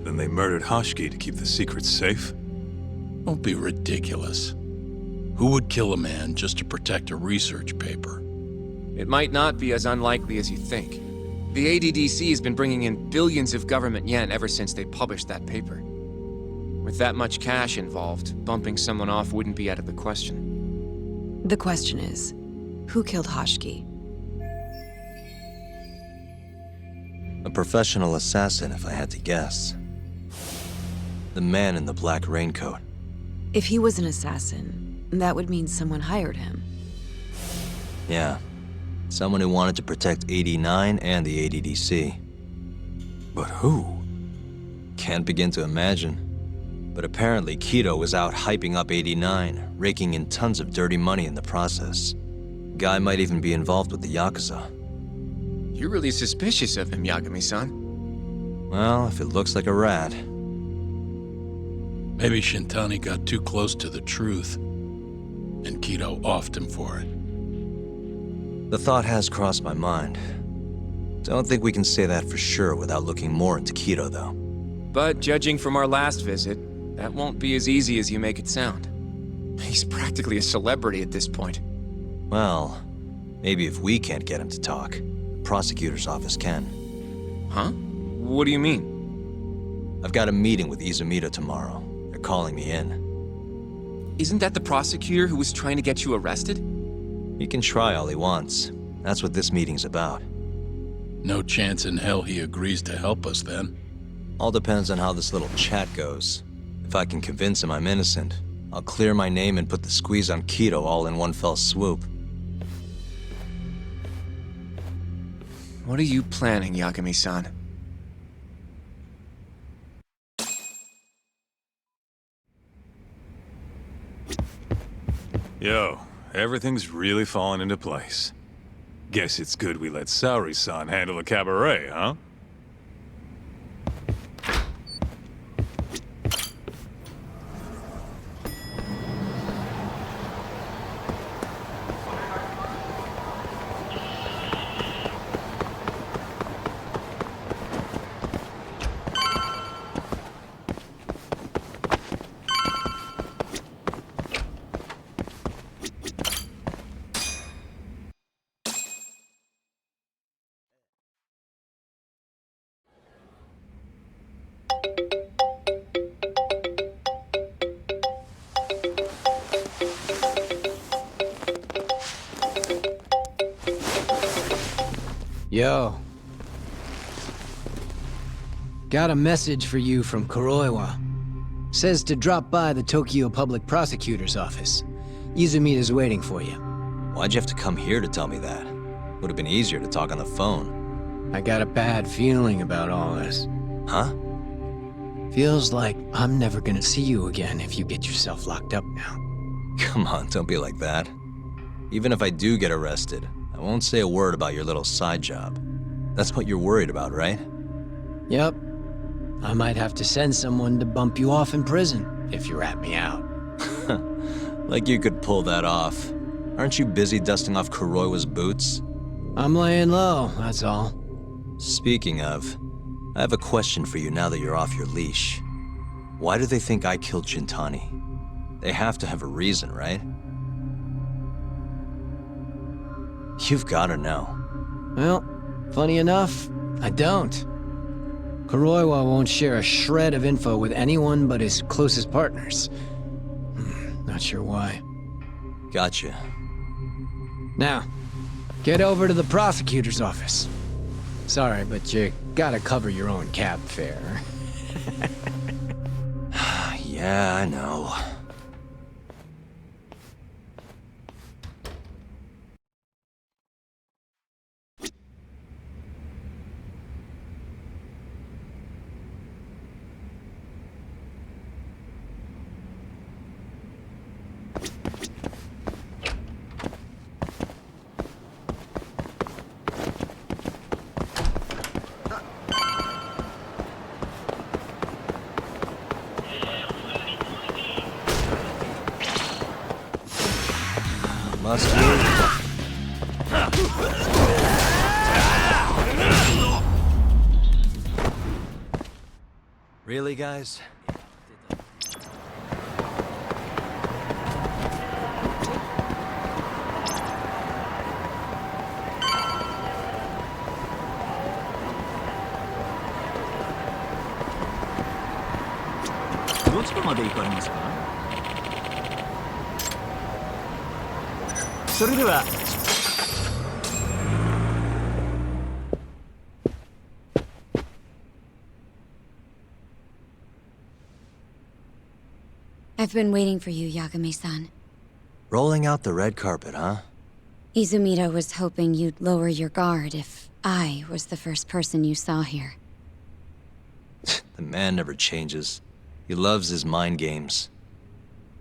Then they murdered Hashiki to keep the secret safe? Don't be ridiculous. Who would kill a man just to protect a research paper? It might not be as unlikely as you think. The ADDC has been bringing in billions of government yen ever since they published that paper. With that much cash involved, bumping someone off wouldn't be out of the question. The question is, who killed Hashiki? A professional assassin, if I had to guess. The man in the black raincoat. If he was an assassin, that would mean someone hired him. Yeah. Someone who wanted to protect 89 and the ADDC. But who? Can't begin to imagine. But apparently Kido was out hyping up 89, raking in tons of dirty money in the process. Guy might even be involved with the Yakuza. You're really suspicious of him, Yagami-san. Well, if it looks like a rat. Maybe Shintani got too close to the truth, and Kido offed him for it. The thought has crossed my mind. Don't think we can say that for sure without looking more into Kido, though. But judging from our last visit, that won't be as easy as you make it sound. He's practically a celebrity at this point. Well, maybe if we can't get him to talk, the prosecutor's office can. Huh? What do you mean? I've got a meeting with Izumida tomorrow. They're calling me in. Isn't that the prosecutor who was trying to get you arrested? He can try all he wants. That's what this meeting's about. No chance in hell he agrees to help us then. All depends on how this little chat goes. If I can convince him I'm innocent, I'll clear my name and put the squeeze on Kido all in one fell swoop. What are you planning, Yagami-san? Yo, everything's really falling into place. Guess it's good we let Saori-san handle the cabaret, huh? Yo. Got a message for you from Kuroiwa. Says to drop by the Tokyo Public Prosecutor's office. Izumida's waiting for you. Why'd you have to come here to tell me that? Would have been easier to talk on the phone. I got a bad feeling about all this. Huh? Feels like I'm never gonna see you again if you get yourself locked up now. Come on, don't be like that. Even if I do get arrested, I won't say a word about your little side job. That's what you're worried about, right? Yep. I might have to send someone to bump you off in prison if you rat me out. Like you could pull that off. Aren't you busy dusting off Kuroiwa's boots? I'm laying low, that's all. Speaking of, I have a question for you now that you're off your leash. Why do they think I killed Shintani? They have to have a reason, right? You've gotta know. Well, funny enough, I don't. Kuroiwa won't share a shred of info with anyone but his closest partners. Not sure why. Gotcha. Now, get over to the prosecutor's office. Sorry, but you gotta cover your own cab fare. Yeah, I know. Must be. Really, guys? I've been waiting for you, Yagami-san. Rolling out the red carpet, huh? Izumida was hoping you'd lower your guard if I was the first person you saw here. The man never changes. He loves his mind games.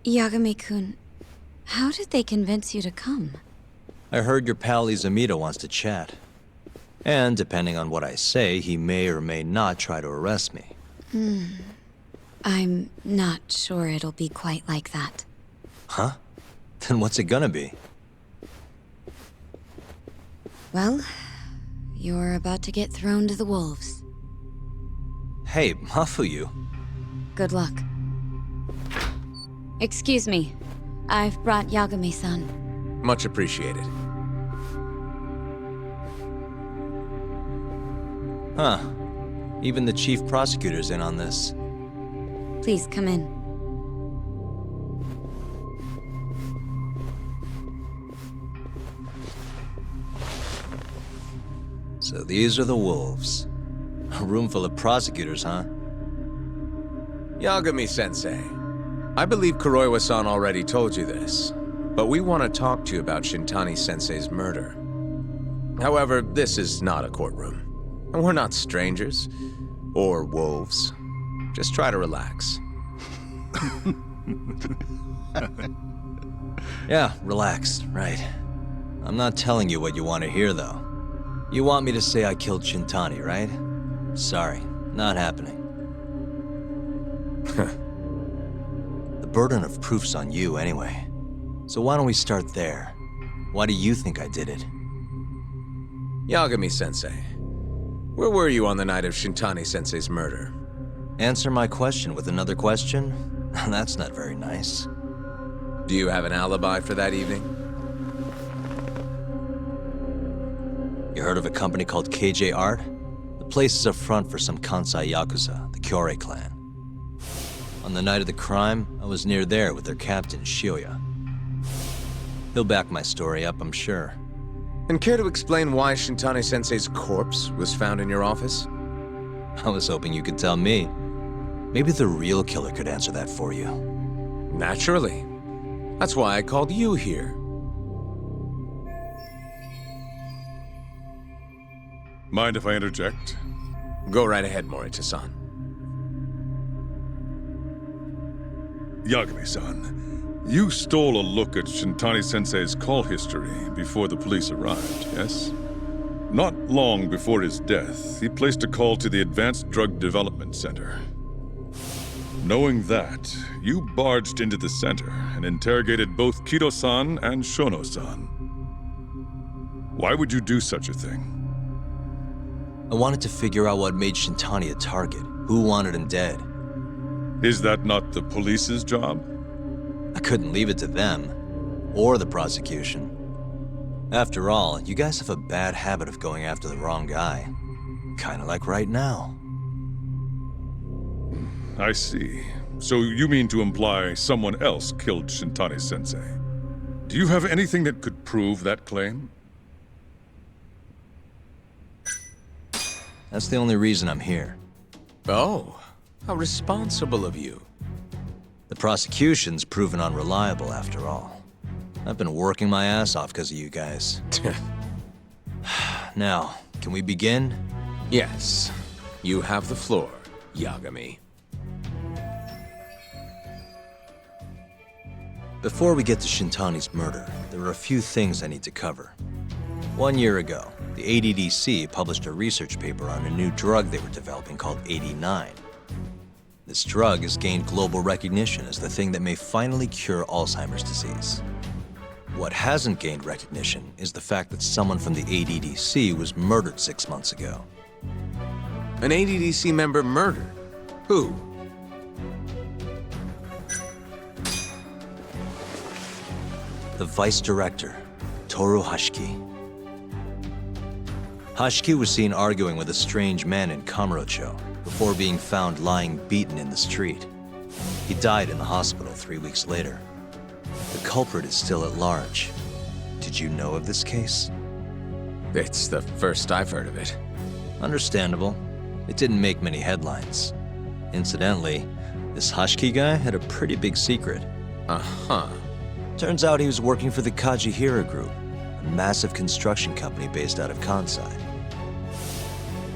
Yagami-kun, how did they convince you to come? I heard your pal Izumida wants to chat. And depending on what I say, he may or may not try to arrest me. I'm not sure it'll be quite like that. Huh? Then what's it gonna be? Well, you're about to get thrown to the wolves. Hey, Mafuyu. Good luck. Excuse me. I've brought Yagami-san. Much appreciated. Huh. Even the chief prosecutor's in on this. Please come in. So these are the wolves. A room full of prosecutors, huh? Yagami-sensei, I believe Kuroiwa-san already told you this, but we want to talk to you about Shintani-sensei's murder. However, this is not a courtroom, and we're not strangers, or wolves. Just try to relax. Yeah, relax, right. I'm not telling you what you want to hear, though. You want me to say I killed Shintani, right? Sorry, not happening. The burden of proof's on you, anyway. So why don't we start there? Why do you think I did it? Yagami-sensei, where were you on the night of Shintani-sensei's murder? Answer my question with another question? That's not very nice. Do you have an alibi for that evening? You heard of a company called KJ Art? The place is a front for some Kansai Yakuza, the Kyorei clan. On the night of the crime, I was near there with their captain, Shioya. He'll back my story up, I'm sure. And care to explain why Shintani-sensei's corpse was found in your office? I was hoping you could tell me. Maybe the real killer could answer that for you. Naturally. That's why I called you here. Mind if I interject? Go right ahead, Morita-san. Yagami-san, you stole a look at Shintani-sensei's call history before the police arrived, yes? Not long before his death, he placed a call to the Advanced Drug Development Center. Knowing that, you barged into the center and interrogated both Kido-san and Shono-san. Why would you do such a thing? I wanted to figure out what made Shintani a target. Who wanted him dead? Is that not the police's job? I couldn't leave it to them, or the prosecution. After all, you guys have a bad habit of going after the wrong guy. Kinda like right now. I see. So you mean to imply someone else killed Shintani-sensei? Do you have anything that could prove that claim? That's the only reason I'm here. Oh, how responsible of you. The prosecution's proven unreliable, after all. I've been working my ass off because of you guys. Now, can we begin? Yes. You have the floor, Yagami. Before we get to Shintani's murder, there are a few things I need to cover. 1 year ago, the ADDC published a research paper on a new drug they were developing called 89. This drug has gained global recognition as the thing that may finally cure Alzheimer's disease. What hasn't gained recognition is the fact that someone from the ADDC was murdered 6 months ago. An ADDC member murdered? Who? The vice director, Toru Hashiki. Hashiki was seen arguing with a strange man in Kamurocho before being found lying beaten in the street. He died in the hospital 3 weeks later. The culprit is still at large. Did you know of this case? It's the first I've heard of it. Understandable. It didn't make many headlines. Incidentally, this Hashiki guy had a pretty big secret. Uh-huh. Turns out he was working for the Kajihira Group, a massive construction company based out of Kansai.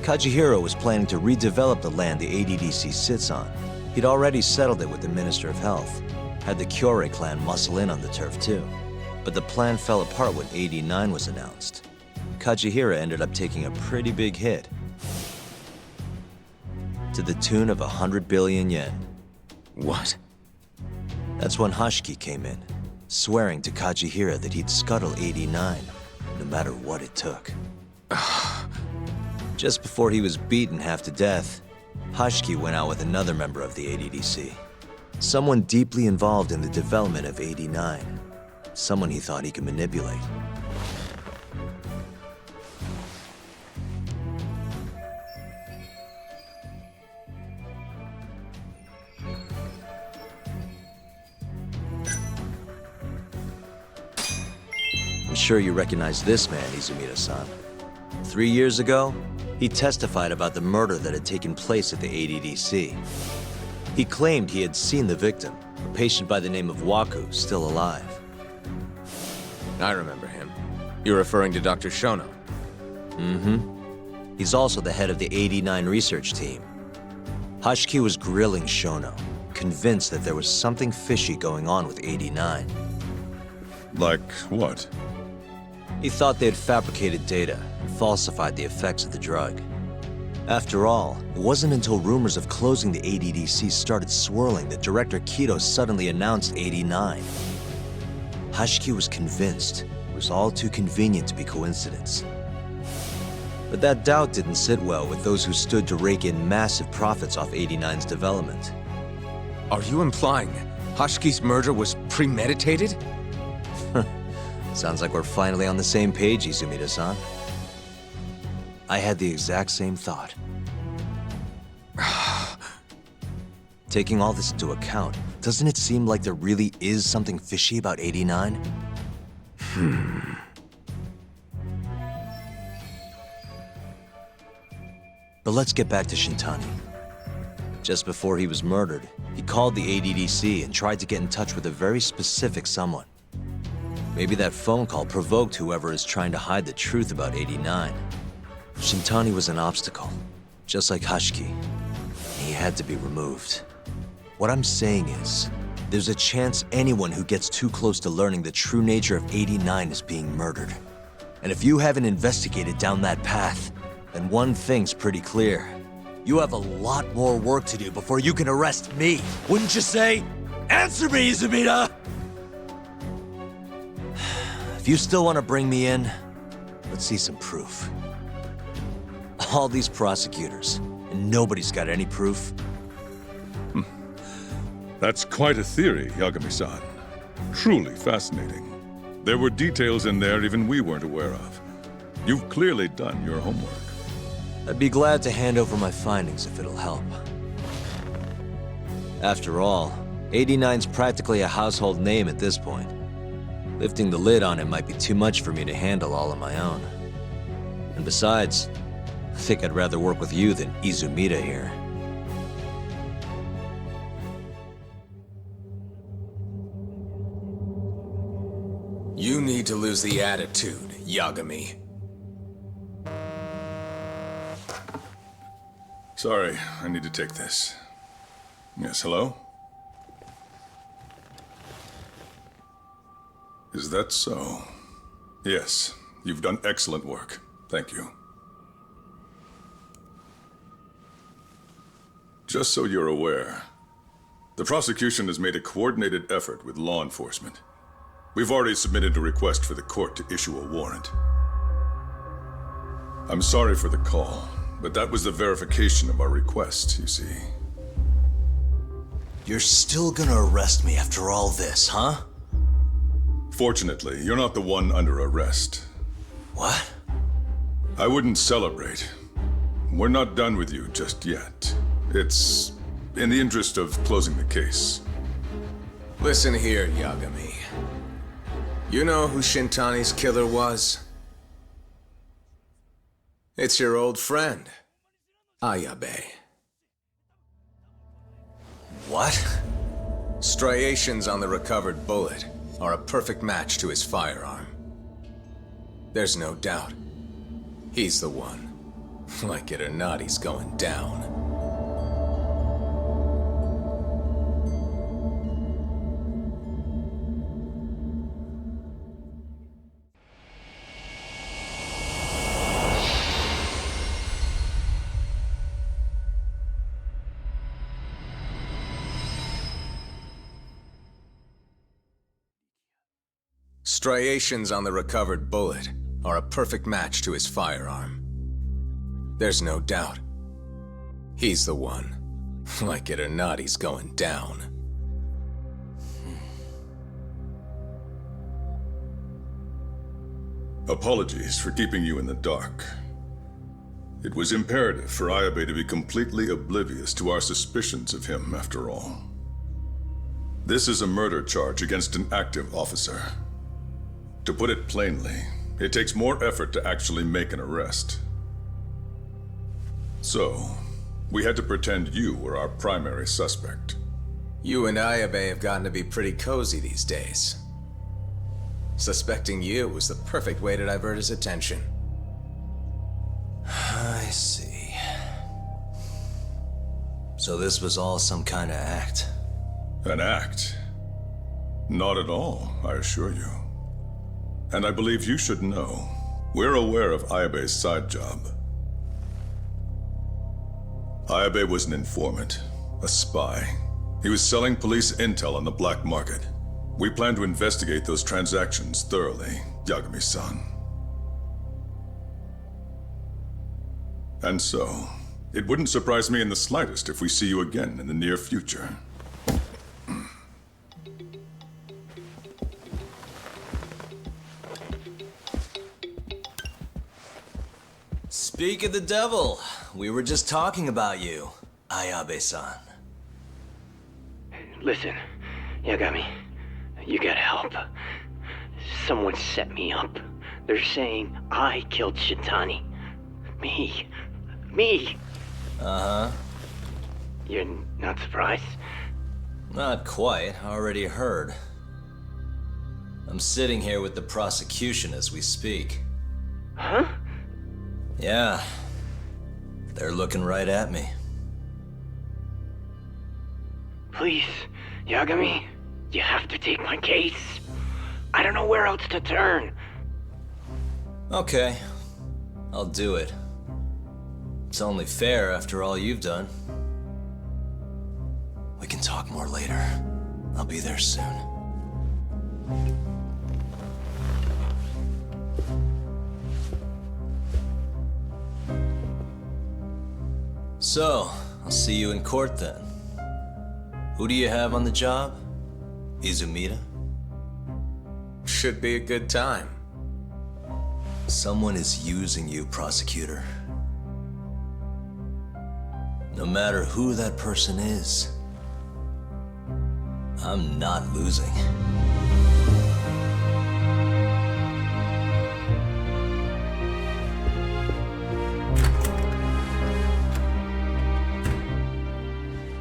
Kajihira was planning to redevelop the land the ADDC sits on. He'd already settled it with the Minister of Health, had the Kyorei clan muscle in on the turf too. But the plan fell apart when 89 was announced. Kajihira ended up taking a pretty big hit, to the tune of 100 billion yen. What? That's when Hashiki came in, swearing to Kajihira that he'd scuttle 89, no matter what it took. Just before he was beaten half to death, Hashiki went out with another member of the ADDC. Someone deeply involved in the development of 89. Someone he thought he could manipulate. I'm sure you recognize this man, Izumida-san. 3 years ago, he testified about the murder that had taken place at the ADDC. He claimed he had seen the victim, a patient by the name of Waku, still alive. I remember him. You're referring to Dr. Shono? Mm-hmm. He's also the head of the 89 research team. Hashiki was grilling Shono, convinced that there was something fishy going on with 89. Like what? He thought they had fabricated data and falsified the effects of the drug. After all, it wasn't until rumors of closing the ADDC started swirling that Director Kido suddenly announced 89. Hashiki was convinced it was all too convenient to be coincidence. But that doubt didn't sit well with those who stood to rake in massive profits off 89's development. Are you implying Hashiki's murder was premeditated? Sounds like we're finally on the same page, Izumida-san. I had the exact same thought. Taking all this into account, doesn't it seem like there really is something fishy about 89? But let's get back to Shintani. Just before he was murdered, he called the ADDC and tried to get in touch with a very specific someone. Maybe that phone call provoked whoever is trying to hide the truth about 89. Shintani was an obstacle, just like Hashiki. He had to be removed. What I'm saying is, there's a chance anyone who gets too close to learning the true nature of 89 is being murdered. And if you haven't investigated down that path, then one thing's pretty clear. You have a lot more work to do before you can arrest me, wouldn't you say? Answer me, Izumida! If you still want to bring me in, let's see some proof. All these prosecutors, and nobody's got any proof. That's quite a theory, Yagami-san. Truly fascinating. There were details in there even we weren't aware of. You've clearly done your homework. I'd be glad to hand over my findings if it'll help. After all, 89's practically a household name at this point. Lifting the lid on it might be too much for me to handle all on my own. And besides, I think I'd rather work with you than Izumida here. You need to lose the attitude, Yagami. Sorry, I need to take this. Yes, hello? Is that so? Yes, you've done excellent work. Thank you. Just so you're aware, the prosecution has made a coordinated effort with law enforcement. We've already submitted a request for the court to issue a warrant. I'm sorry for the call, but that was the verification of our request, you see. You're still gonna arrest me after all this, huh? Fortunately, you're not the one under arrest. What? I wouldn't celebrate. We're not done with you just yet. It's in the interest of closing the case. Listen here, Yagami. You know who Shintani's killer was? It's your old friend, Ayabe. What? Striations on the recovered bullet are a perfect match to his firearm. There's no doubt. He's the one. Like it or not, he's going down. Striations on the recovered bullet are a perfect match to his firearm. There's no doubt. He's the one. Like it or not, he's going down. Apologies for keeping you in the dark. It was imperative for Ayabe to be completely oblivious to our suspicions of him, after all. This is a murder charge against an active officer. To put it plainly, it takes more effort to actually make an arrest. So, we had to pretend you were our primary suspect. You and Ayabe have gotten to be pretty cozy these days. Suspecting you was the perfect way to divert his attention. I see. So this was all some kind of act? An act? Not at all, I assure you. And I believe you should know, we're aware of Ayabe's side job. Ayabe was an informant, a spy. He was selling police intel on the black market. We plan to investigate those transactions thoroughly, Yagami-san. And so, it wouldn't surprise me in the slightest if we see you again in the near future. Speak of the devil, we were just talking about you, Ayabe-san. Listen, Yagami, you gotta help. Someone set me up. They're saying I killed Shintani. Me. Uh-huh. You're not surprised? Not quite, already heard. I'm sitting here with the prosecution as we speak. Huh? Yeah. They're looking right at me. Please, Yagami, you have to take my case. I don't know where else to turn. Okay, I'll do it. It's only fair after all you've done. We can talk more later. I'll be there soon. So, I'll see you in court then. Who do you have on the job? Izumida? Should be a good time. Someone is using you, prosecutor. No matter who that person is, I'm not losing.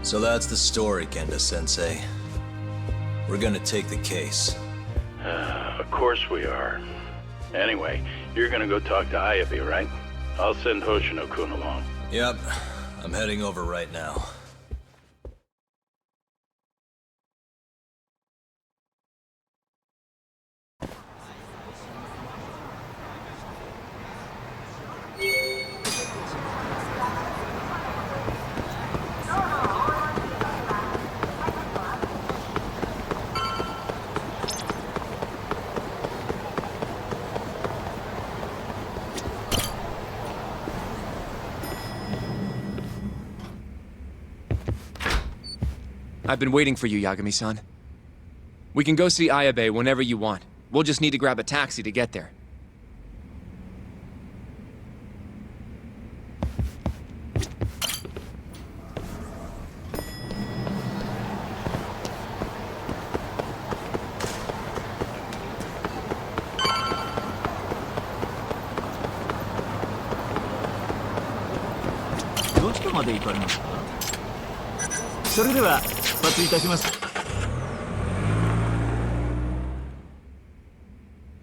So that's the story, Kenda-sensei. We're gonna take the case. Of course we are. Anyway, you're gonna go talk to Ayabe, right? I'll send Hoshino-kun along. Yep, I'm heading over right now. I've been waiting for you, Yagami-san. We can go see Ayabe whenever you want. We'll just need to grab a taxi to get there.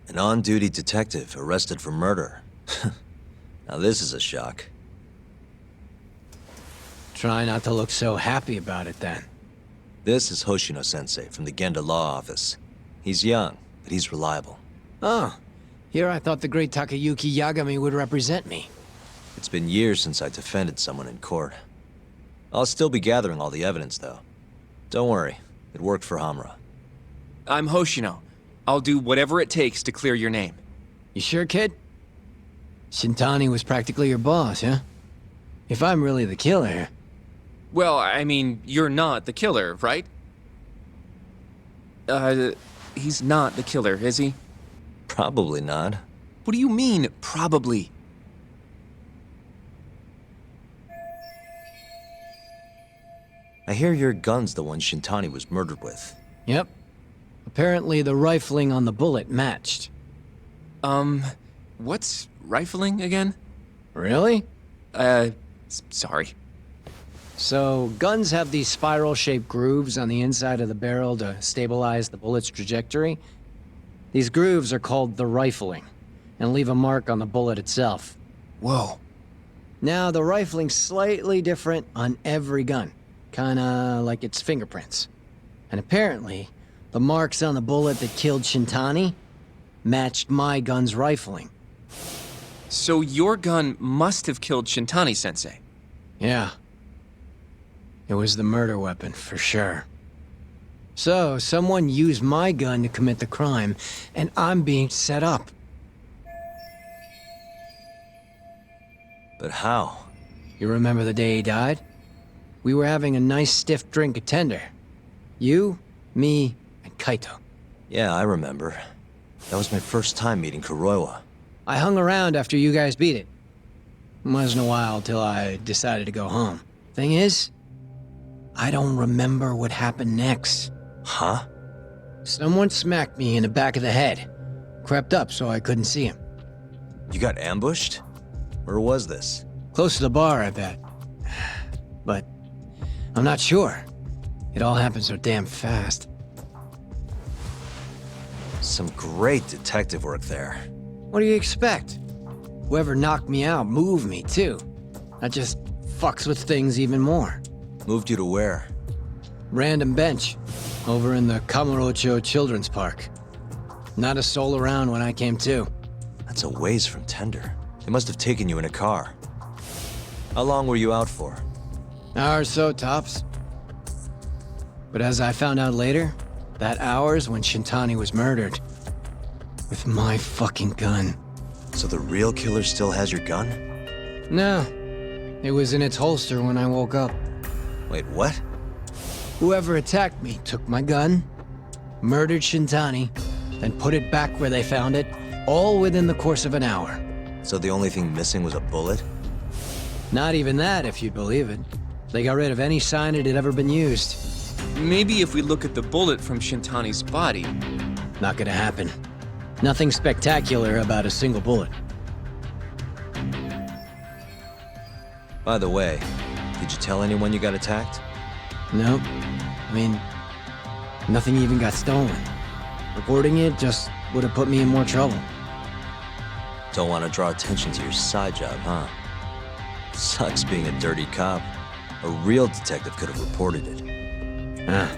An on-duty detective arrested for murder. Now this is a shock. Try not to look so happy about it then. This is Hoshino-sensei from the Genda Law Office. He's young, but he's reliable. Oh, here I thought the great Takayuki Yagami would represent me. It's been years since I defended someone in court. I'll still be gathering all the evidence, though. Don't worry, it worked for Hamura. I'm Hoshino. I'll do whatever it takes to clear your name. You sure, kid? Shintani was practically your boss, huh? If I'm really the killer... Well, I mean, you're not the killer, right? He's not the killer, is he? Probably not. What do you mean, probably? I hear your gun's the one Shintani was murdered with. Yep. Apparently the rifling on the bullet matched. What's rifling again? Really? Sorry. So, guns have these spiral-shaped grooves on the inside of the barrel to stabilize the bullet's trajectory. These grooves are called the rifling, and leave a mark on the bullet itself. Whoa. Now, the rifling's slightly different on every gun. Kinda like its fingerprints. And apparently, the marks on the bullet that killed Shintani matched my gun's rifling. So your gun must have killed Shintani-sensei? Yeah. It was the murder weapon, for sure. So, someone used my gun to commit the crime, and I'm being set up. But how? You remember the day he died? We were having a nice stiff drink at Tender. You, me, and Kaito. Yeah, I remember. That was my first time meeting Kuroiwa. I hung around after you guys beat it. Wasn't a while till I decided to go home. Thing is, I don't remember what happened next. Huh? Someone smacked me in the back of the head. Crept up so I couldn't see him. You got ambushed? Where was this? Close to the bar, I bet. But I'm not sure. It all happened so damn fast. Some great detective work there. What do you expect? Whoever knocked me out moved me, too. That just fucks with things even more. Moved you to where? Random bench. Over in the Kamurocho Children's Park. Not a soul around when I came to. That's a ways from Tender. They must have taken you in a car. How long were you out for? Hour or so, tops. But as I found out later, that hour's when Shintani was murdered. With my fucking gun. So the real killer still has your gun? No. It was in its holster when I woke up. Wait, what? Whoever attacked me took my gun, murdered Shintani, then put it back where they found it, all within the course of an hour. So the only thing missing was a bullet? Not even that, if you'd believe it. They got rid of any sign it had ever been used. Maybe if we look at the bullet from Shintani's body. Not gonna happen. Nothing spectacular about a single bullet. By the way, did you tell anyone you got attacked? Nope. I mean, nothing even got stolen. Reporting it just would have put me in more trouble. Don't want to draw attention to your side job, huh? Sucks being a dirty cop. A real detective could have reported it. Ah.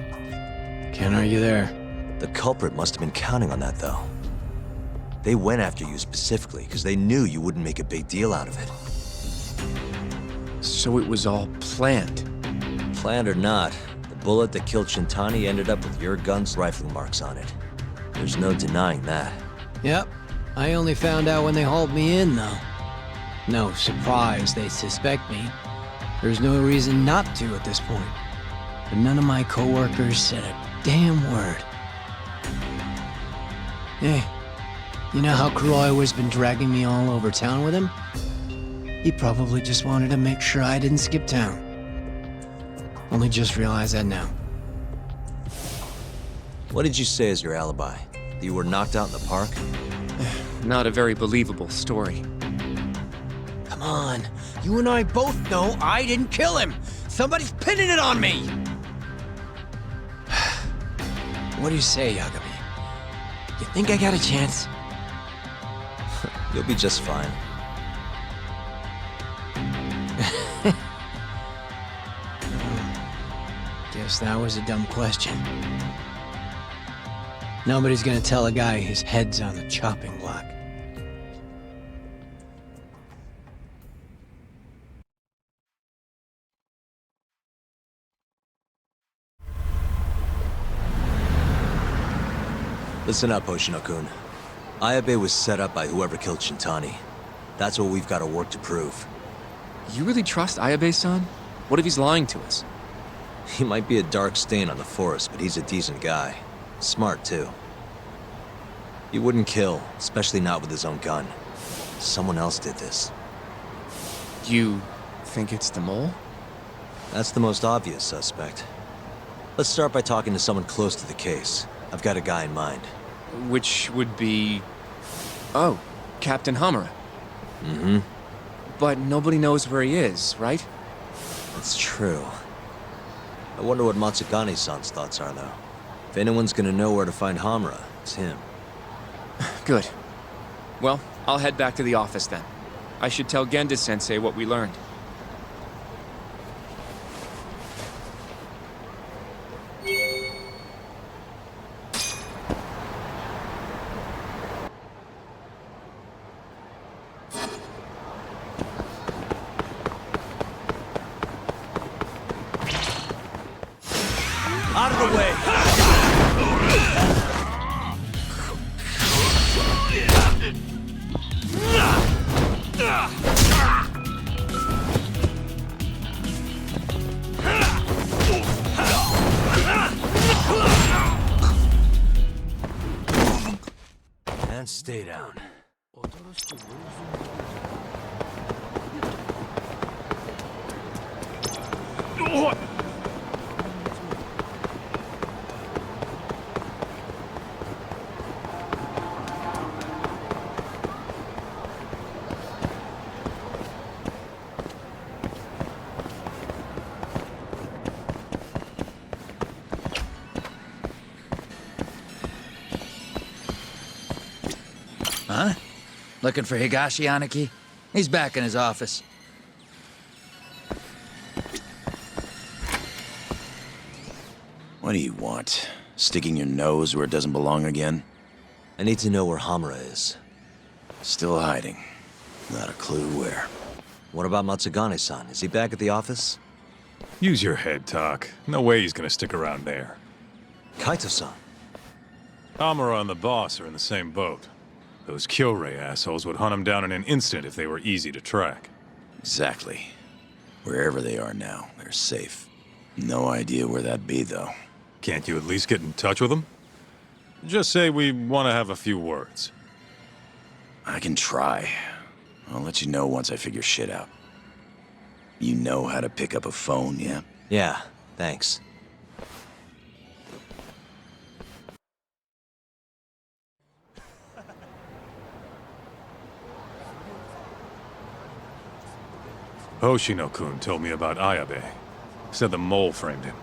Can't argue there. The culprit must have been counting on that, though. They went after you specifically because they knew you wouldn't make a big deal out of it. So it was all planned? Planned or not, the bullet that killed Shintani ended up with your gun's rifling marks on it. There's no denying that. Yep. I only found out when they hauled me in, though. No surprise they suspect me. There's no reason not to at this point. But none of my coworkers said a damn word. Hey, you know how Kuroiwa's been dragging me all over town with him? He probably just wanted to make sure I didn't skip town. Only just realized that now. What did you say as your alibi? That you were knocked out in the park? Not a very believable story. Come on. You and I both know I didn't kill him. Somebody's pinning it on me. What do you say, Yagami? You think I got a chance? You'll be just fine. Guess that was a dumb question. Nobody's gonna tell a guy his head's on the chopping block. Listen up, Hoshino-kun. Ayabe was set up by whoever killed Shintani. That's what we've got to work to prove. You really trust Ayabe-san? What if he's lying to us? He might be a dark stain on the force, but he's a decent guy. Smart, too. He wouldn't kill, especially not with his own gun. Someone else did this. You think it's the mole? That's the most obvious suspect. Let's start by talking to someone close to the case. I've got a guy in mind. Which would be... Oh, Captain Hamura. Mm-hmm. But nobody knows where he is, right? That's true. I wonder what Matsugane-san's thoughts are, though. If anyone's gonna know where to find Hamura, it's him. Good. Well, I'll head back to the office then. I should tell Genda-sensei what we learned. Out of the way! And stay down. Huh? Looking for Higashi Aniki? He's back in his office. What do you want? Sticking your nose where it doesn't belong again? I need to know where Hamura is. Still hiding. Not a clue where. What about Matsugane-san? Is he back at the office? Use your head, Tak. No way he's gonna stick around there. Kaito-san. Hamura and the boss are in the same boat. Those Kyorei assholes would hunt him down in an instant if they were easy to track. Exactly. Wherever they are now, they're safe. No idea where that'd be, though. Can't you at least get in touch with them? Just say we want to have a few words. I can try. I'll let you know once I figure shit out. You know how to pick up a phone, yeah? Yeah, thanks. Hoshino-kun told me about Ayabe. Said the mole framed him.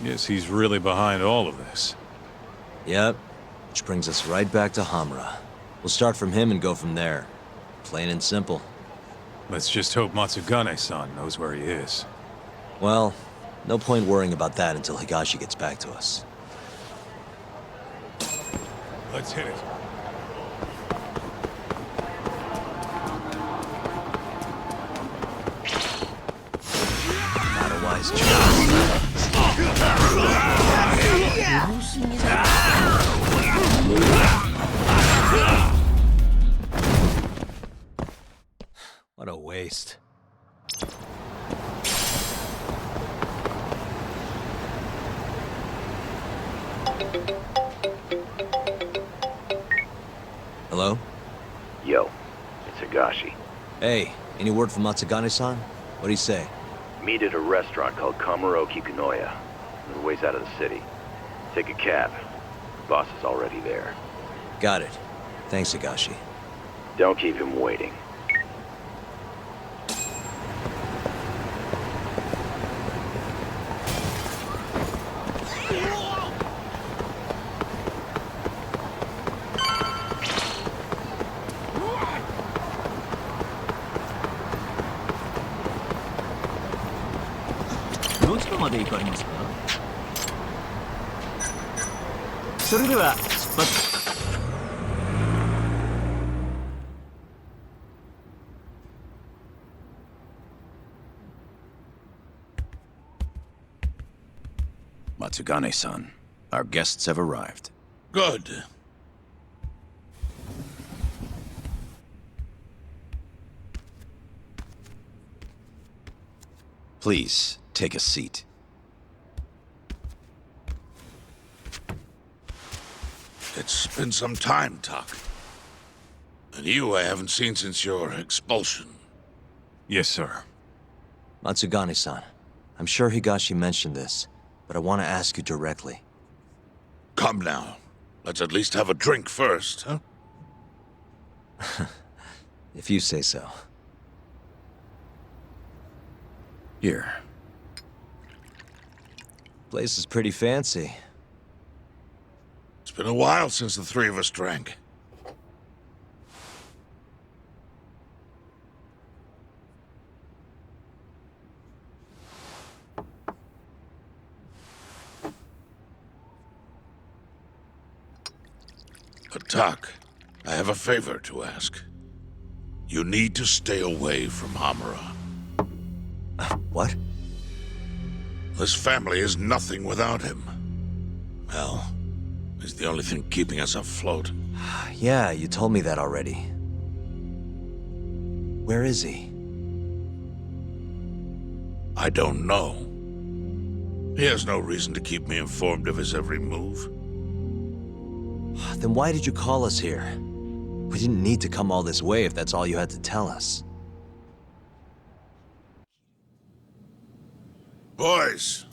Yes, he's really behind all of this. Yep. Which brings us right back to Hamura. We'll start from him and go from there. Plain and simple. Let's just hope Matsugane-san knows where he is. Well, no point worrying about that until Higashi gets back to us. Let's hit it. Not a wise choice. What a waste. Hello? Yo, it's Higashi. Hey, any word from Matsugane-san? What'd he say? Meet at a restaurant called Kamuroki Kunoya. A little ways out of the city. Take a cab. The boss is already there. Got it. Thanks, Higashi. Don't keep him waiting. Matsugane-san, our guests have arrived. Good. Please, take a seat. It's been some time, Tak. And you I haven't seen since your expulsion. Yes, sir. Matsugane-san, I'm sure Higashi mentioned this, but I want to ask you directly. Come now. Let's at least have a drink first, huh? If you say so. Here. Place is pretty fancy. It's been a while since the three of us drank. But Tak, I have a favor to ask. You need to stay away from Hamura. What? This family is nothing without him. Well, he's the only thing keeping us afloat. Yeah, you told me that already. Where is he? I don't know. He has no reason to keep me informed of his every move. Then why did you call us here? We didn't need to come all this way if that's all you had to tell us. Boys!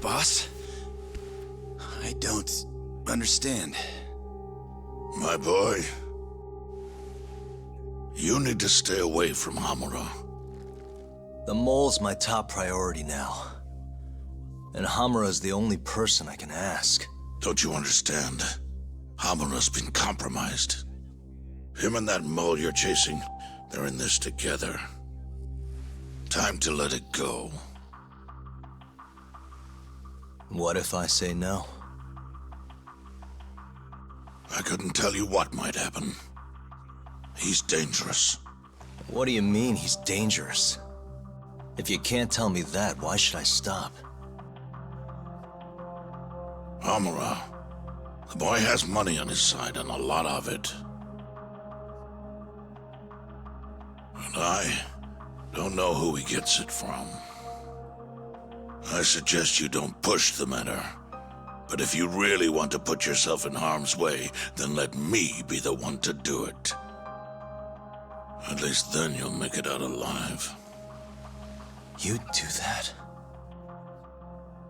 Boss? I don't understand. My boy, you need to stay away from Hamura. The mole's my top priority now. And Hamura's the only person I can ask. Don't you understand? Hamura's been compromised. Him and that mole you're chasing, they're in this together. Time to let it go. What if I say no? I couldn't tell you what might happen. He's dangerous. What do you mean he's dangerous? If you can't tell me that, why should I stop? Hamura. The boy has money on his side, and a lot of it. And I don't know who he gets it from. I suggest you don't push the matter. But if you really want to put yourself in harm's way, then let me be the one to do it. At least then you'll make it out alive. You'd do that?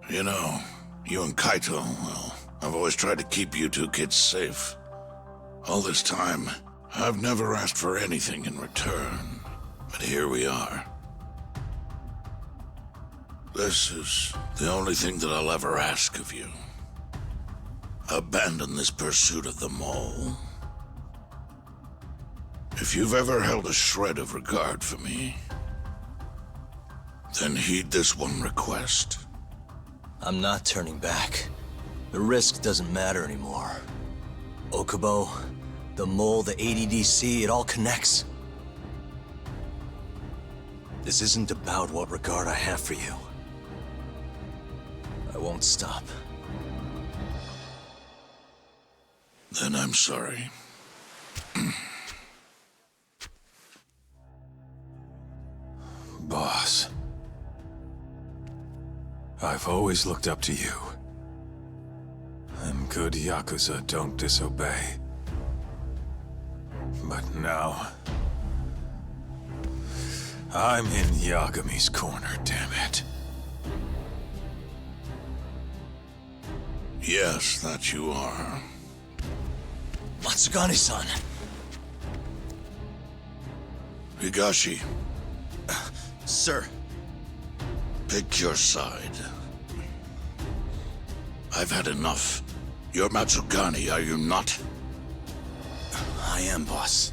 You know, you and Kaito, well, I've always tried to keep you two kids safe. All this time, I've never asked for anything in return. But here we are. This is the only thing that I'll ever ask of you. Abandon this pursuit of the mole. If you've ever held a shred of regard for me, then heed this one request. I'm not turning back. The risk doesn't matter anymore. Okubo, the mole, the ADDC, it all connects. This isn't about what regard I have for you. I won't stop. Then I'm sorry. Boss. I've always looked up to you. And good Yakuza don't disobey. But now... I'm in Yagami's corner, damn it. Yes, that you are. Matsugane-san. Higashi. Sir. Pick your side. I've had enough. You're Matsugane, are you not? I am, boss.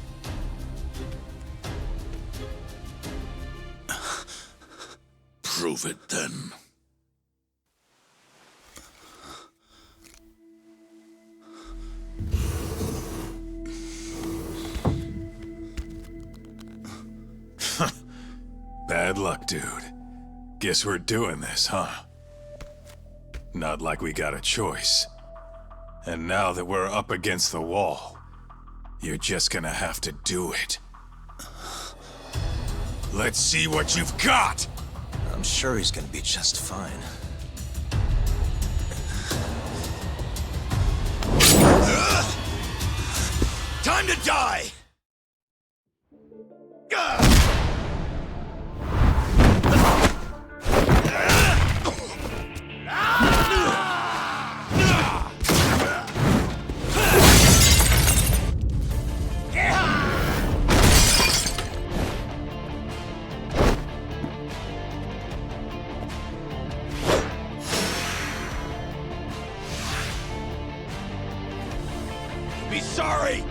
Prove it, then. Bad luck, dude. Guess we're doing this, huh? Not like we got a choice. And now that we're up against the wall, you're just gonna have to do it. Let's see what you've got! I'm sure he's gonna be just fine. Time to die! Be sorry!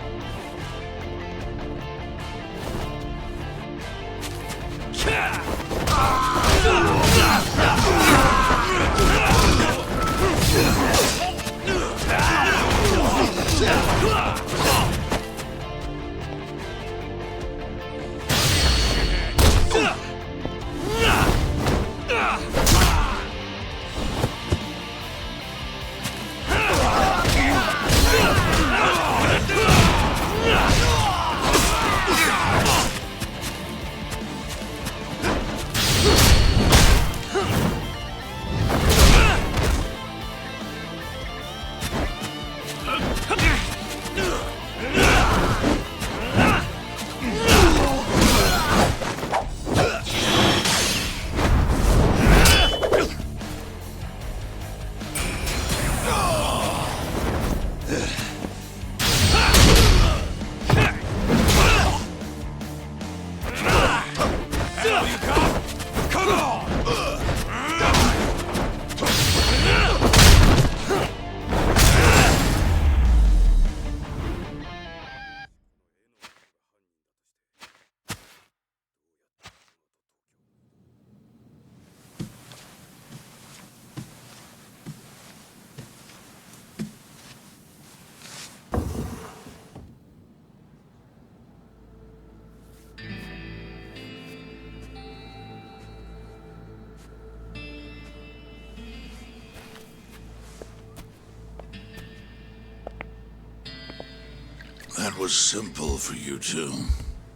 That was simple for you two.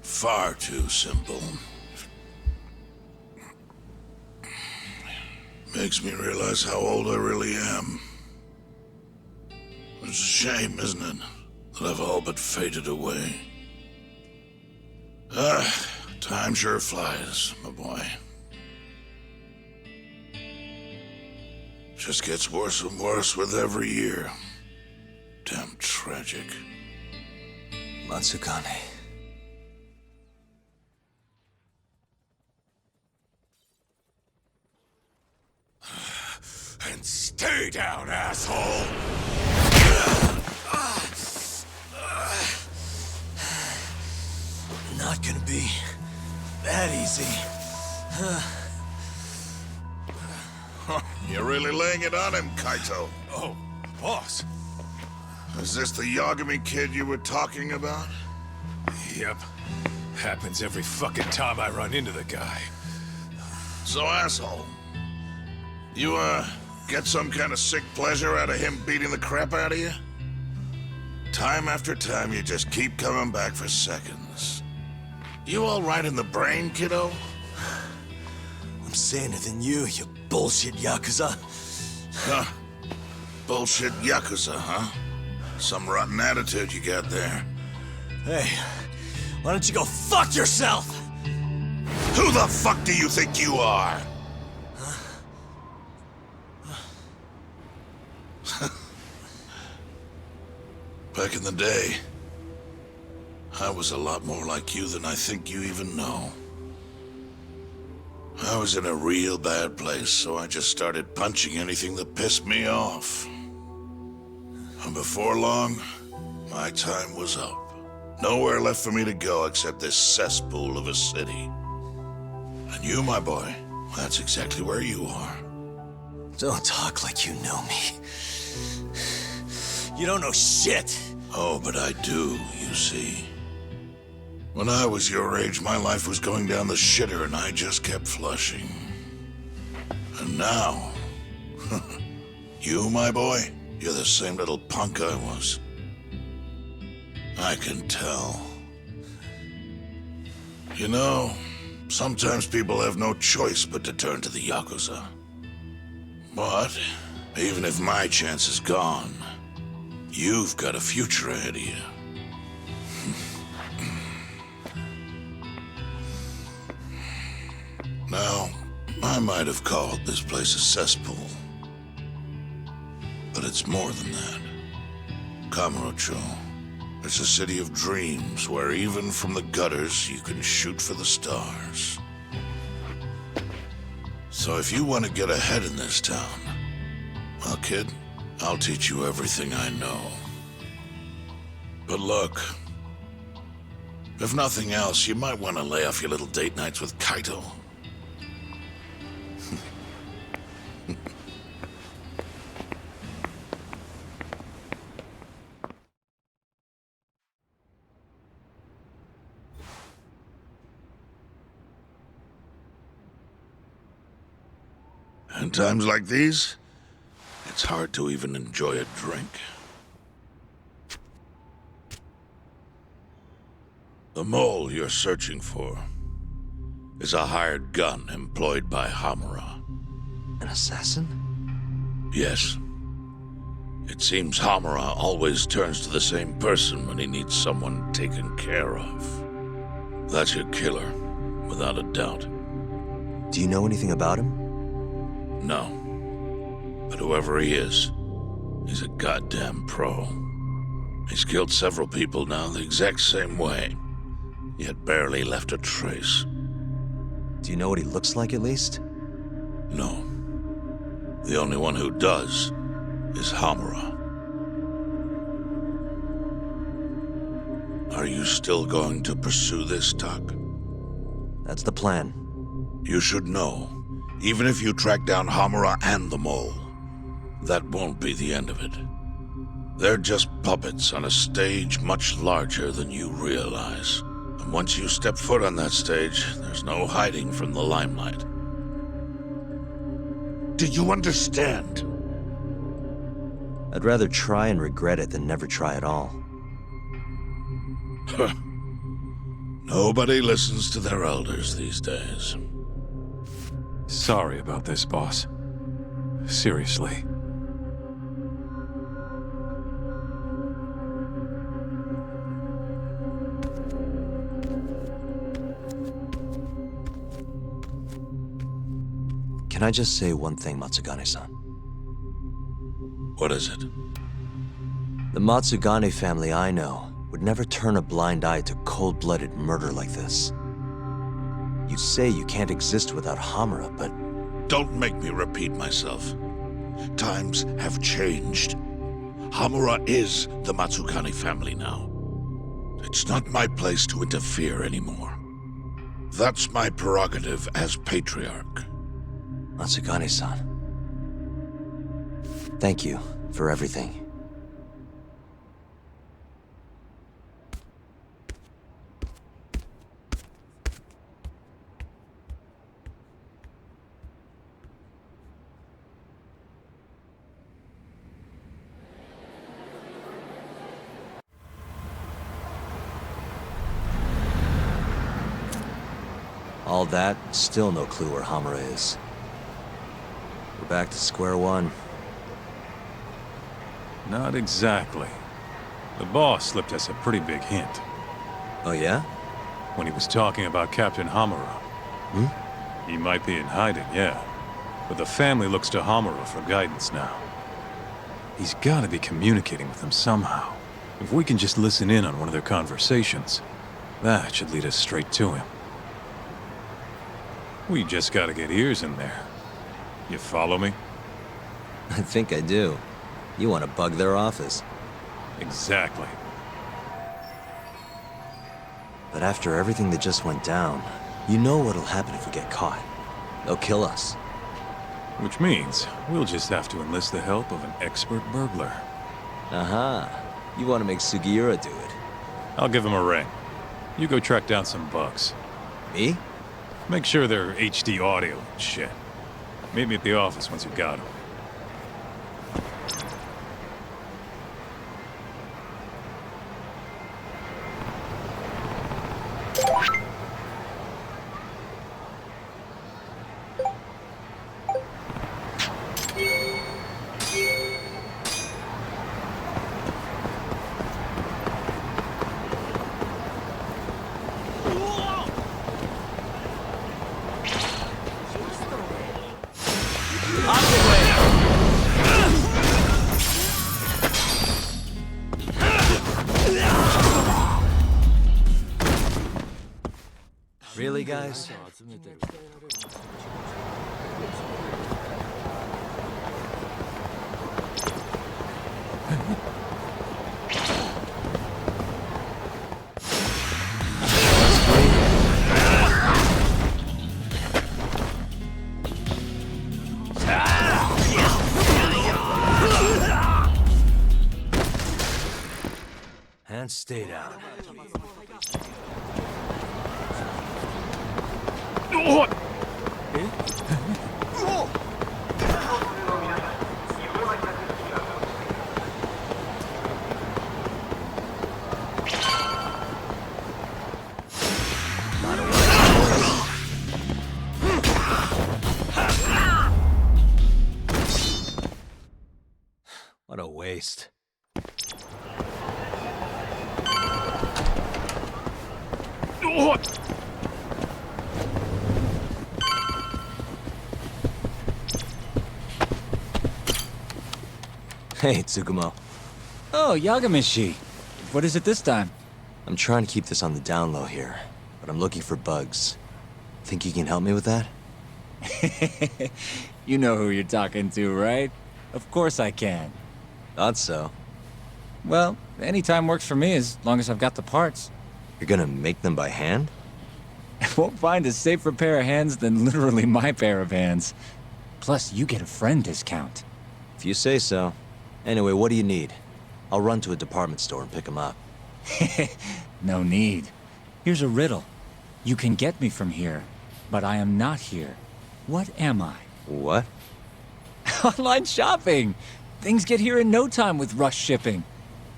Far too simple. Makes me realize how old I really am. It's a shame, isn't it, that I've all but faded away. Time sure flies, my boy. Just gets worse and worse with every year. Damn tragic. Matsukane. And stay down, asshole! Not gonna be that easy. You're really laying it on him, Kaito. Oh, boss. Is this the Yagami kid you were talking about? Yep. Happens every fucking time I run into the guy. So, asshole, you, get some kind of sick pleasure out of him beating the crap out of you? Time after time, you just keep coming back for seconds. You all right in the brain, kiddo? I'm saner than you bullshit Yakuza. Huh. Bullshit Yakuza, huh? Some rotten attitude you got there. Hey, why don't you go fuck yourself? Who the fuck do you think you are? Back in the day, I was a lot more like you than I think you even know. I was in a real bad place, so I just started punching anything that pissed me off. And before long, my time was up. Nowhere left for me to go except this cesspool of a city. And you, my boy, that's exactly where you are. Don't talk like you know me. You don't know shit. Oh, but I do, you see. When I was your age, my life was going down the shitter and I just kept flushing. And now, you, my boy, you're the same little punk I was. I can tell. You know, sometimes people have no choice but to turn to the Yakuza. But, even if my chance is gone, you've got a future ahead of you. Now, I might have called this place a cesspool, but it's more than that. Kamurocho, it's a city of dreams where even from the gutters you can shoot for the stars. So if you want to get ahead in this town, well, kid, I'll teach you everything I know. But look, if nothing else, you might want to lay off your little date nights with Kaito. In times like these, it's hard to even enjoy a drink. The mole you're searching for is a hired gun employed by Hamura. An assassin? Yes. It seems Hamura always turns to the same person when he needs someone taken care of. That's your killer, without a doubt. Do you know anything about him? No. But whoever he is, he's a goddamn pro. He's killed several people now the exact same way, yet barely left a trace. Do you know what he looks like, at least? No. The only one who does is Hamura. Are you still going to pursue this, Tak? That's the plan. You should know, even if you track down Hamura and the mole, that won't be the end of it. They're just puppets on a stage much larger than you realize. And once you step foot on that stage, there's no hiding from the limelight. Do you understand? I'd rather try and regret it than never try at all. Nobody listens to their elders these days. Sorry about this, boss. Seriously. Can I just say one thing, Matsugane-san? What is it? The Matsugane family I know would never turn a blind eye to cold-blooded murder like this. You say you can't exist without Hamura, but... Don't make me repeat myself. Times have changed. Hamura is the Matsugane family now. It's not my place to interfere anymore. That's my prerogative as patriarch. Matsugane-san. Thank you for everything. All that, still no clue where Hamura is. We're back to square one. Not exactly. The boss slipped us a pretty big hint. Oh yeah? When he was talking about Captain Hamura. Hmm? He might be in hiding, yeah. But the family looks to Hamura for guidance now. He's gotta be communicating with them somehow. If we can just listen in on one of their conversations, that should lead us straight to him. We just gotta get ears in there. You follow me? I think I do. You want to bug their office. Exactly. But after everything that just went down, you know what'll happen if we get caught. They'll kill us. Which means we'll just have to enlist the help of an expert burglar. Aha. You want to make Sugiura do it. I'll give him a ring. You go track down some bugs. Me? Make sure they're HD audio and shit. Meet me at the office once you've got him. Really, guys? And stay down. What a waste. Hey, Tsukumo. Oh, Yagamishi. What is it this time? I'm trying to keep this on the down low here, but I'm looking for bugs. Think you can help me with that? You know who you're talking to, right? Of course I can. Thought so. Well, any time works for me as long as I've got the parts. You're gonna make them by hand? I won't find a safer pair of hands than literally my pair of hands. Plus, you get a friend discount. If you say so. Anyway, what do you need? I'll run to a department store and pick them up. No need. Here's a riddle. You can get me from here, but I am not here. What am I? What? Online shopping! Things get here in no time with rush shipping.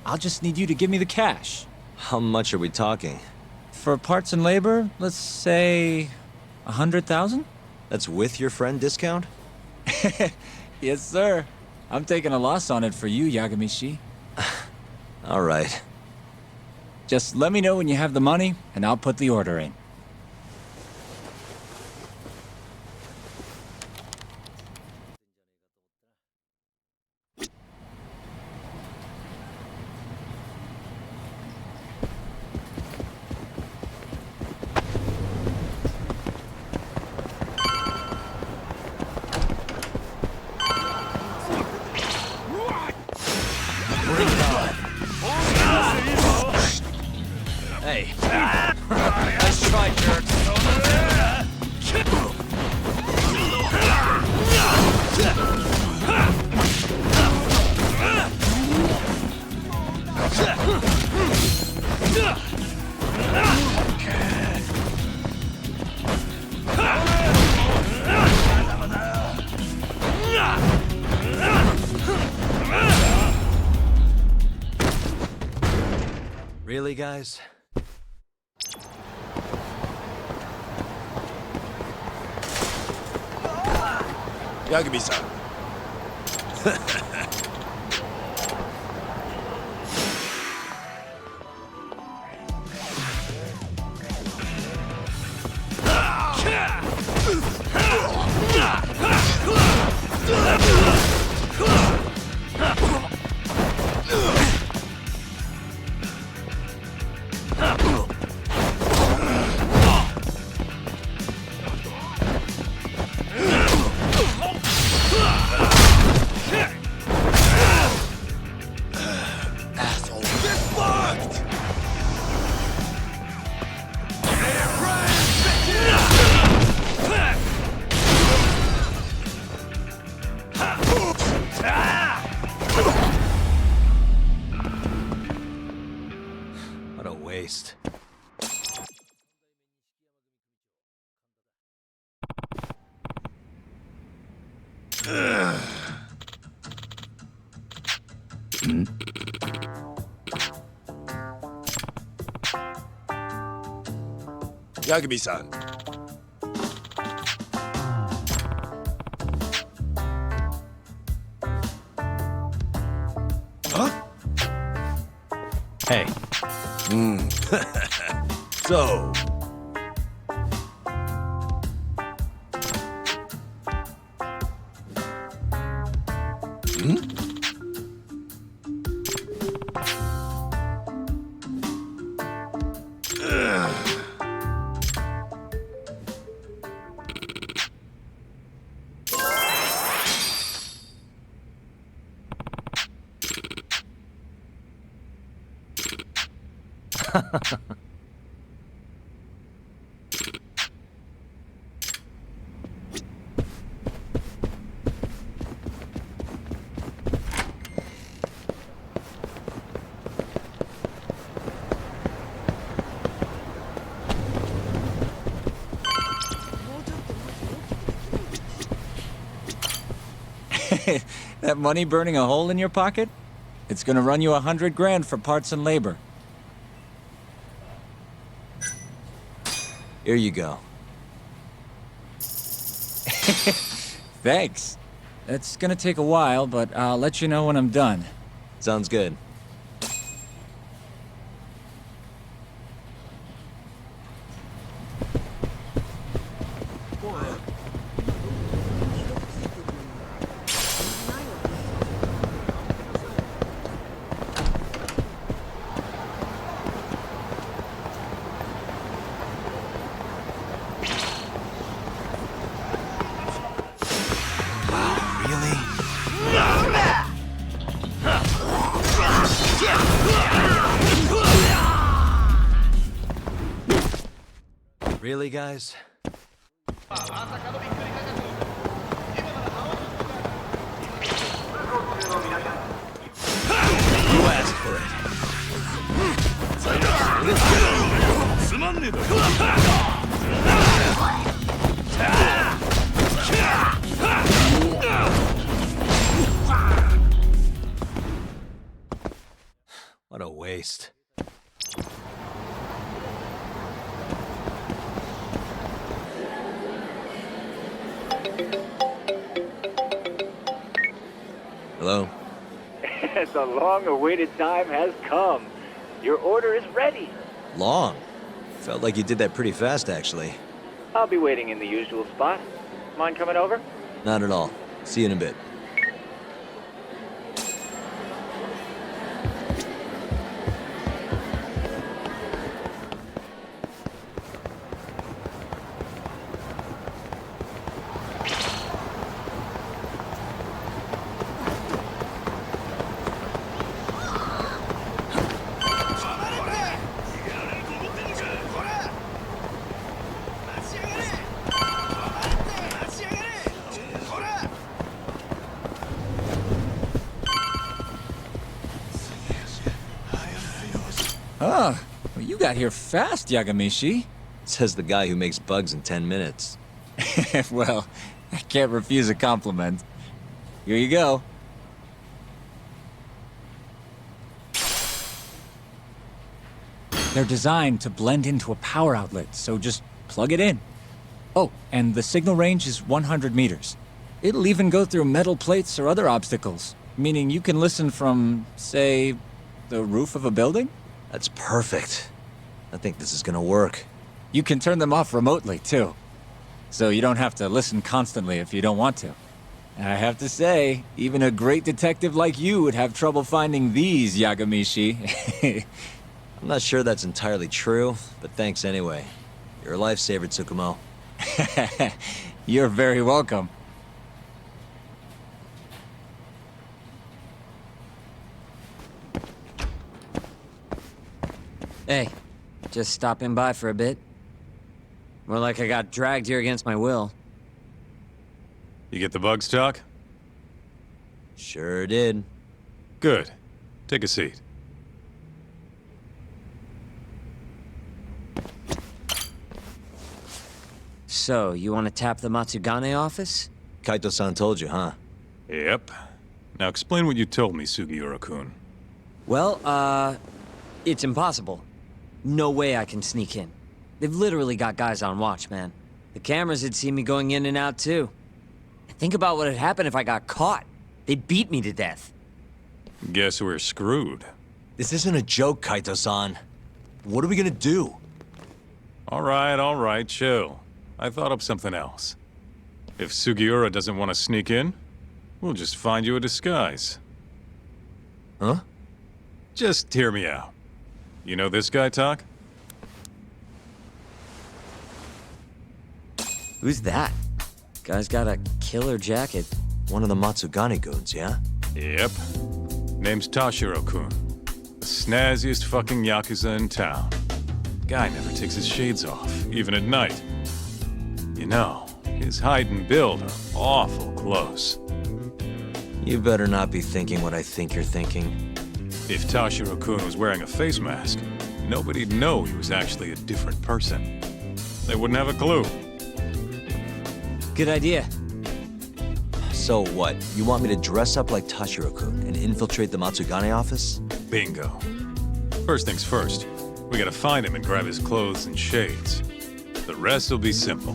I'll just need you to give me the cash. How much are we talking? For parts and labor, let's say 100,000? That's with your friend discount? Yes, sir. I'm taking a loss on it for you, Yagamishi. All right. Just let me know when you have the money, and I'll put the order in. Hey. Nice try, jerk. Really, guys? Yagami-san. What a waste. Yagami-san. Huh? Hey. So... That money burning a hole in your pocket? It's gonna run you 100 grand for parts and labor. Here you go. Thanks. It's gonna take a while, but I'll let you know when I'm done. Sounds good. Really, guys? You asked for it. What a waste. Hello? The long-awaited time has come. Your order is ready. Long? Felt like you did that pretty fast, actually. I'll be waiting in the usual spot. Mind coming over? Not at all. See you in a bit. Oh, well, you got here fast, Yagamishi. Says the guy who makes bugs in 10 minutes. Well, I can't refuse a compliment. Here you go. They're designed to blend into a power outlet, so just plug it in. Oh, and the signal range is 100 meters. It'll even go through metal plates or other obstacles, meaning you can listen from, say, the roof of a building? That's perfect. I think this is gonna work. You can turn them off remotely, too. So you don't have to listen constantly if you don't want to. I have to say, even a great detective like you would have trouble finding these, Yagamishi. I'm not sure that's entirely true, but thanks anyway. You're a lifesaver, Tsukumo. You're very welcome. Hey, just stopping by for a bit. More like I got dragged here against my will. You get the bug stock? Sure did. Good. Take a seat. So, you want to tap the Matsugane office? Kaito-san told you, huh? Yep. Now explain what you told me, Sugiura-kun. Well, it's impossible. No way I can sneak in. They've literally got guys on watch, man. The cameras had seen me going in and out, too. Think about what would happen if I got caught. They'd beat me to death. Guess we're screwed. This isn't a joke, Kaito-san. What are we gonna do? All right, chill. I thought up something else. If Sugiura doesn't want to sneak in, we'll just find you a disguise. Huh? Just hear me out. You know this guy, Talk? Who's that? Guy's got a killer jacket. One of the Matsugane goons, yeah? Yep. Name's Tashiro-kun. The snazziest fucking Yakuza in town. Guy never takes his shades off, even at night. You know, his height and build are awful close. You better not be thinking what I think you're thinking. If Tashiro-kun was wearing a face mask, nobody'd know he was actually a different person. They wouldn't have a clue. Good idea. So what? You want me to dress up like Tashiro-kun and infiltrate the Matsugane office? Bingo. First things first, we gotta find him and grab his clothes and shades. The rest will be simple.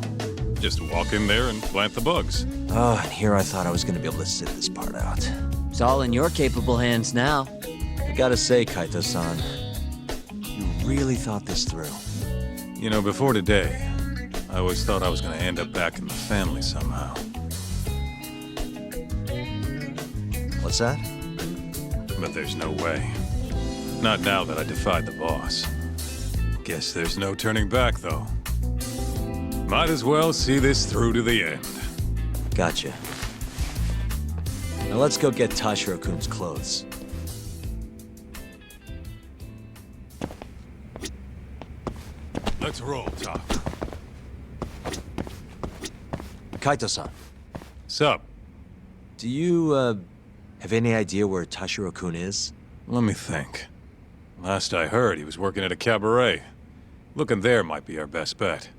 Just walk in there and plant the bugs. Oh, and here I thought I was gonna be able to sit this part out. It's all in your capable hands now. I gotta say, Kaito-san, you really thought this through. You know, before today, I always thought I was gonna end up back in the family somehow. What's that? But there's no way. Not now that I defied the boss. Guess there's no turning back, though. Might as well see this through to the end. Gotcha. Now let's go get Tashiro-kun's clothes. Let's roll, Talk. Kaito-san. Sup? Do you, have any idea where Tashiro-kun is? Let me think. Last I heard, he was working at a cabaret. Looking there might be our best bet.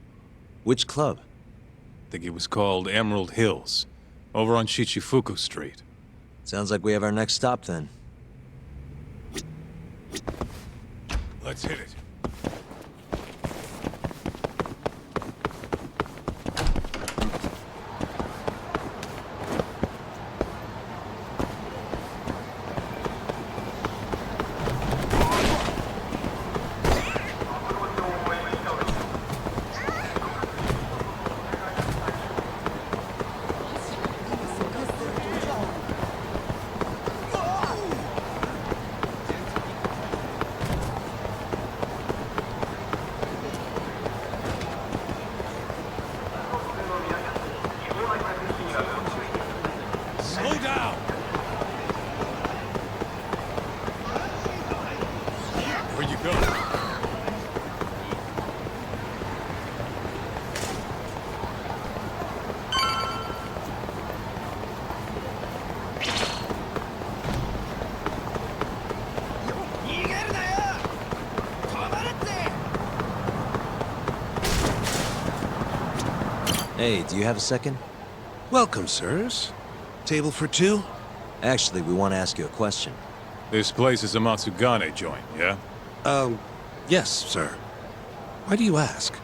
Which club? I think it was called Emerald Hills, over on Shichifuku Street. Sounds like we have our next stop then. Let's hit it. Hey, do you have a second? Welcome, sirs. Table for two? Actually, we want to ask you a question. This place is a Matsugane joint, yeah? Yes, sir. Why do you ask?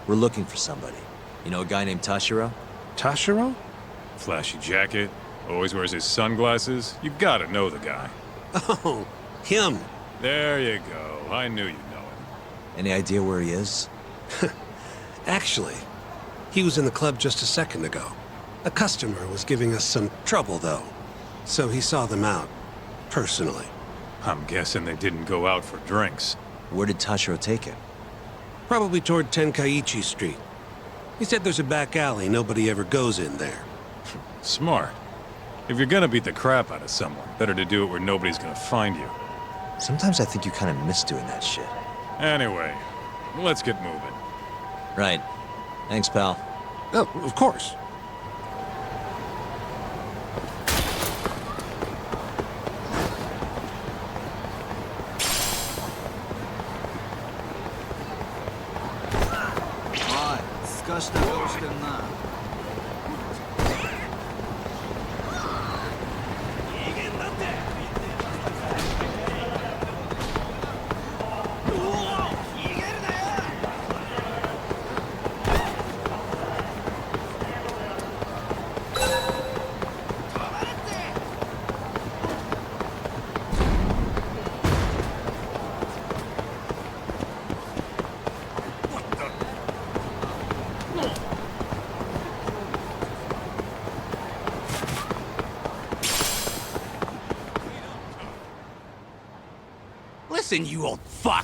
We're looking for somebody. You know a guy named Tashiro? Tashiro? Flashy jacket, always wears his sunglasses. You gotta know the guy. Oh, him. There you go. I knew you'd know him. Any idea where he is? Actually, he was in the club just a second ago. A customer was giving us some trouble, though. So he saw them out, personally. I'm guessing they didn't go out for drinks. Where did Tashiro take him? Probably toward Tenkaichi Street. He said there's a back alley, nobody ever goes in there. Smart. If you're gonna beat the crap out of someone, better to do it where nobody's gonna find you. Sometimes I think you kind of miss doing that shit. Anyway, let's get moving. Right. Thanks, pal. Oh, of course. Listen, you old fuck.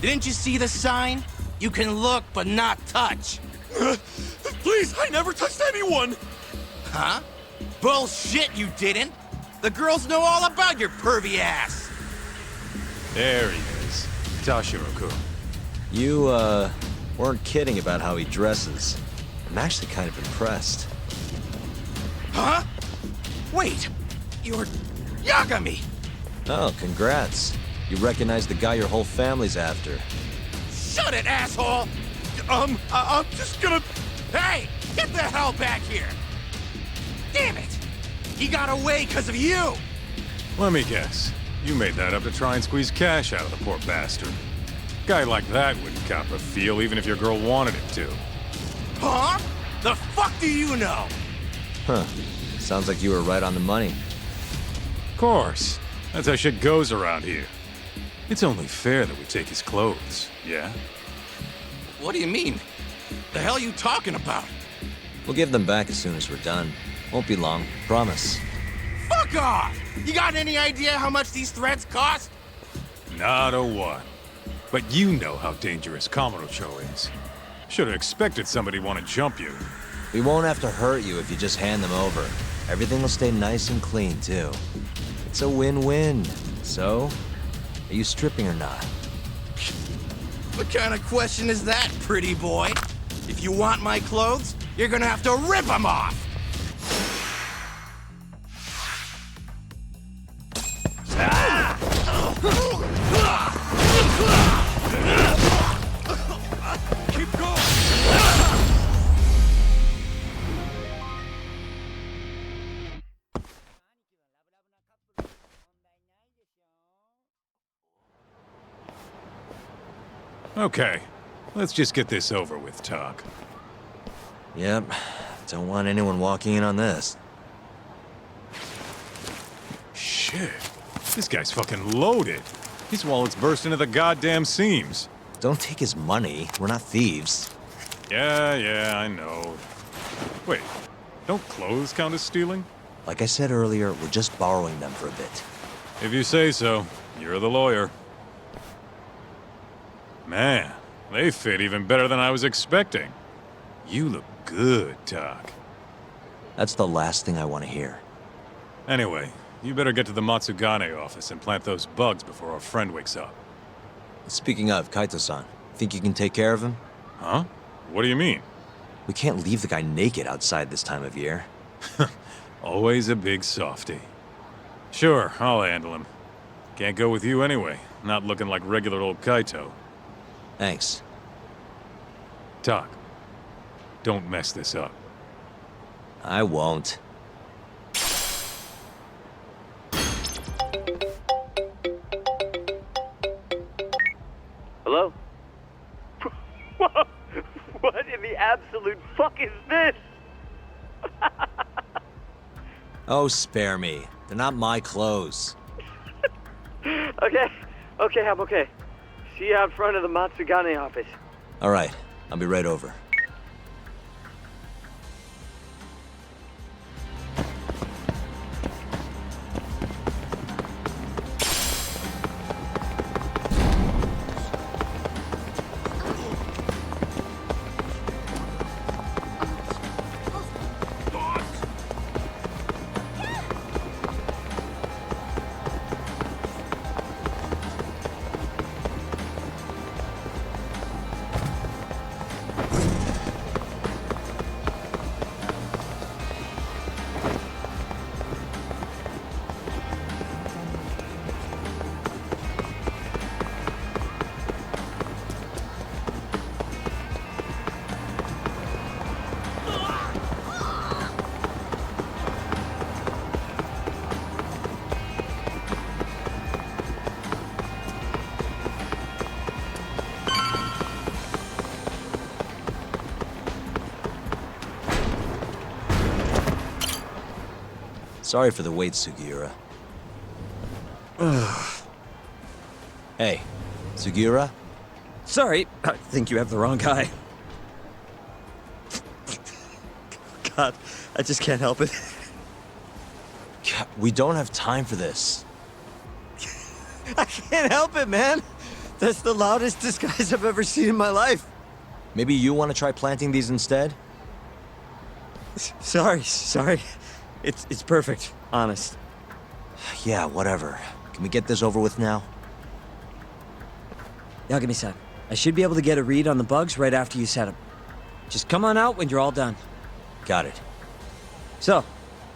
Didn't you see the sign? You can look, but not touch. Please, I never touched anyone! Huh? Bullshit, you didn't! The girls know all about your pervy ass! There he is. Tashiro-kun. You, weren't kidding about how he dresses. I'm actually kind of impressed. Huh? Wait, you're Yagami! Oh, congrats. You recognize the guy your whole family's after. Shut it, asshole! I'm just gonna... Hey, get the hell back here! Damn it! He got away because of you! Let me guess. You made that up to try and squeeze cash out of the poor bastard. Guy like that wouldn't cop a feel even if your girl wanted him to. Huh? The fuck do you know? Huh. Sounds like you were right on the money. Of course. That's how shit goes around here. It's only fair that we take his clothes, yeah? What do you mean? The hell are you talking about? We'll give them back as soon as we're done. Won't be long, promise. Fuck off! You got any idea how much these threads cost? Not a one. But you know how dangerous Kamurocho is. Should have expected somebody to want to jump you. We won't have to hurt you if you just hand them over. Everything will stay nice and clean, too. It's a win-win. So, are you stripping or not? What kind of question is that, pretty boy? If you want my clothes, you're gonna have to rip them off! Keep going! Okay, let's just get this over with, Talk. Yep. Don't want anyone walking in on this. Shit. This guy's fucking loaded. His wallet's burst into the goddamn seams. Don't take his money. We're not thieves. Yeah, I know. Wait, don't clothes count as stealing? Like I said earlier, we're just borrowing them for a bit. If you say so. You're the lawyer. Man, they fit even better than I was expecting. You look good, Doc. That's the last thing I want to hear. Anyway, you better get to the Matsugane office and plant those bugs before our friend wakes up. Speaking of, Kaito-san, think you can take care of him? Huh? What do you mean? We can't leave the guy naked outside this time of year. Always a big softy. Sure, I'll handle him. Can't go with you anyway, not looking like regular old Kaito. Thanks. Doc, don't mess this up. I won't. Hello? What in the absolute fuck is this? Oh, spare me. They're not my clothes. Okay, I'm okay. See you out front of the Matsugane office. All right, I'll be right over. Sorry for the wait, Sugiura. Hey, Sugiura? Sorry, I think you have the wrong guy. God, I just can't help it. We don't have time for this. I can't help it, man. That's the loudest disguise I've ever seen in my life. Maybe you want to try planting these instead? Sorry. It's perfect, honest. Yeah, whatever. Can we get this over with now? Yagami-san, I should be able to get a read on the bugs right after you set them. Just come on out when you're all done. Got it. So,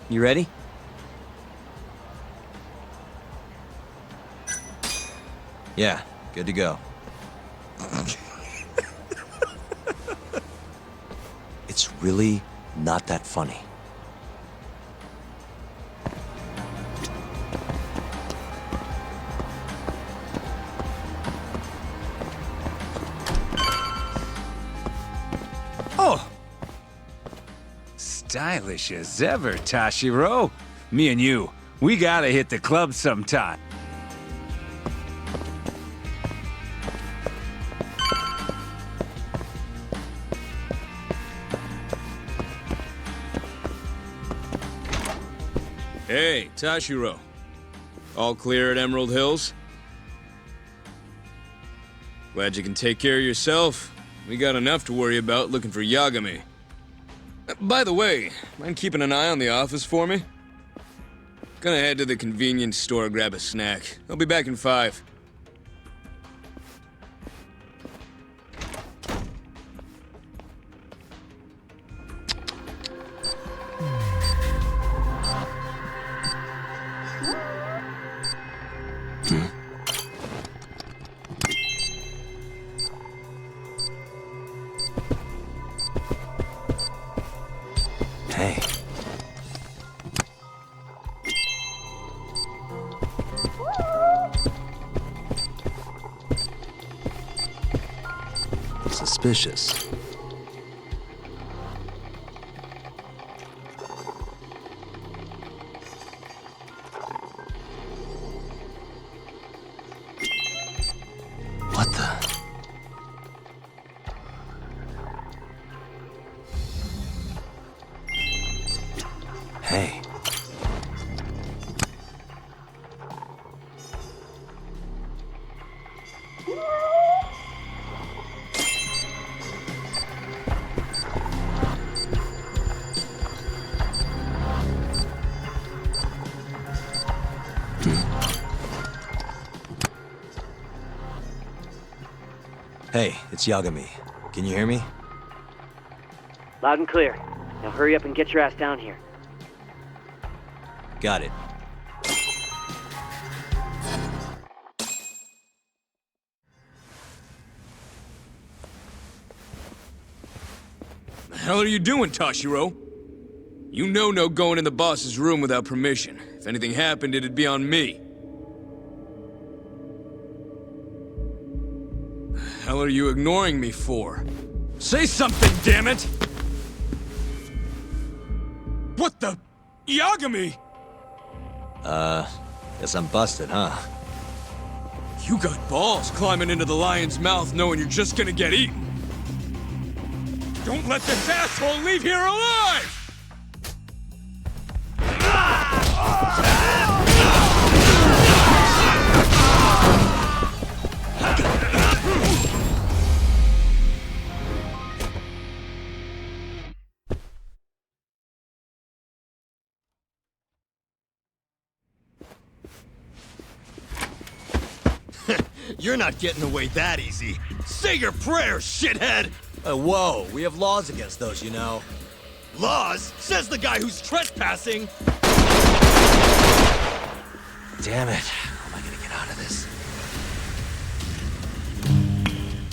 you ready? Yeah, good to go. It's really not that funny. Oh! Stylish as ever, Tashiro. Me and you, we gotta hit the club sometime. Hey, Tashiro. All clear at Emerald Hills? Glad you can take care of yourself. We got enough to worry about looking for Yagami. By the way, mind keeping an eye on the office for me? Gonna head to the convenience store, grab a snack. I'll be back in 5. Hey. Suspicious. What the? Hey. Hey, it's Yagami. Can you hear me? Loud and clear. Now hurry up and get your ass down here. Got it. The hell are you doing, Tashiro? You know no going in the boss's room without permission. If anything happened, it'd be on me. The hell are you ignoring me for? Say something, damn it! What the? Yagami! Guess I'm busted, huh? You got balls climbing into the lion's mouth knowing you're just gonna get eaten. Don't let this asshole leave here alive! You're not getting away that easy. Say your prayers, shithead! Whoa, we have laws against those, you know. Laws? Says the guy who's trespassing! Damn it. How am I gonna get out of this?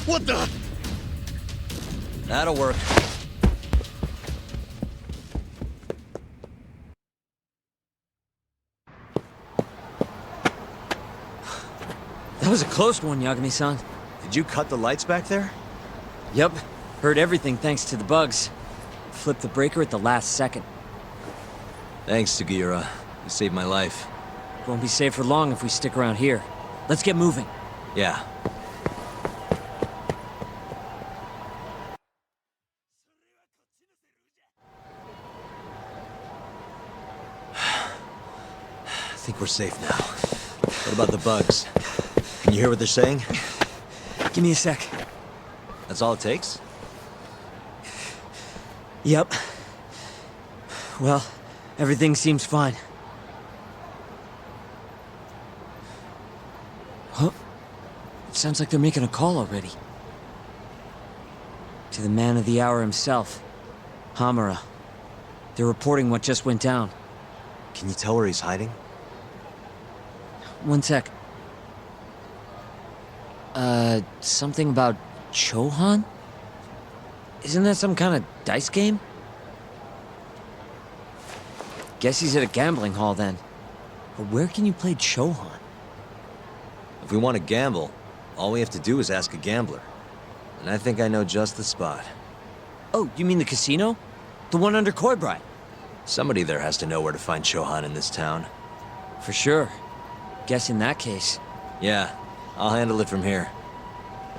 What the? That'll work. That was a close one, Yagami-san. Did you cut the lights back there? Yep. Heard everything thanks to the bugs. Flipped the breaker at the last second. Thanks, Sugiura. You saved my life. Won't be safe for long if we stick around here. Let's get moving. Yeah. I think we're safe now. What about the bugs? Can you hear what they're saying? Give me a sec. That's all it takes? Yep. Well, everything seems fine. Huh? It sounds like they're making a call already. To the man of the hour himself, Hamura. They're reporting what just went down. Can you tell where he's hiding? One sec. Something about Chohan? Isn't that some kind of dice game? Guess he's at a gambling hall then. But where can you play Chohan? If we want to gamble, all we have to do is ask a gambler. And I think I know just the spot. Oh, you mean the casino? The one under Koibride? Somebody there has to know where to find Chohan in this town. For sure. Guess in that case. Yeah, I'll handle it from here.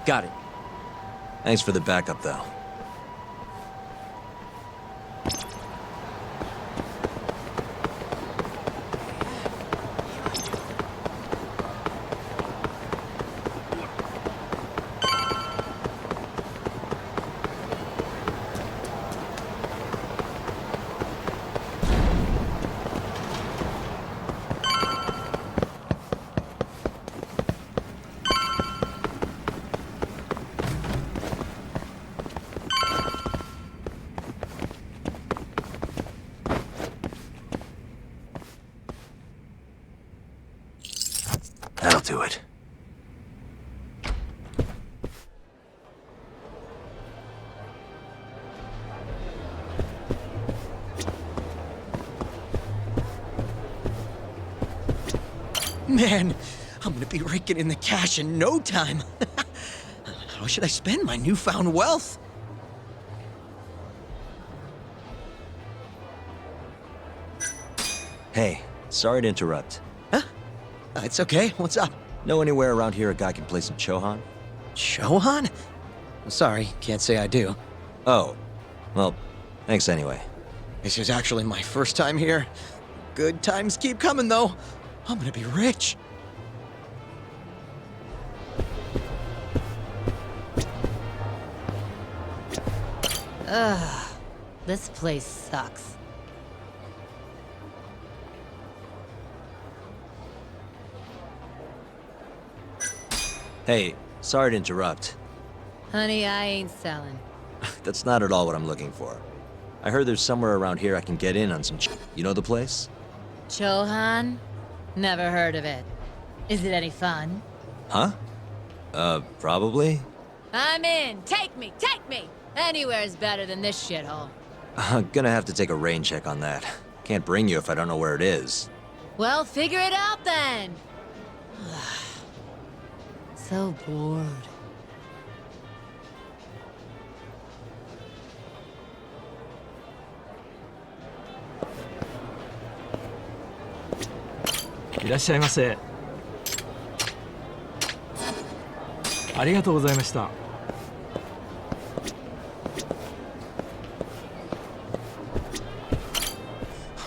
Got it. Thanks for the backup, though. That'll do it. Man, I'm gonna be raking in the cash in no time. How should I spend my newfound wealth? Hey, sorry to interrupt. It's okay. What's up? Know anywhere around here a guy can play some Chohan? Chohan? Sorry, can't say I do. Oh, well, thanks anyway. This is actually my first time here. Good times keep coming, though. I'm gonna be rich. Ugh, this place sucks. Hey, sorry to interrupt. Honey, I ain't selling. That's not at all what I'm looking for. I heard there's somewhere around here I can get in on some You know the place? Chohan? Never heard of it. Is it any fun? Huh? Probably? I'm in! Take me! Take me! Anywhere's better than this shithole. I'm gonna have to take a rain check on that. Can't bring you if I don't know where it is. Well, figure it out then! So bored.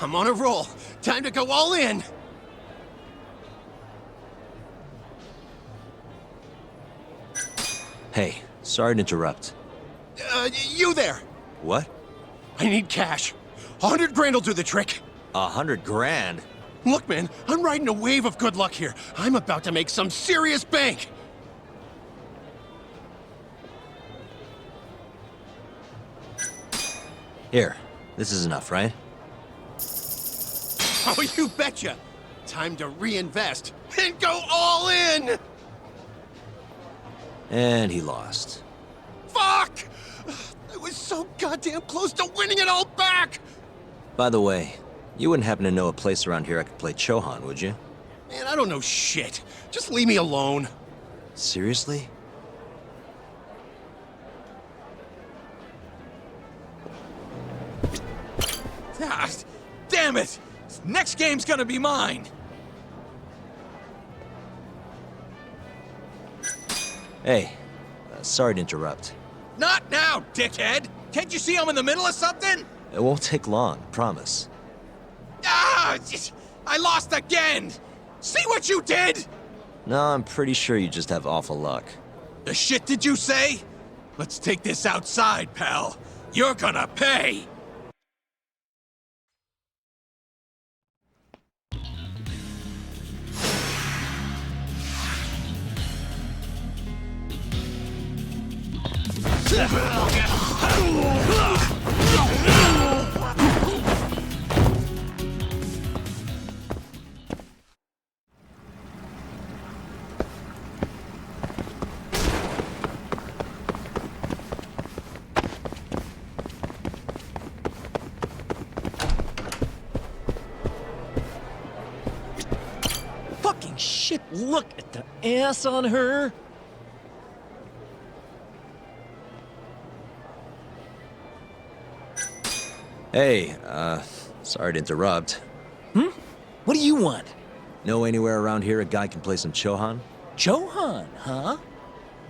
I'm on a roll. Time to go all in. Hey, sorry to interrupt. You there. What? I need cash. 100 grand will do the trick. 100 grand? Look, man, I'm riding a wave of good luck here. I'm about to make some serious bank. Here, this is enough, right? Oh, you betcha. Time to reinvest and go all in. And he lost. Fuck! I was so goddamn close to winning it all back! By the way, you wouldn't happen to know a place around here I could play Chohan, would you? Man, I don't know shit. Just leave me alone. Seriously? Ah, damn it! Next game's gonna be mine! Hey, sorry to interrupt. Not now, dickhead! Can't you see I'm in the middle of something? It won't take long, promise. Ah! I lost again! See what you did? No, I'm pretty sure you just have awful luck. The shit did you say? Let's take this outside, pal. You're gonna pay! Fucking shit, look at the ass on her. Hey, sorry to interrupt. What do you want? Know anywhere around here a guy can play some Chohan? Chohan, huh?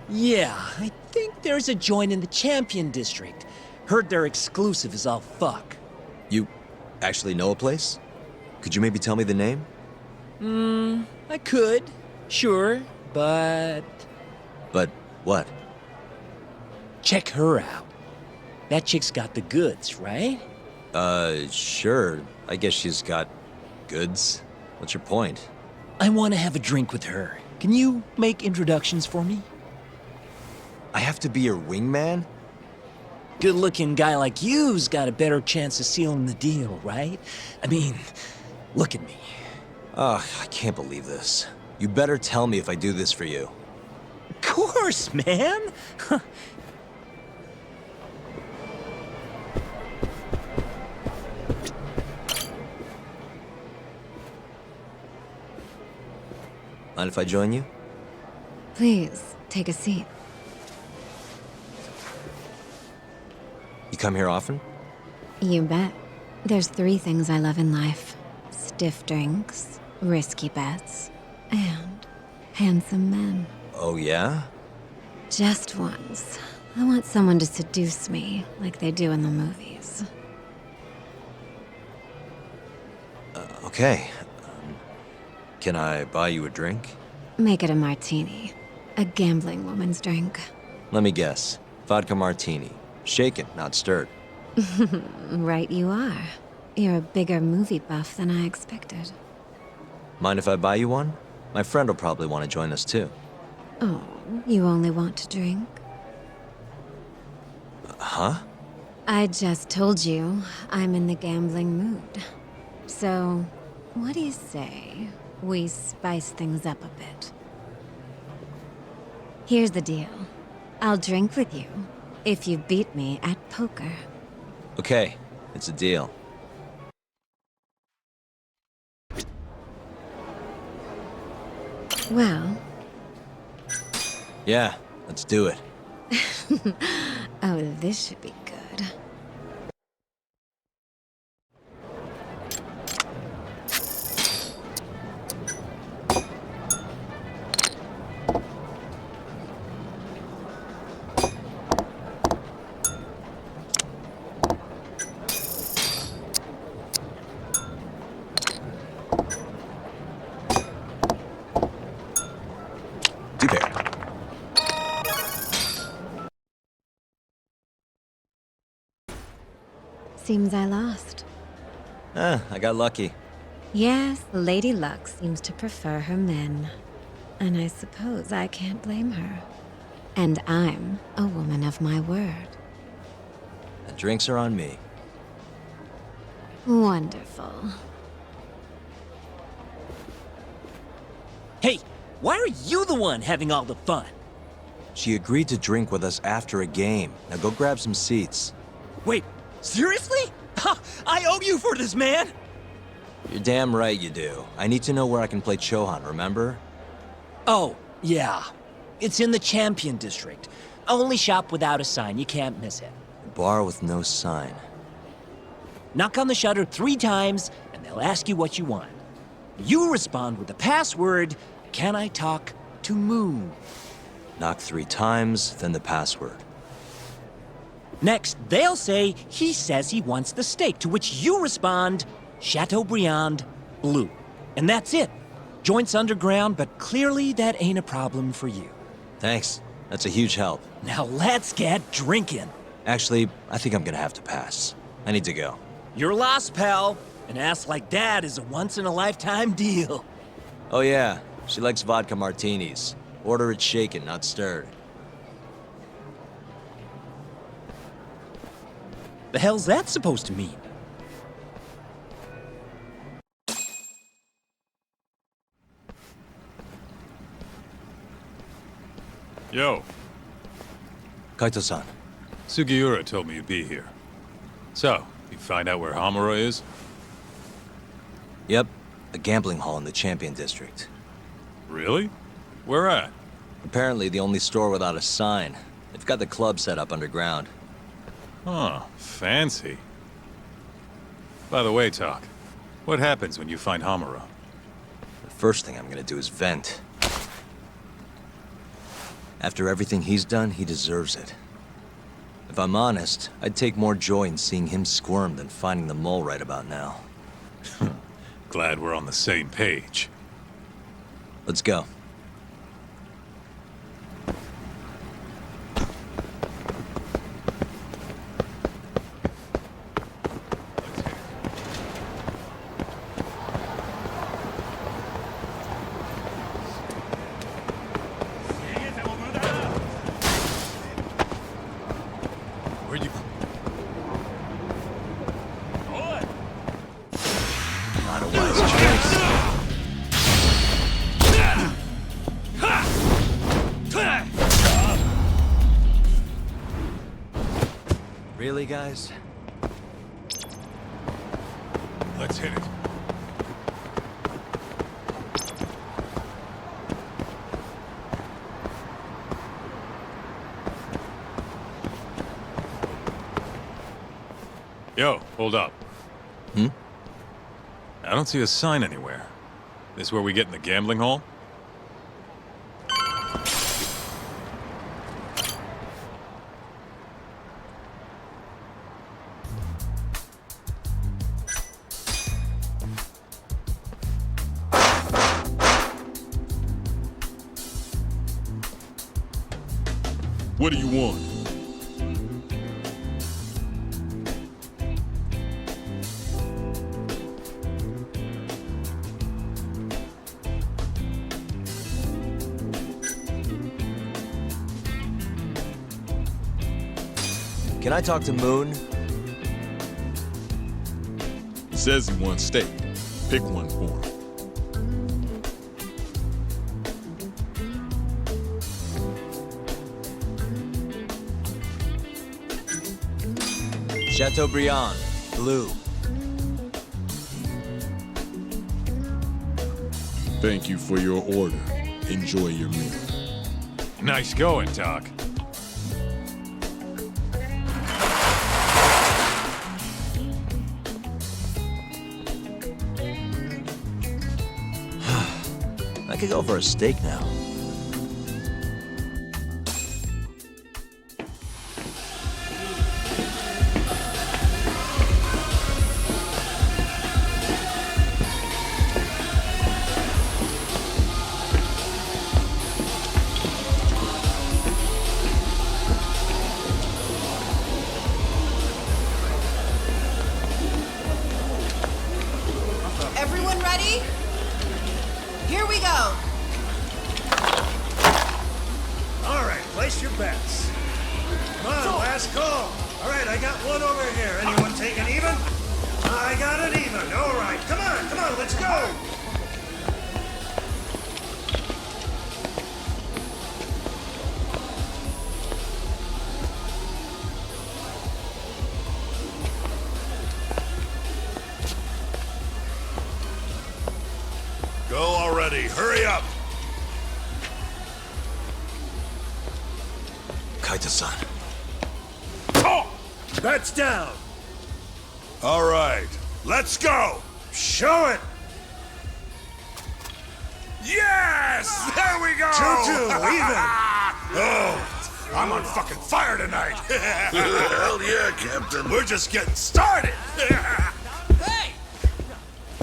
Yeah, I think there's a joint in the Champion District. Heard their exclusive is all fuck. You actually know a place? Could you maybe tell me the name? I could, sure, but... But what? Check her out. That chick's got the goods, right? Sure. I guess she's got goods. What's your point? I want to have a drink with her. Can you make introductions for me? I have to be your wingman? Good-looking guy like you's got a better chance of sealing the deal, right? I mean, look at me. Ugh, I can't believe this. You better tell me if I do this for you. Of course, man! Mind if I join you? Please, take a seat. You come here often? You bet. There's 3 things I love in life. Stiff drinks, risky bets, and handsome men. Oh, yeah? Just once. I want someone to seduce me, like they do in the movies. Okay. Can I buy you a drink? Make it a martini. A gambling woman's drink. Let me guess. Vodka martini. Shaken, not stirred. Right you are. You're a bigger movie buff than I expected. Mind if I buy you one? My friend will probably want to join us too. Oh, you only want to drink? Huh? I just told you I'm in the gambling mood. So, what do you say we spice things up a bit? Here's the deal. I'll drink with you if you beat me at poker. Okay, it's a deal. Well... Yeah, let's do it. Oh, this should be good. Seems I lost. I got lucky. Yes, Lady Luck seems to prefer her men. And I suppose I can't blame her. And I'm a woman of my word. The drinks are on me. Wonderful. Hey, why are you the one having all the fun? She agreed to drink with us after a game. Now go grab some seats. Wait, seriously? I owe you for this, man! You're damn right you do. I need to know where I can play Chohan, remember? Oh, yeah. It's in the Champion District. Only shop without a sign, you can't miss it. A bar with no sign. Knock on the shutter 3 times, and they'll ask you what you want. You respond with the password, "Can I talk to Moon?" Knock 3 times, then the password. Next, they'll say, "He says he wants the steak," to which you respond, "Chateaubriand Blue." And that's it. Joint's underground, but clearly that ain't a problem for you. Thanks. That's a huge help. Now let's get drinking. Actually, I think I'm gonna have to pass. I need to go. You're lost, pal. An ass like that is a once-in-a-lifetime deal. Oh yeah, she likes vodka martinis. Order it shaken, not stirred. The hell's that supposed to mean? Yo. Kaito-san. Sugiura told me you'd be here. So, you find out where Hamura is? Yep, a gambling hall in the Champion District. Really? Where at? Apparently the only store without a sign. They've got the club set up underground. Huh, fancy. By the way, Talk, what happens when you find Hamura? The first thing I'm gonna do is vent. After everything he's done, he deserves it. If I'm honest, I'd take more joy in seeing him squirm than finding the mole right about now. Glad we're on the same page. Let's go. Where'd you... Not a wise choice. Really, guys? Let's hit it. Yo, hold up. Hmm? I don't see a sign anywhere. This where we get in the gambling hall? What do you want? Can I talk to Moon? He says he wants steak. Pick one for him. Chateaubriand, blue. Thank you for your order. Enjoy your meal. Nice going, Doc. I could go for a steak now. Everyone ready? Here we go. All right, place your bets. Come on, last call. All right, I got one over here. Anyone take an even? I got an even. All right, come on, let's go. Go already. Hurry up. Kaito-san. Oh, that's down. All right, let's go. Show it. Yes! There we go! 2-2, even. Oh, I'm on fucking fire tonight. Hell yeah, Captain. We're just getting started. Hey!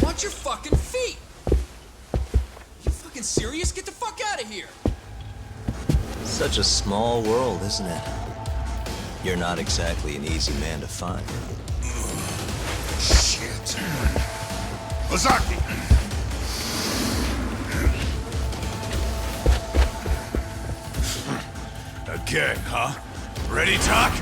Watch your fucking feet! fucking serious? Get the fuck out of here! Such a small world, isn't it? You're not exactly an easy man to find. Shit. Ozaki! Again, huh? Ready, Talk?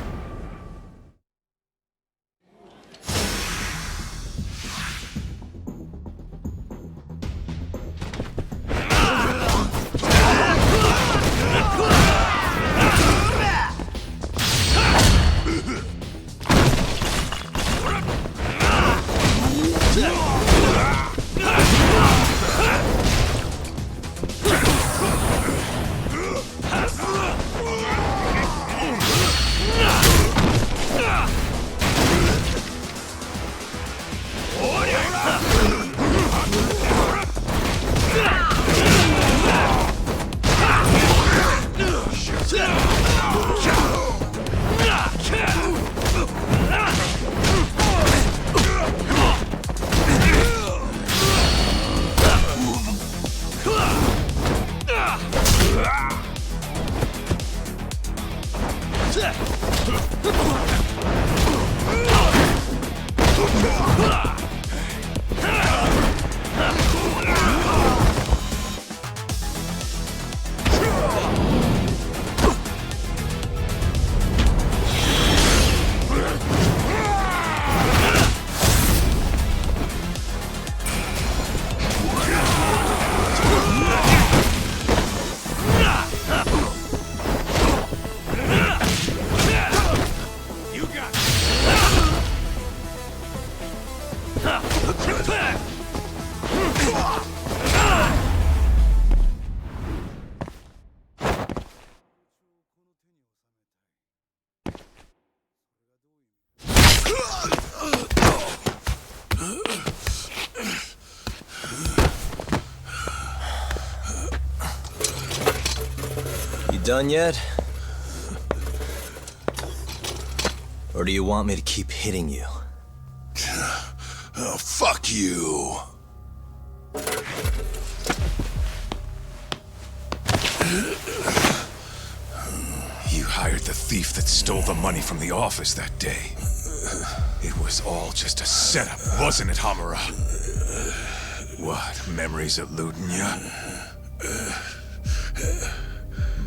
Done yet? Or do you want me to keep hitting you? Oh, fuck you. You hired the thief that stole the money from the office that day. It was all just a setup, wasn't it, Hamura? What, memories eluding ya?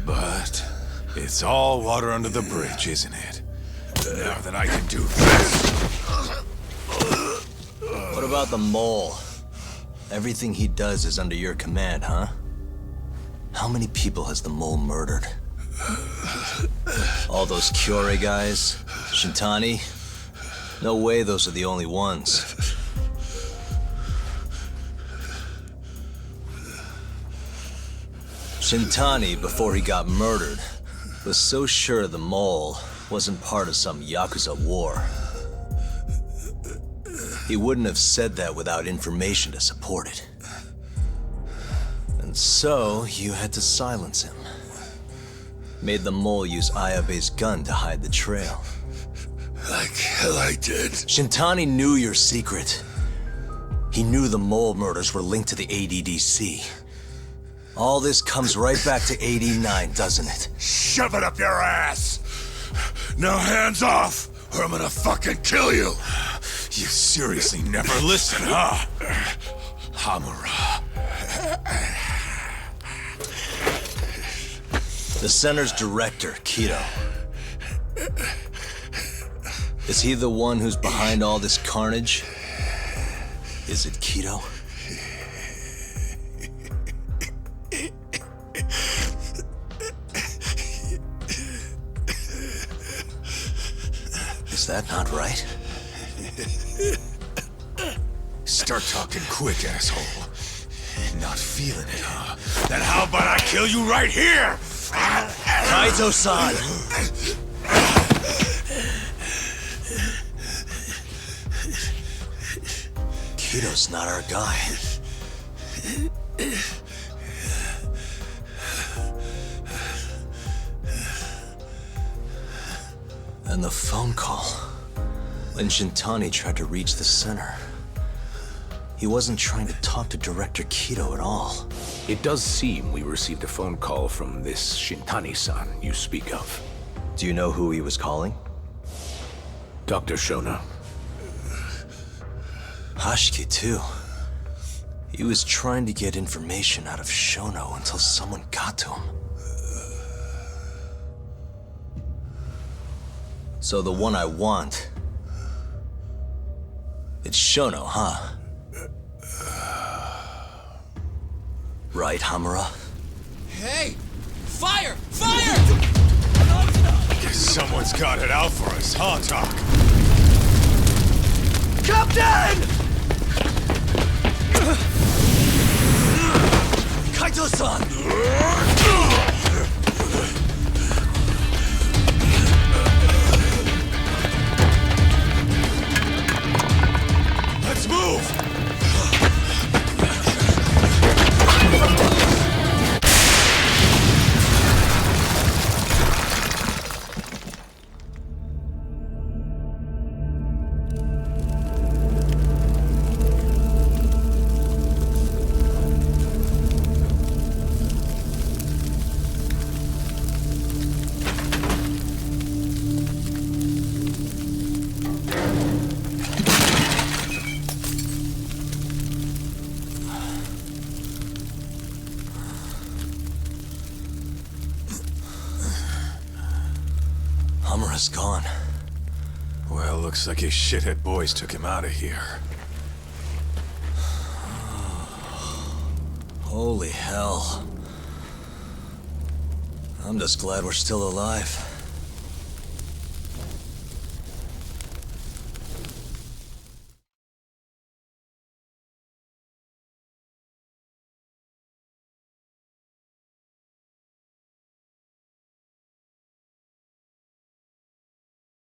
But it's all water under the bridge, isn't it? Now that I can do this. What about the mole? Everything he does is under your command, huh? How many people has the mole murdered? All those Kyorei guys? Shintani? No way those are the only ones. Shintani, before he got murdered, was so sure the mole wasn't part of some Yakuza war. He wouldn't have said that without information to support it. And so, you had to silence him. Made the mole use Ayabe's gun to hide the trail. Like hell I did. Shintani knew your secret. He knew the mole murders were linked to the ADDC. All this comes right back to 89, doesn't it? Shove it up your ass! Now hands off, or I'm gonna fucking kill you! You seriously never listen, huh? Hamura. The center's director, Kido. Is he the one who's behind all this carnage? Is it Kido? Is that not right? Start talking quick, asshole. Not feeling it, huh? Then how about I kill you right here? Kaito-san! Kido's not our guy. And the phone call. When Shintani tried to reach the center. He wasn't trying to talk to Director Kido at all. It does seem we received a phone call from this Shintani-san you speak of. Do you know who he was calling? Dr. Shona. Hashiki, too. He was trying to get information out of Shono until someone got to him. So the one I want... it's Shono, huh? Right, Hamura? Hey! Fire! Fire! Someone's got it out for us, huh, Doc? Captain! Kaito-san! Let's move! Hamura's gone. Well, looks like his shithead boys took him out of here. Holy hell. I'm just glad we're still alive.